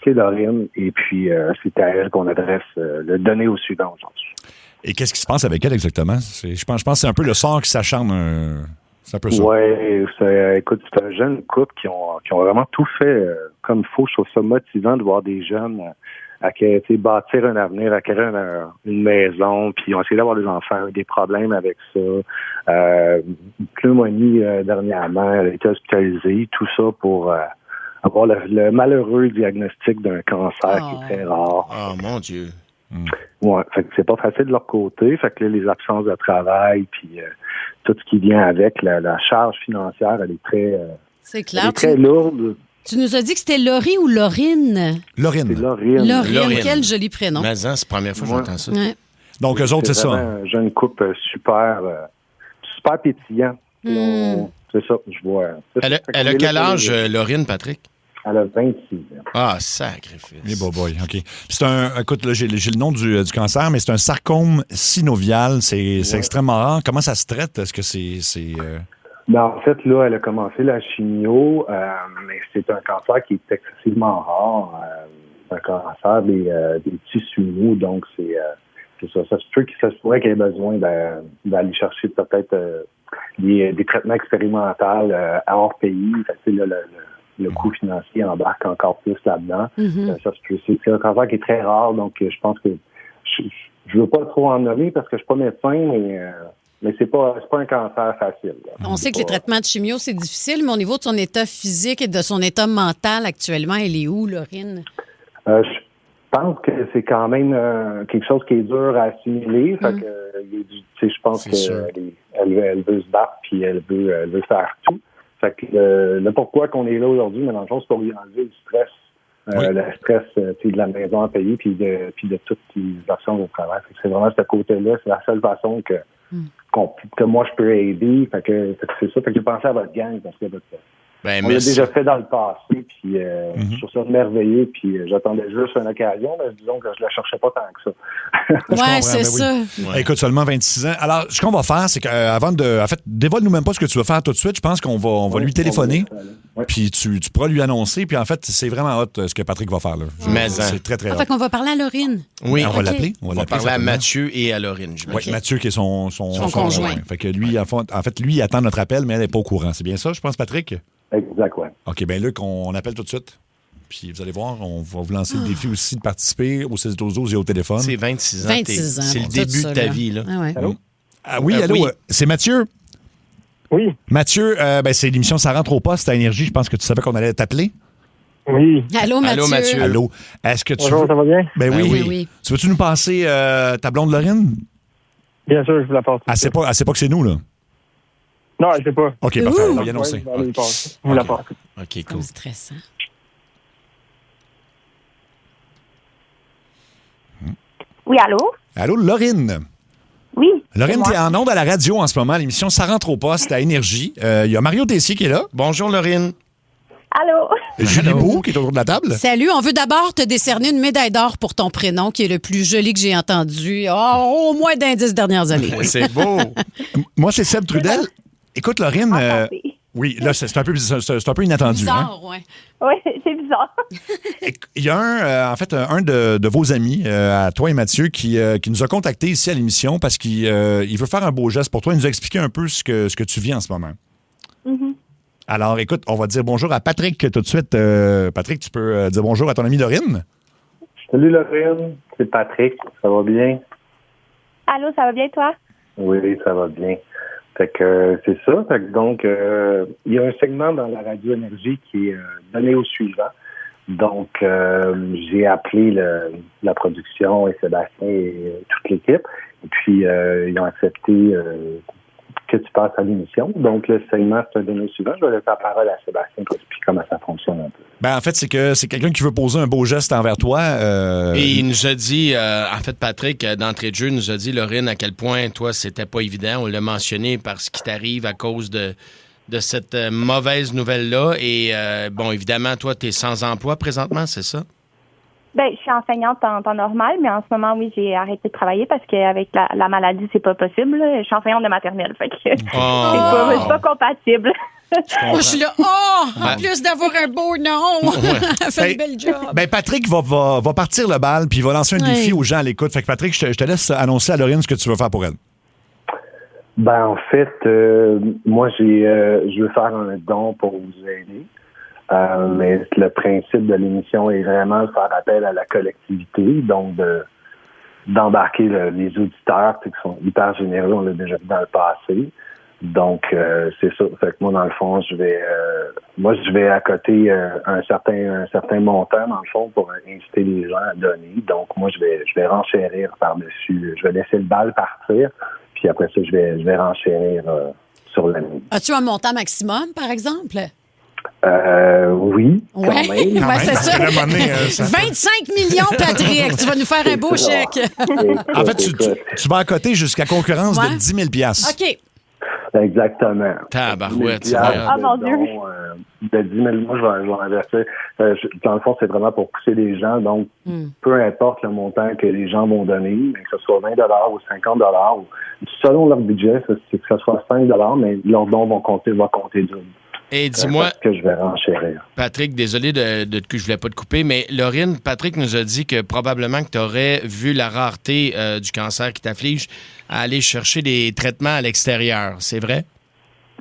c'est Laurine. Et puis, c'est à elle qu'on adresse le donner au suivant aujourd'hui. Et qu'est-ce qui se passe avec elle exactement? Je pense que c'est un peu le sort qui s'acharne. C'est un peu ça. Oui, écoute, c'est un jeune couple qui ont vraiment tout fait comme il faut. Je trouve ça motivant de voir des jeunes bâtir un avenir, acquérir une maison, puis ils ont essayé d'avoir des enfants, des problèmes avec ça. Pneumonie dernièrement, elle a été hospitalisée, tout ça pour avoir le malheureux diagnostic d'un cancer qui est très rare. Oh mon Dieu. Ouais, fait que c'est pas facile de leur côté. Fait que là, les absences de travail, puis tout ce qui vient avec, la charge financière, elle est très, c'est clair, elle est très lourde. Tu nous as dit que c'était Laurie ou Laurine? Laurine. C'est Laurine. Quel joli prénom. Mais c'est la première fois que j'entends ça. Ouais. Donc, eux autres, c'est ça. Un jeune couple super pétillant. c'est ça, je vois. Elle a quel âge, Laurine, Patrick? Elle a 26 ans. Ah, sacrifice. Les boy, OK. C'est écoute, là, j'ai le nom du cancer, mais c'est un sarcome synovial. C'est extrêmement rare. Comment ça se traite? Est-ce que c'est Ben, en fait, là, elle a commencé la chimio, mais c'est un cancer qui est excessivement rare. C'est un cancer des tissus mous, donc c'est ça. Ça se pourrait qu'elle ait besoin d'aller chercher peut-être des traitements expérimentaux hors pays. Fait que, là, le coût financier embarque encore plus là-dedans. C'est un cancer qui est très rare, donc je pense que je veux pas trop en nommer parce que je suis pas médecin, mais c'est pas un cancer facile. Là. On sait que les traitements de chimio, c'est difficile, mais au niveau de son état physique et de son état mental actuellement, elle est où, Laurine? Je pense que c'est quand même quelque chose qui est dur à assimiler. Fait que, je pense qu'elle veut se battre puis elle veut faire tout. Fait que le pourquoi qu'on est là aujourd'hui, mais dans le fond, c'est pour lui enlever le stress. Le stress de la maison à payer puis de toutes les actions de travail. Fait que c'est vraiment ce côté-là. C'est la seule façon que moi je peux aider. Fait que c'est ça. Fait que j'ai pensé à votre gang parce que on l'a déjà fait dans le passé, puis je trouve ça merveilleux, puis j'attendais juste une occasion, mais disons que je la cherchais pas tant que ça. Ouais, c'est ça. Oui. Écoute, seulement 26 ans. Alors, ce qu'on va faire, c'est qu'avant en fait, dévoile-nous même pas ce que tu vas faire tout de suite. Je pense qu'on va lui téléphoner, puis tu pourras lui annoncer, puis en fait, c'est vraiment hot ce que Patrick va faire, là. C'est très, très hot. Fait qu'on va parler à Laurine. Oui. On va l'appeler. On va parler à Mathieu et à Laurine. Oui, Mathieu qui est son conjoint. Fait que lui, en fait, lui, il attend notre appel, mais elle n'est pas au courant. C'est bien ça, je pense, Patrick? Exact, ouais. OK, bien Luc, on appelle tout de suite. Puis vous allez voir, on va vous lancer le défi aussi de participer au 6-12-12 et au téléphone. C'est 26 ans. 26 ans. C'est le début de ta vie, là. Ah ouais. Allô? Ah oui, allô? Oui. C'est Mathieu? Oui. Mathieu, c'est l'émission Ça rentre au poste à Énergie. Je pense que tu savais qu'on allait t'appeler. Oui. Allô, Mathieu. Allô. Est-ce que tu Bonjour, ça va bien? Ben oui. Oui. Tu veux-tu nous passer ta blonde Laurine? Bien sûr, je vous la passe. Elle sait pas que c'est nous, là. Non, je sais pas. OK, parfait. On va y annoncer. Je vous la passe. OK, cool. C'est stressant. Oui, allô? Allô, Laurine? Oui. Laurine, tu es en onde à la radio en ce moment, l'émission Ça rentre au poste à Énergie. Il y a Mario Tessier qui est là. Bonjour, Laurine. Allô? Julie Beau qui est autour de la table. Salut, on veut d'abord te décerner une médaille d'or pour ton prénom, qui est le plus joli que j'ai entendu au moins dans les 10 dernières années. C'est beau. Moi, c'est Seb Trudel. Écoute, Laurine, oui, là, c'est un peu inattendu. Bizarre, hein? Oui, c'est bizarre. Il y a un de vos amis, à toi et Mathieu, qui nous a contactés ici à l'émission parce qu'il veut faire un beau geste pour toi. Il nous a expliqué un peu ce que tu vis en ce moment. Mm-hmm. Alors, écoute, on va dire bonjour à Patrick tout de suite. Patrick, tu peux dire bonjour à ton ami Laurine? Salut Laurine, c'est Patrick. Ça va bien? Allô, ça va bien, toi? Oui, ça va bien. Fait que c'est ça. Fait que donc, il y a un segment dans la radio Énergie qui est donné au suivant. Donc, j'ai appelé la production et Sébastien et toute l'équipe. Et puis, ils ont accepté que tu passes à l'émission. Donc, le segment, c'est donné au suivant. Je vais laisser la parole à Sébastien pour expliquer comment ça fonctionne un peu. Ben, en fait, c'est que c'est quelqu'un qui veut poser un beau geste envers toi. Et il nous a dit, en fait, Patrick, d'entrée de jeu, nous a dit, Laurine, à quel point, toi, c'était pas évident. On l'a mentionné par ce qui t'arrive à cause de cette mauvaise nouvelle-là. Et, bon, évidemment, toi, tu es sans emploi présentement, c'est ça? Ben, je suis enseignante en temps normal, mais en ce moment, oui, j'ai arrêté de travailler parce qu'avec la maladie, c'est pas possible. Je suis enseignante de maternelle, fait que c'est pas compatible. Je suis là, en plus d'avoir un beau nom, elle fait un bel job. Ben, Patrick va partir le bal puis il va lancer un défi aux gens à l'écoute. Fait que Patrick, je te laisse annoncer à Laurine ce que tu veux faire pour elle. Ben, en fait, moi, je veux faire un don pour vous aider. Mais le principe de l'émission est vraiment de faire appel à la collectivité, donc d'embarquer les auditeurs qui sont hyper généreux, on l'a déjà vu dans le passé. Donc, c'est ça. Fait que moi, dans le fond, je vais accoter un certain montant, dans le fond, pour inciter les gens à donner. Donc, moi, je vais renchérir par-dessus. Je vais laisser le bal partir, puis après ça, je vais renchérir sur l'année. As-tu un montant maximum, par exemple? Oui, quand même. Ouais, c'est ça. 25 millions, Patrick. Tu vas nous faire un beau chèque. En fait, tu vas à côté jusqu'à concurrence de 10 000 $. OK. Exactement. Tabarouette, c'est mon Dieu. De 10 000, moi, je vais inverser. Dans le fond, c'est vraiment pour pousser les gens. Donc, peu importe le montant que les gens vont donner, que ce soit 20 ou 50 ou selon leur budget, c'est que ce soit 5 mais leur don va compter double. Et dis-moi, que je vais renchérir. Patrick, désolé que je voulais pas te couper, mais Laurine, Patrick nous a dit que probablement que tu aurais vu la rareté du cancer qui t'afflige à aller chercher des traitements à l'extérieur. C'est vrai?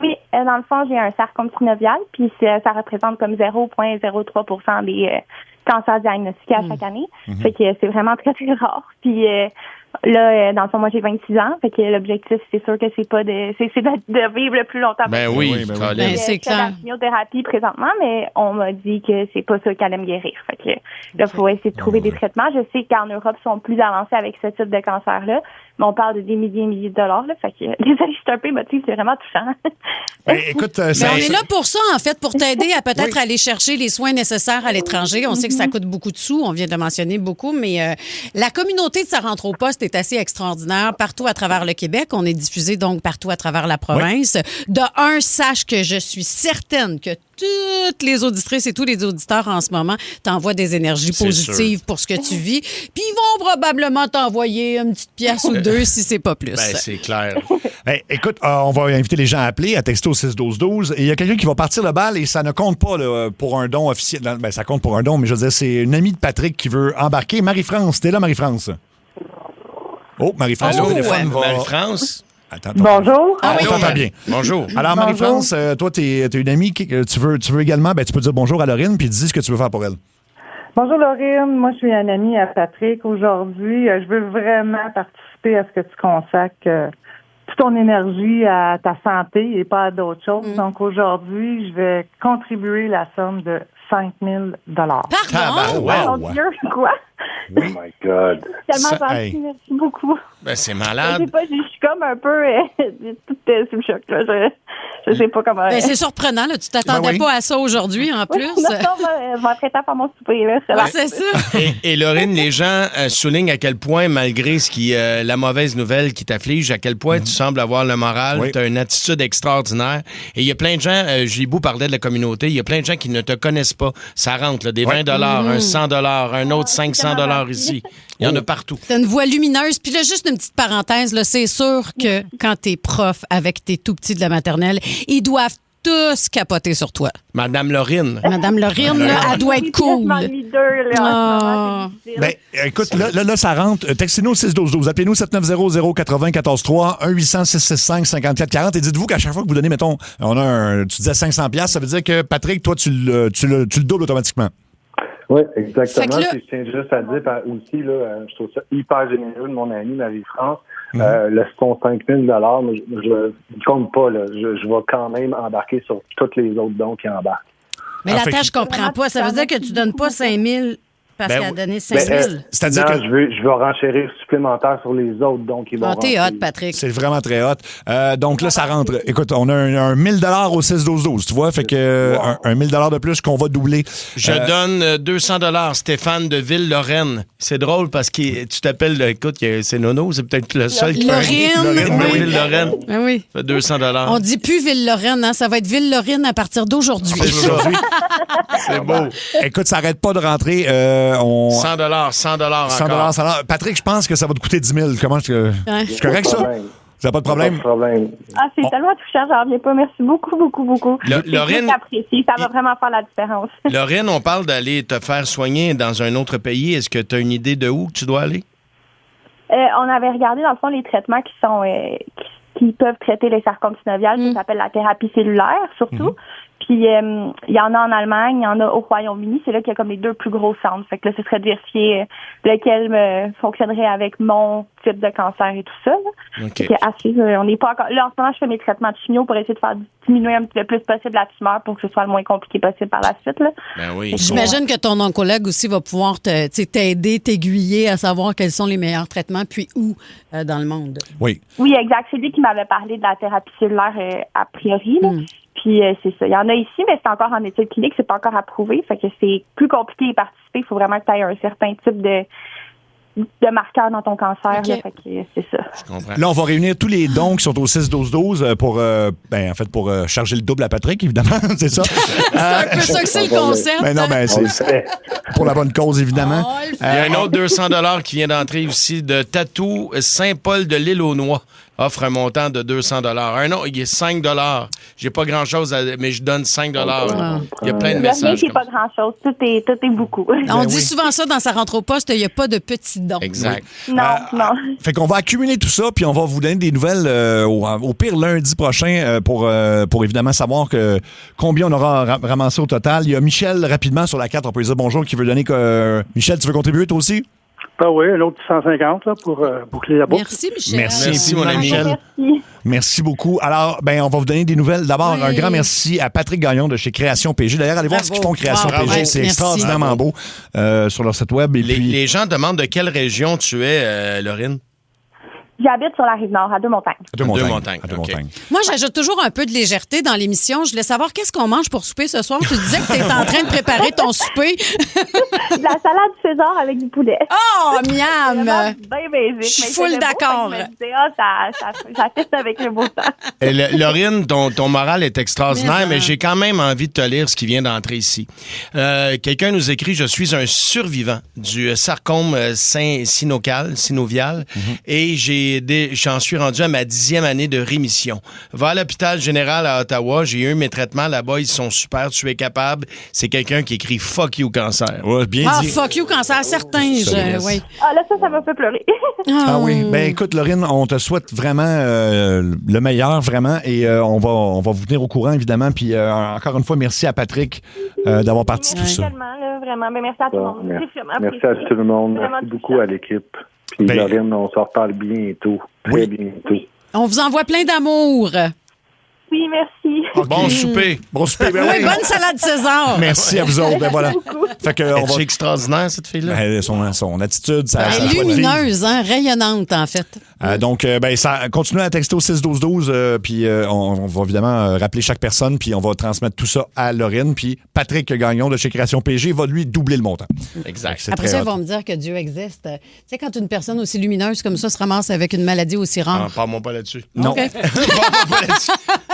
Oui, dans le fond, j'ai un sarcome synovial, puis ça représente comme 0,03% des cancers diagnostiqués à chaque année. Fait que c'est vraiment très, très rare. Puis là, dans le fond, moi, j'ai 26 ans. Fait que l'objectif, c'est sûr que c'est pas de vivre le plus longtemps Ben oui, c'est clair. la chimiothérapie présentement, mais on m'a dit que c'est pas ça qui allait me guérir. Fait que là, il faut essayer de trouver des traitements. Je sais qu'en Europe, ils sont plus avancés avec ce type de cancer-là, mais on parle de des milliers et milliers de dollars. Là, fait que désolé, je suis un peu émotive, c'est vraiment touchant. Écoute, Mais on est là pour ça, en fait, pour t'aider à peut-être aller chercher les soins nécessaires à l'étranger. On sait que ça coûte beaucoup de sous, on vient de le mentionner beaucoup, mais la communauté de Ça rentre au poste est assez extraordinaire partout à travers le Québec. On est diffusé donc partout à travers la province. De un, sache que je suis certaine que toutes les auditrices et tous les auditeurs en ce moment t'envoient des énergies positives pour ce que tu vis. Puis ils vont probablement t'envoyer une petite pièce ou deux si c'est pas plus. Ben, c'est clair. Hey, écoute, on va inviter les gens à appeler, à texter au 6-12-12. Et il y a quelqu'un qui va partir le bal et ça ne compte pas là, pour un don officiel. Ben, ça compte pour un don, mais je veux dire, c'est une amie de Patrick qui veut embarquer. Marie-France, t'es là, Marie-France? Oh, Marie-France, au téléphone va... Marie-France? Attends. Bonjour. Ah, on t'entend bien. Bonjour. Alors, Marie-France, toi, t'es une amie, tu veux également, tu peux dire bonjour à Laurine puis dis ce que tu veux faire pour elle. Bonjour Laurine, moi je suis une amie à Patrick. Aujourd'hui, je veux vraiment participer à ce que tu consacres toute ton énergie à ta santé et pas à d'autres choses. Donc aujourd'hui, je vais contribuer la somme de 5 000 $. Pardon? Mon Dieu, quoi? Oh my God. Tellement gentil, merci beaucoup. Ben, c'est Je malade. sais pas, je suis comme un peu toute sous le choc. Là. Je sais pas comment. Ben, c'est surprenant, là. Tu t'attendais pas à ça aujourd'hui, en plus. Non, je m'apprête à faire mon souper. Là, c'est ça. Et Laurine, les gens soulignent à quel point, malgré la mauvaise nouvelle qui t'afflige, à quel point tu sembles avoir le moral, tu as une attitude extraordinaire. Et il y a plein de gens, Gilles-Bou parlait de la communauté, il y a plein de gens qui ne te connaissent pas. Ça rentre, là, des 20 un 100 un autre 500 ici. Il y en a partout. T'as une voix lumineuse. Puis là, juste une petite parenthèse, là, c'est sûr que quand t'es prof avec tes tout-petits de la maternelle, ils doivent tous capoter sur toi. Madame Laurine. Madame Laurine, là, elle doit être cool. Ben, écoute, là, ça rentre. Textez-nous au 6-12-12. Appelez-nous 7900-80-14-3, 1-800-665-5440. Et dites-vous qu'à chaque fois que vous donnez, mettons, tu disais 500$, ça veut dire que, Patrick, toi, tu le doubles automatiquement. Oui, exactement. Là... Puis je tiens juste à dire aussi, là, je trouve ça hyper généreux de mon ami Marie-France. Son 5 000 $, je compte pas. Là. Je vais quand même embarquer sur tous les autres dons qui embarquent. Mais là, je comprends pas. Ça veut dire que tu donnes pas 5 000 parce qu'elle a donné 5 000. C'est-à-dire que je veux renchérir supplémentaire sur les autres dons qui vont t'es hot, Patrick. C'est vraiment très hot. Donc là, ça rentre. Écoute, on a un 1 000 $ au 6-12-12, tu vois? Fait que un 1 000 $ de plus qu'on va doubler. Je donne 200 $, Stéphane de Ville-Lorraine. C'est drôle parce que tu t'appelles, écoute, c'est Nono, c'est peut-être le seul qui fait Lorraine, oui. Ville-Lorraine. Oui. Ça fait 200 $. On dit plus Ville-Lorraine, hein? Ça va être Ville-Lorraine à partir d'aujourd'hui. C'est beau. Écoute, ça n'arrête pas de rentrer. 100 $, encore. 100 $. Patrick, je pense que ça va te coûter 10 000. Comment je suis correct, ça? Ça n'a pas de problème? Pas de problème. Ah, c'est tellement touchant, j'en reviens pas. Merci beaucoup, beaucoup, beaucoup. Laurine, j'apprécie. Ça va vraiment faire la différence. Laurine, on parle d'aller te faire soigner dans un autre pays. Est-ce que tu as une idée de où tu dois aller? On avait regardé, dans le fond, les traitements qui sont qui peuvent traiter les sarcomes synoviales, ça s'appelle la thérapie cellulaire, surtout. Puis, il y en a en Allemagne, il y en a au Royaume-Uni. C'est là qu'il y a comme les deux plus gros centres. Fait que là, ce serait de vérifier lequel fonctionnerait avec mon type de cancer et tout ça. Okay. On n'est pas encore... Là, en ce moment, je fais mes traitements de chimio pour essayer de faire diminuer le plus possible la tumeur pour que ce soit le moins compliqué possible par la suite. Là. Ben oui. J'imagine que ton oncologue aussi va pouvoir t'aider, t'aiguiller à savoir quels sont les meilleurs traitements, puis où dans le monde. Oui. Oui, exact. C'est lui qui m'avait parlé de la thérapie cellulaire a priori. Là. Puis c'est ça. Il y en a ici, mais c'est encore en études cliniques, c'est pas encore approuvé. Fait que c'est plus compliqué d'y participer. Il faut vraiment que tu aies un certain type de marqueurs dans ton cancer. OK. Là, fait que c'est ça. Je comprends. Là, on va réunir tous les dons qui sont au 6-12-12 pour charger le double à Patrick, évidemment. C'est ça. C'est un peu ça que c'est le concept. Ben non, ben c'est pour la bonne cause, évidemment. Il y a un autre 200 $ qui vient d'entrer aussi de Tatou Saint-Paul de l'Île-aux-Noix. Offre un montant de 200 $. Un autre, il est 5 $. J'ai pas grand-chose, mais je donne 5 $. Il y a plein de Il n'y a rien messages. qui n'est pas grand-chose. Tout est beaucoup. On dit souvent ça dans Ça rentre au poste, il n'y a pas de petits dons. Exact. Non, non. Fait qu'on va accumuler tout ça, puis on va vous donner des nouvelles au pire lundi prochain pour évidemment savoir combien on aura ramassé au total. Il y a Michel, rapidement, sur la 4, on peut lui dire bonjour, qui veut donner... Michel, tu veux contribuer toi aussi? Ah oui, un autre 150 là, pour boucler la boucle. Merci, Michel. Merci, mon ami. Merci. Merci beaucoup. Alors, on va vous donner des nouvelles. D'abord, un grand merci à Patrick Gagnon de chez Création PG. D'ailleurs, allez voir ce qu'ils font Création Bravo. PG. C'est Merci. extraordinairement beau sur leur site web. Et puis... Les gens demandent de quelle région tu es, Laurine? J'habite sur la Rive-Nord, à Deux-Montagnes. À Deux-Montagnes. À Deux-Montagnes. Moi, j'ajoute toujours un peu de légèreté dans l'émission. Je voulais savoir qu'est-ce qu'on mange pour souper ce soir. Tu disais que tu es en train de préparer ton souper. De la salade César avec du poulet. Oh, miam! Bien basique. Je suis mais il full faisait beau, d'accord. fait que je me disais, ça fit avec le beau temps. Laurine, ton moral est extraordinaire, Mais mais j'ai quand même envie de te lire ce qui vient d'entrer ici. Quelqu'un nous écrit « Je suis un survivant du sarcome synovial et j'en suis rendu à ma 10e année de rémission. Va à l'hôpital général à Ottawa, j'ai eu mes traitements là-bas, ils sont super, tu es capable. » C'est quelqu'un qui écrit « Fuck you, cancer ». Ouais, bien Ah, dit. fuck you, cancer, certain. Oui. Ah, là, ça m'a fait pleurer. Ah oui. Ben écoute, Laurine, on te souhaite vraiment le meilleur, vraiment. Et on va vous tenir au courant, évidemment. Puis encore une fois, merci à Patrick d'avoir parti tout ça. Tellement, là, vraiment. Ben, merci à tout le monde. Merci, C'est vraiment merci à apprécié. tout le monde. Vraiment Merci beaucoup à l'équipe. Puis Laurine, on s'en reparle bientôt. Très bientôt. On vous envoie plein d'amour. Oui, merci. Bon souper. Bon souper. Ben Oui, oui. bonne salade César. Merci à vous autres. Ben voilà. Fait que on va... C'est extraordinaire, cette fille-là. Ben, son attitude, Elle est lumineuse, hein, rayonnante, en fait. Donc, ça continue à texter au 6-12-12, puis on va évidemment rappeler chaque personne, puis on va transmettre tout ça à Laurine, puis Patrick Gagnon de chez Création PG va lui doubler le montant. Exact. Après ça, ils vont me dire que Dieu existe. Tu sais, quand une personne aussi lumineuse comme ça se ramasse avec une maladie aussi rare. Ah, parle-moi pas là-dessus. Non. OK.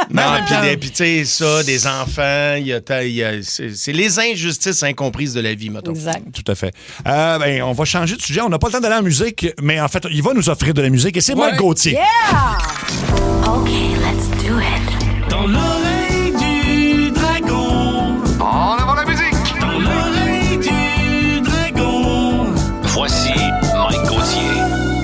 Non, puis tu sais, ça, des enfants, c'est les injustices incomprises de la vie, mettons. Exact. Tout à fait. On va changer de sujet. On n'a pas le temps d'aller en musique, mais en fait, il va nous offrir de la musique et c'est Mike Gauthier. Yeah! OK, let's do it. Dans l'oreille du dragon. En avant la musique! Dans l'oreille du dragon. Voici Mike Gauthier.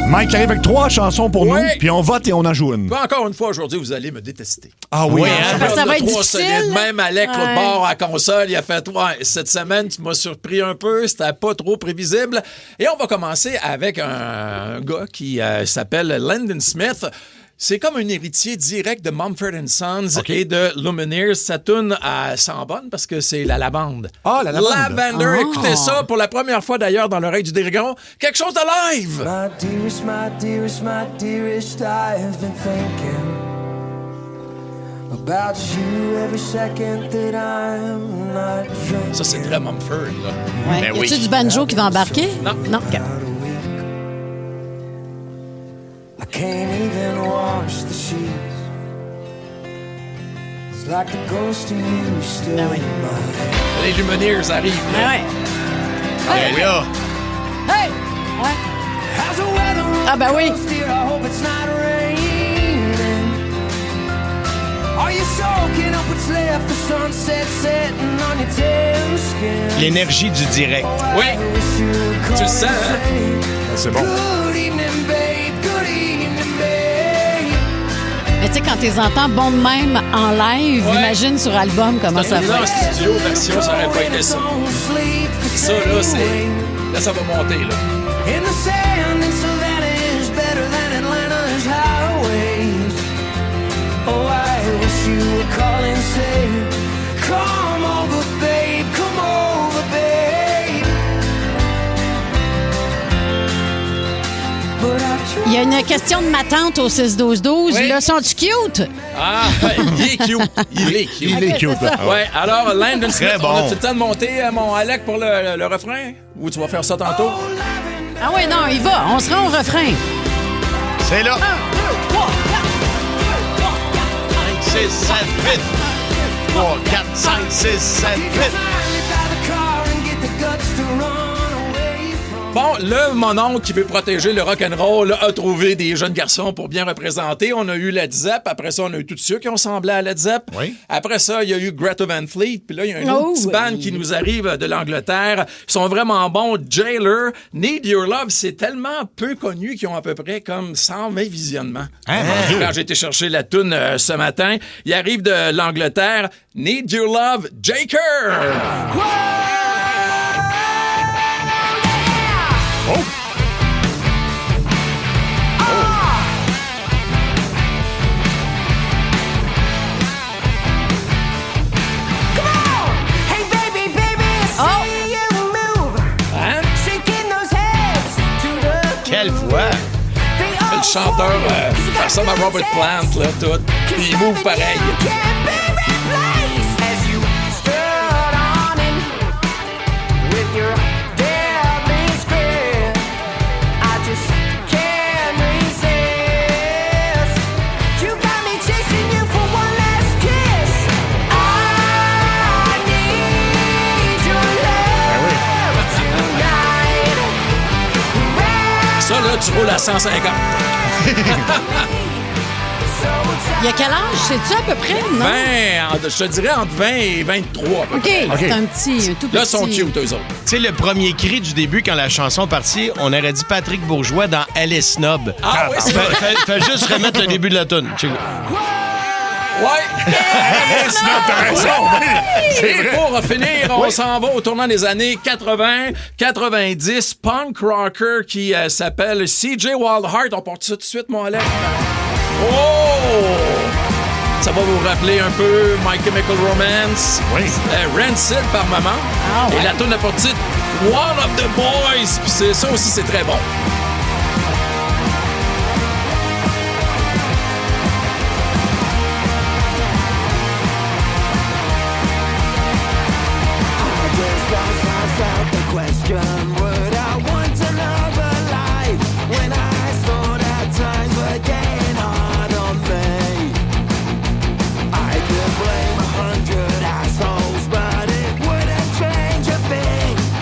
Mike arrive avec 3 chansons pour nous, puis on vote et on en joue une. Puis encore une fois, aujourd'hui, vous allez me détester. Ah oui, hein? Ça va être difficile. Même Alec, l'autre Ouais. bord à la console, il a fait cette semaine, tu m'as surpris un peu, c'était pas trop prévisible. Et on va commencer avec un gars qui s'appelle Landon Smith. C'est comme un héritier direct de Mumford & Sons et de Lumineers. Sa tune sent bonne parce que c'est la lavande. Ah, la lavande. Lavender, Ah. écoutez ça pour la première fois d'ailleurs dans l'oreille du dragon. Quelque chose de live! My dearest, I've been thinking about you every second that I'm not drinking. Ça, c'est très Mumford, là. Ouais. Ben Y oui. a-tu du banjo qui va embarquer? Non. Non. OK. I can't even wash the sheets. It's like the ghost of you still in my head. Les Lumineers arrivent. Ah ouais. Ben là. Hey! Ouais. How's the weather on Ah, ben the oui. coast here? I hope it's not raining. Are you soaking up what's left? The sunset setting on your tail skin. L'énergie du direct. Oui. Tu le sens, hein? C'est bon. Good evening, babe. Good evening, babe. Mais tu sais, quand tu les entends bon de même en live, Ouais. imagine sur album comment ça Là, en va. studio, version, ça aurait pas été ça. Ça, là, là, ça va monter, là. In the sand in Savannah is better than Atlanta's highways. Oh, I wish you would call and say, come over, babe, come over, babe. But I've tried. Il y a une question de ma tante au 6-12-12. Oui. Là, sont-tu cute? Ah, il est cute. Il est cute. Il est cute. c'est ça. Ouais, alors, Landon Smith, bon. on a-tu le temps de monter mon Alec pour le refrain? Ou tu vas faire ça tantôt? Ah ouais, non, il va. On se rend au refrain. C'est là. 1, 2, 3, 5, 6, 7, 8. 3, 4, 5, 6, 7, 8. Bon, le mononcle qui veut protéger le rock'n'roll a trouvé des jeunes garçons pour bien représenter. On a eu Led Zepp. Après ça, on a eu tous ceux qui ont semblé à Led Zepp. Oui. Après ça, il y a eu Greta Van Fleet. Puis là, il y a un autre petit band qui nous arrive de l'Angleterre. Ils sont vraiment bons. Jailer, Need Your Love, c'est tellement peu connu qu'ils ont à peu près comme 120 visionnements. Quand j'ai été chercher la toune ce matin, il arrive de l'Angleterre. Need Your Love, Jaker! Oh! Quelle voix! Le chanteur, ça ressemble à Robert Plant, là, tout. Puis il move pareil. Ça, là, tu roules à 150. Il y a quel âge? Sais-tu à peu près? Non? 20, je te dirais entre 20 et 23. OK, c'est un tout petit. Là, ils sont cute, eux autres. Tu sais, le premier cri du début, quand la chanson est partie, on aurait dit Patrick Bourgeois dans Elle est snob. Ah oui, c'est vrai. Fais juste remettre le début de la toune. Ouais! T'as raison, oui. C'est Et vrai. pour finir, on s'en va au tournant des années 80, 90, punk rocker qui s'appelle CJ Wildheart. On porte ça tout de suite, mon Alex. Oh! Ça va vous rappeler un peu My Chemical Romance. Oui. Rancid par moment. Ah ouais. Et la tourne a pour titre One of the Boys. Puis ça aussi, c'est très bon.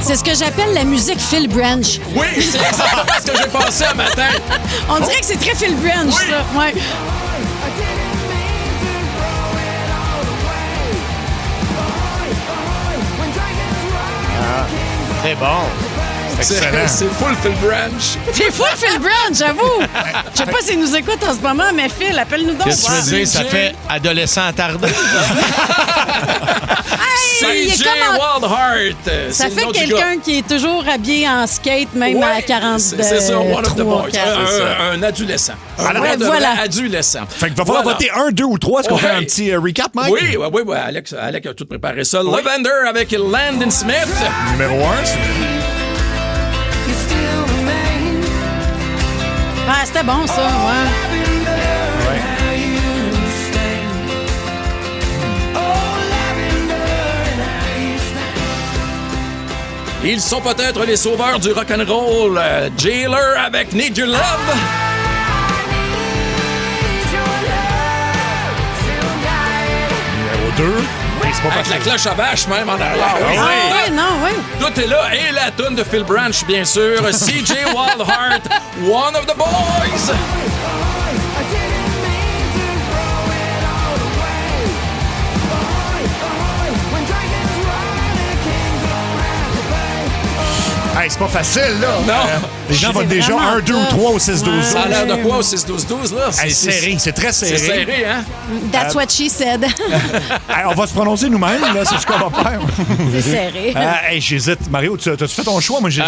C'est ce que j'appelle la musique Phil Branch. Oui, c'est exactement ce que j'ai pensé un matin. On dirait que c'est très Phil Branch, Oui. ça. Ouais. C'est bon. Excellent. C'est full Phil Branch. C'est fou, Phil Branch, j'avoue. Je sais pas s'il nous écoute en ce moment, mais Phil, appelle-nous donc. Qu'est-ce que tu veux dire? Ça fait adolescent attardé. Hey, il est CJ comme en- Wildheart. Ça c'est le fait nom du quelqu'un gars. qui est toujours habillé en skate, même Ouais, à 40. c'est ça, one of the boys. quatre. Un adolescent. Alors, Un voilà. adolescent. Fait qu'il va falloir Voilà. voter 1, 2 ou 3. Est-ce qu'on Ouais. fait un petit recap, Mike? Oui, Alex a tout préparé ça. Lavender avec Landon Smith. Numéro 1. Ah, c'était bon, ça, ouais. Ils sont peut-être les sauveurs du rock'n'roll. Jailer avec Need Your Love. Numéro 2. C'est pas Avec la facile. cloche à vache même en arrière. oui. Ah, ouais, non, ouais. Tout est là. Et la toune de Phil Branch, bien sûr. CJ Wildheart, One of the Boys. Hey, c'est pas facile, là. Non. Les gens votent déjà vraiment 1, 2 ou tough. 3 au 6-12. Ça a l'air de quoi au 6-12-12, là? Hey, serré, c'est très serré. C'est serré, hein? That's what she said. Hey, on va se prononcer nous-mêmes, là, c'est ce qu'on va faire. C'est serré. Hey, j'hésite. Mario, t'as-tu fait ton choix? Moi, j'ai.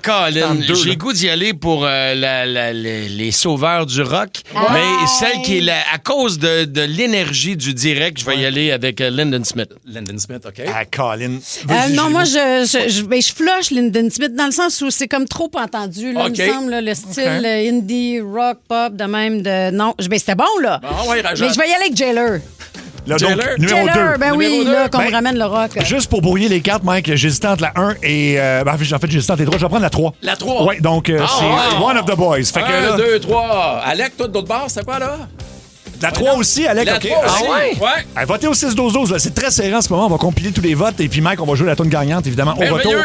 Colin, Entre deux, j'ai là. goût d'y aller pour les sauveurs du rock. Mais celle qui est à cause de l'énergie du direct, je vais y aller avec Lyndon Smith. Lyndon Smith, OK. Ah, Colin. Non, moi, je flush Lyndon Smith dans le sens où c'est comme trop entendu, là, OK. il me semble, là, le style indie, rock, pop, de même de... Non, ben, c'était bon, là. Ah ouais, rageant. Mais je vais y aller avec Jailer. Là, donc, Jailer. numéro 2. Taylor, ben oui, Numéro là, deux. qu'on me ramène le rock. Juste pour brouiller les cartes, Mike, j'hésitais entre la 1 et... en fait, j'hésitais entre les 3. Je vais prendre la 3. La 3. Oui, donc c'est One of the Boys. Fait que 1, là, 2, 3. Alec, toi, de l'autre bord, c'est quoi, là? la 3 aussi, Alec, La OK. 3 aussi. ouais? Allez, votez au 6-12-12. là. C'est très serré en ce moment. On va compiler tous les votes. Et puis, Mike, on va jouer la tourne gagnante, évidemment, au retour. Merveilleux.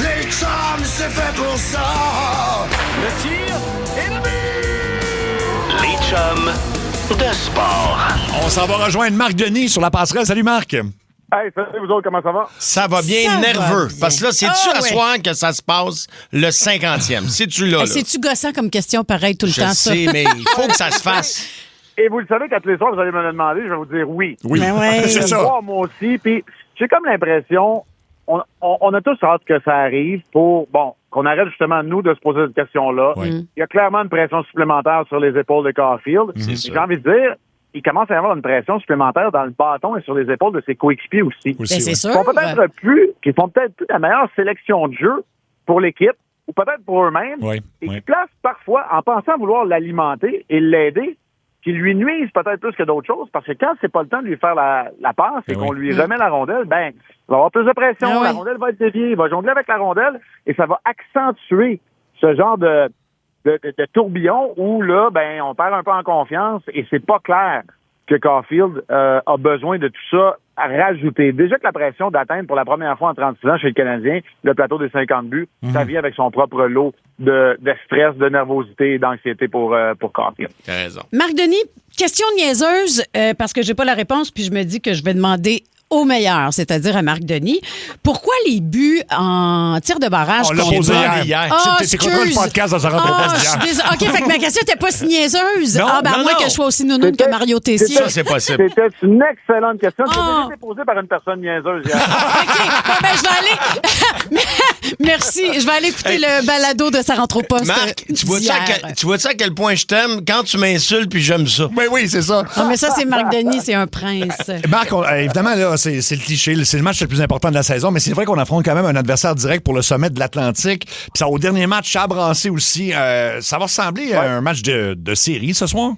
Les chums, c'est fait pour ça. Le tir et le but. Les chums de sport. On s'en va rejoindre Marc Denis sur la passerelle. Salut, Marc. Hey, salut vous autres, comment ça va? Ça va bien Ça nerveux. va bien. Parce que là, c'est-tu Ah, à ouais. soir que ça se passe le 50e? C'est-tu là, là? C'est-tu gossant comme question pareil tout le Je temps, ça? sais, mais il faut que ça se fasse. Et vous le savez, quand tous les soirs, vous allez me le demander, je vais vous dire oui. Oui, Ben ouais. c'est Je vais ça. le voir, moi aussi. Puis j'ai comme l'impression, on a tous hâte que ça arrive pour, bon, qu'on arrête justement, nous, de se poser cette question-là. Oui. Il y a clairement une pression supplémentaire sur les épaules de Caulfield. J'ai envie de dire, il commence à y avoir une pression supplémentaire dans le bâton et sur les épaules de ses coéquipiers aussi. Aussi, Ben, c'est ouais. sûr. Qui font peut-être plus la meilleure sélection de jeu pour l'équipe ou peut-être pour eux-mêmes. Oui, Et oui. qui placent parfois, en pensant vouloir l'alimenter et l'aider, qui lui nuisent peut-être plus que d'autres choses, parce que quand c'est pas le temps de lui faire la passe et Ben qu'on oui. lui remet la rondelle, ben, il va avoir plus de pression, Ah la oui. rondelle va être déviée, il va jongler avec la rondelle et ça va accentuer ce genre de tourbillon où là, ben, on perd un peu en confiance et c'est pas clair que Caulfield a besoin de tout ça à rajouter. Déjà que la pression d'atteindre pour la première fois en 36 ans chez le Canadien le plateau des 50 buts, ça vient avec son propre lot de stress, de nervosité et d'anxiété pour Caulfield. T'as raison. Marc Denis, question niaiseuse, parce que j'ai pas la réponse, puis je me dis que je vais demander au meilleur, c'est-à-dire à Marc Denis. Pourquoi les buts en tir de barrage On l'a comptent posé pas? hier. Ah, C'est contre le excuse. podcast dans un rentre Ah, poste je suis d'hier. désolée. OK, fait que ma question n'était pas si niaiseuse. Non, à non, moins non. que je sois aussi nounoune que Mario Tessier. Ça, c'est possible. C'était une excellente question qui Ah. a été posée par une personne niaiseuse hier. OK, bon, ben, je vais aller... Merci. Je vais aller écouter le balado de sa rentre au poste Marc, tu vois-tu d'hier. à quel point je t'aime? Quand tu m'insultes, puis j'aime ça. Ben oui, c'est ça. Non, mais ça, c'est Marc Denis, c'est un prince. Marc, évidemment, là, c'est le cliché, c'est le match le plus important de la saison, mais c'est vrai qu'on affronte quand même un adversaire direct pour le sommet de l'Atlantique. Puis ça, au dernier match, ça a brassé aussi. Ça va ressembler à un match de série ce soir?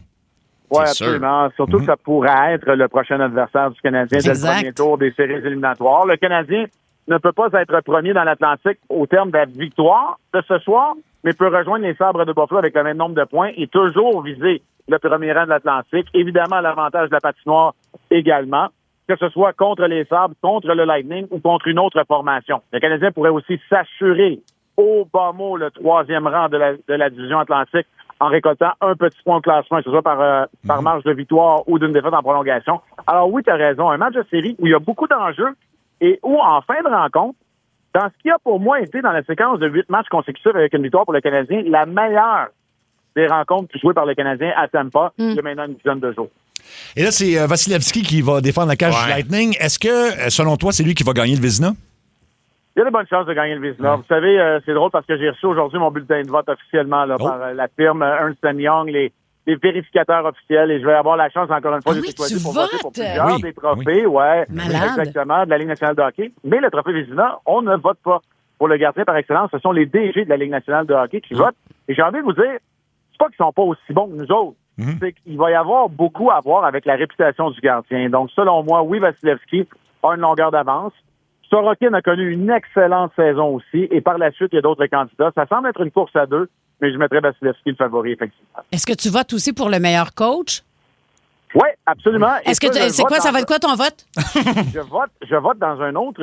Oui, C'est sûr. absolument. Surtout que ça pourrait être le prochain adversaire du Canadien dès le Exact. premier tour des séries éliminatoires. Le Canadien ne peut pas être premier dans l'Atlantique au terme de la victoire de ce soir, mais peut rejoindre les Sabres de Buffalo avec le même nombre de points et toujours viser le premier rang de l'Atlantique. Évidemment, l'avantage de la patinoire également, que ce soit contre les Sabres, contre le Lightning ou contre une autre formation. Le Canadien pourrait aussi s'assurer au bas mot le troisième rang de la division Atlantique en récoltant un petit point de classement, que ce soit par marge de victoire ou d'une défaite en prolongation. Alors oui, tu as raison, un match de série où il y a beaucoup d'enjeux et où, en fin de rencontre, dans ce qui a pour moi été dans la séquence de 8 matchs consécutifs avec une victoire pour le Canadien, la meilleure des rencontres jouées par le Canadien à Tampa, il y a maintenant une dizaine de jours. Et là, c'est Vasilevski qui va défendre la cage du Lightning. Est-ce que, selon toi, c'est lui qui va gagner le Vézina? Il y a de bonnes chances de gagner le Vézina. Vous savez, c'est drôle parce que j'ai reçu aujourd'hui mon bulletin de vote officiellement là, par la firme Ernst & Young, les vérificateurs officiels, et je vais avoir la chance, encore une fois, d'être choisi pour voter pour plusieurs des trophées, Malade. exactement, de la Ligue nationale de hockey. Mais le trophée Vézina, on ne vote pas pour le gardien par excellence. Ce sont les DG de la Ligue nationale de hockey qui votent. Et j'ai envie de vous dire, c'est pas qu'ils sont pas aussi bons que nous autres. C'est qu'il va y avoir beaucoup à voir avec la réputation du gardien. Donc, selon moi, oui, Vasilevski a une longueur d'avance. Sorokin a connu une excellente saison aussi. Et par la suite, il y a d'autres candidats. Ça semble être une course à deux, mais je mettrais Vasilevski le favori, effectivement. Est-ce que tu votes aussi pour le meilleur coach? Oui, absolument. Et Est-ce que ça, je c'est vote quoi, ça dans- va être quoi ton vote? Je vote dans un autre,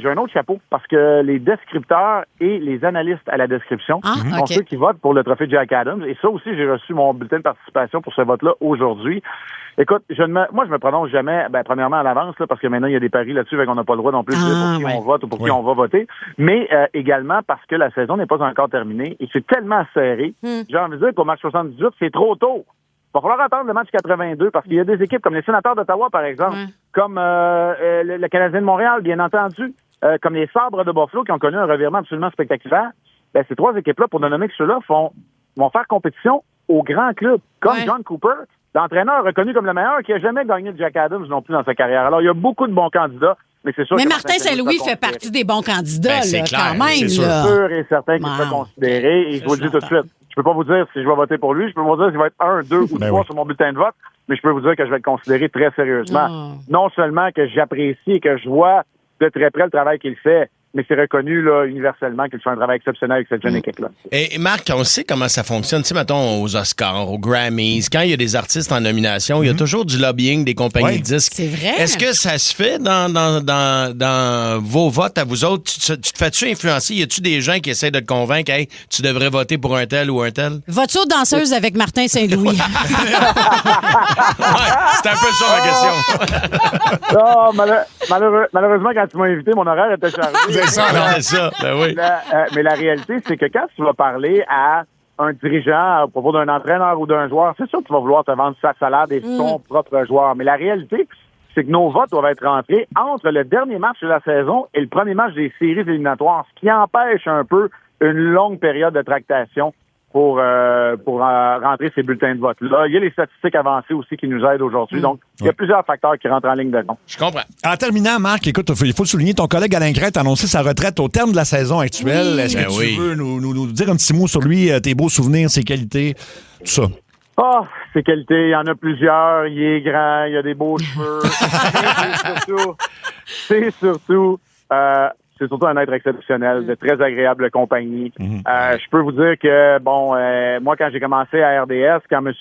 j'ai un autre chapeau parce que les descripteurs et les analystes à la description sont OK. ceux qui votent pour le trophée Jack Adams. Et ça aussi, j'ai reçu mon bulletin de participation pour ce vote-là aujourd'hui. Écoute, moi, je me prononce jamais, premièrement à l'avance, là, parce que maintenant, il y a des paris là-dessus, fait qu'on n'a pas le droit non plus de dire pour qui on vote ou pour qui on va voter. Mais également parce que la saison n'est pas encore terminée et c'est tellement serré. J'ai envie de dire qu'au match 78, c'est trop tôt Il va falloir attendre le match 82 parce qu'il y a des équipes comme les Sénateurs d'Ottawa, par exemple, comme le Canadien de Montréal, bien entendu, comme les Sabres de Buffalo qui ont connu un revirement absolument spectaculaire. Ben, ces trois équipes-là, pour ne nommer que ceux-là, vont faire compétition aux grands clubs, comme John Cooper, l'entraîneur reconnu comme le meilleur, qui n'a jamais gagné de Jack Adams non plus dans sa carrière. Alors, il y a beaucoup de bons candidats, mais c'est sûr mais que Martin Saint-Louis fait partie des bons candidats, là, quand même. C'est sûr et certain qu'il se fait considérer. Et je vous le dis tout de suite, je peux pas vous dire si je vais voter pour lui. Je peux vous dire s'il va être 1, 2 ou 3 sur mon bulletin de vote, mais je peux vous dire que je vais le considérer très sérieusement. Non seulement que j'apprécie et que je vois de très près le travail qu'il fait, mais c'est reconnu là, universellement qu'il fait un travail exceptionnel avec cette jeune équipe-là. Et Marc, on sait comment ça fonctionne. Tu sais, mettons, aux Oscars, aux Grammys, quand il y a des artistes en nomination, il y a toujours du lobbying des compagnies de disques. C'est vrai. Est-ce que ça se fait dans vos votes à vous autres? Tu te fais-tu influencer? Y a-tu des gens qui essaient de te convaincre, hey, tu devrais voter pour un tel ou un tel? Voiture danseuse avec Martin Saint-Louis. C'est un peu ça ma question. Non, malheureusement, quand tu m'as invité, mon horaire était chargé. C'est ça. Ben oui. Mais la réalité, c'est que quand tu vas parler à un dirigeant à propos d'un entraîneur ou d'un joueur, c'est sûr que tu vas vouloir te vendre sa salade et ton propre joueur. Mais la réalité, c'est que nos votes doivent être rentrés entre le dernier match de la saison et le premier match des séries éliminatoires, ce qui empêche un peu une longue période de tractation pour rentrer ces bulletins de vote-là. Il y a les statistiques avancées aussi qui nous aident aujourd'hui. Donc, il y a plusieurs facteurs qui rentrent en ligne de compte. Je comprends. En terminant, Marc, écoute, il faut souligner, ton collègue Alain Crête a annoncé sa retraite au terme de la saison actuelle. Oui. Est-ce que tu veux nous dire un petit mot sur lui, tes beaux souvenirs, ses qualités, tout ça? Ah, ses qualités, il y en a plusieurs. Il est grand, il a des beaux cheveux. C'est surtout un être exceptionnel, de très agréable compagnie. Je peux vous dire que, moi, quand j'ai commencé à RDS, quand M.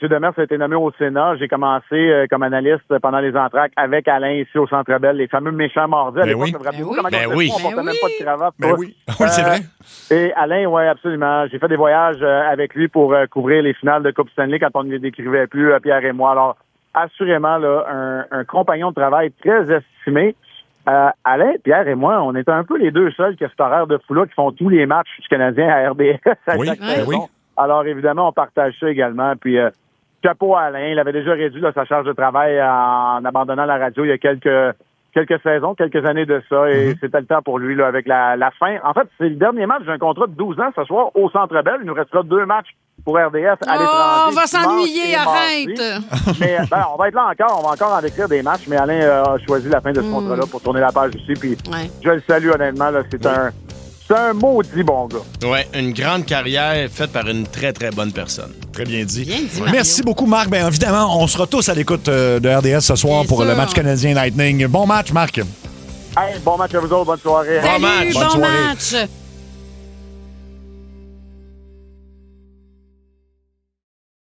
Demers a été nommé au Sénat, j'ai commencé comme analyste pendant les entractes avec Alain ici au Centre Bell, les fameux méchants mardis. À l'époque, rappelez-vous comment on portait même pas de cravate. Oui, c'est vrai. Et Alain, oui, absolument. J'ai fait des voyages avec lui pour couvrir les finales de Coupe Stanley quand on ne les décrivait plus, Pierre et moi. Alors, assurément, là, un compagnon de travail très estimé. Alain, Pierre et moi, on était un peu les deux seuls qui, à cet horaire de fou-là, qui font tous les matchs du Canadien à RDS à chaque saison. Alors, évidemment, on partage ça également. Puis, chapeau à Alain. Il avait déjà réduit sa charge de travail en abandonnant la radio il y a quelques saisons, quelques années de ça. Et c'était le temps pour lui là, avec la fin. En fait, c'est le dernier match d'un contrat de 12 ans ce soir au Centre Bell. Il nous restera 2 matchs pour RDS à l'étranger. On va s'ennuyer, arrête! Mais on va être là encore. On va encore en décrire des matchs. Mais Alain a choisi la fin de ce contrat-là pour tourner la page aussi. Puis je le salue honnêtement. Là, c'est un maudit bon gars. Ouais, une grande carrière faite par une très, très bonne personne. Très bien dit. Mario. Merci beaucoup, Marc. Bien évidemment, on sera tous à l'écoute de RDS ce soir pour le match canadien Lightning. Bon match, Marc. Hey, bon match à vous autres. Bonne soirée. Salut, Bonne soirée. match.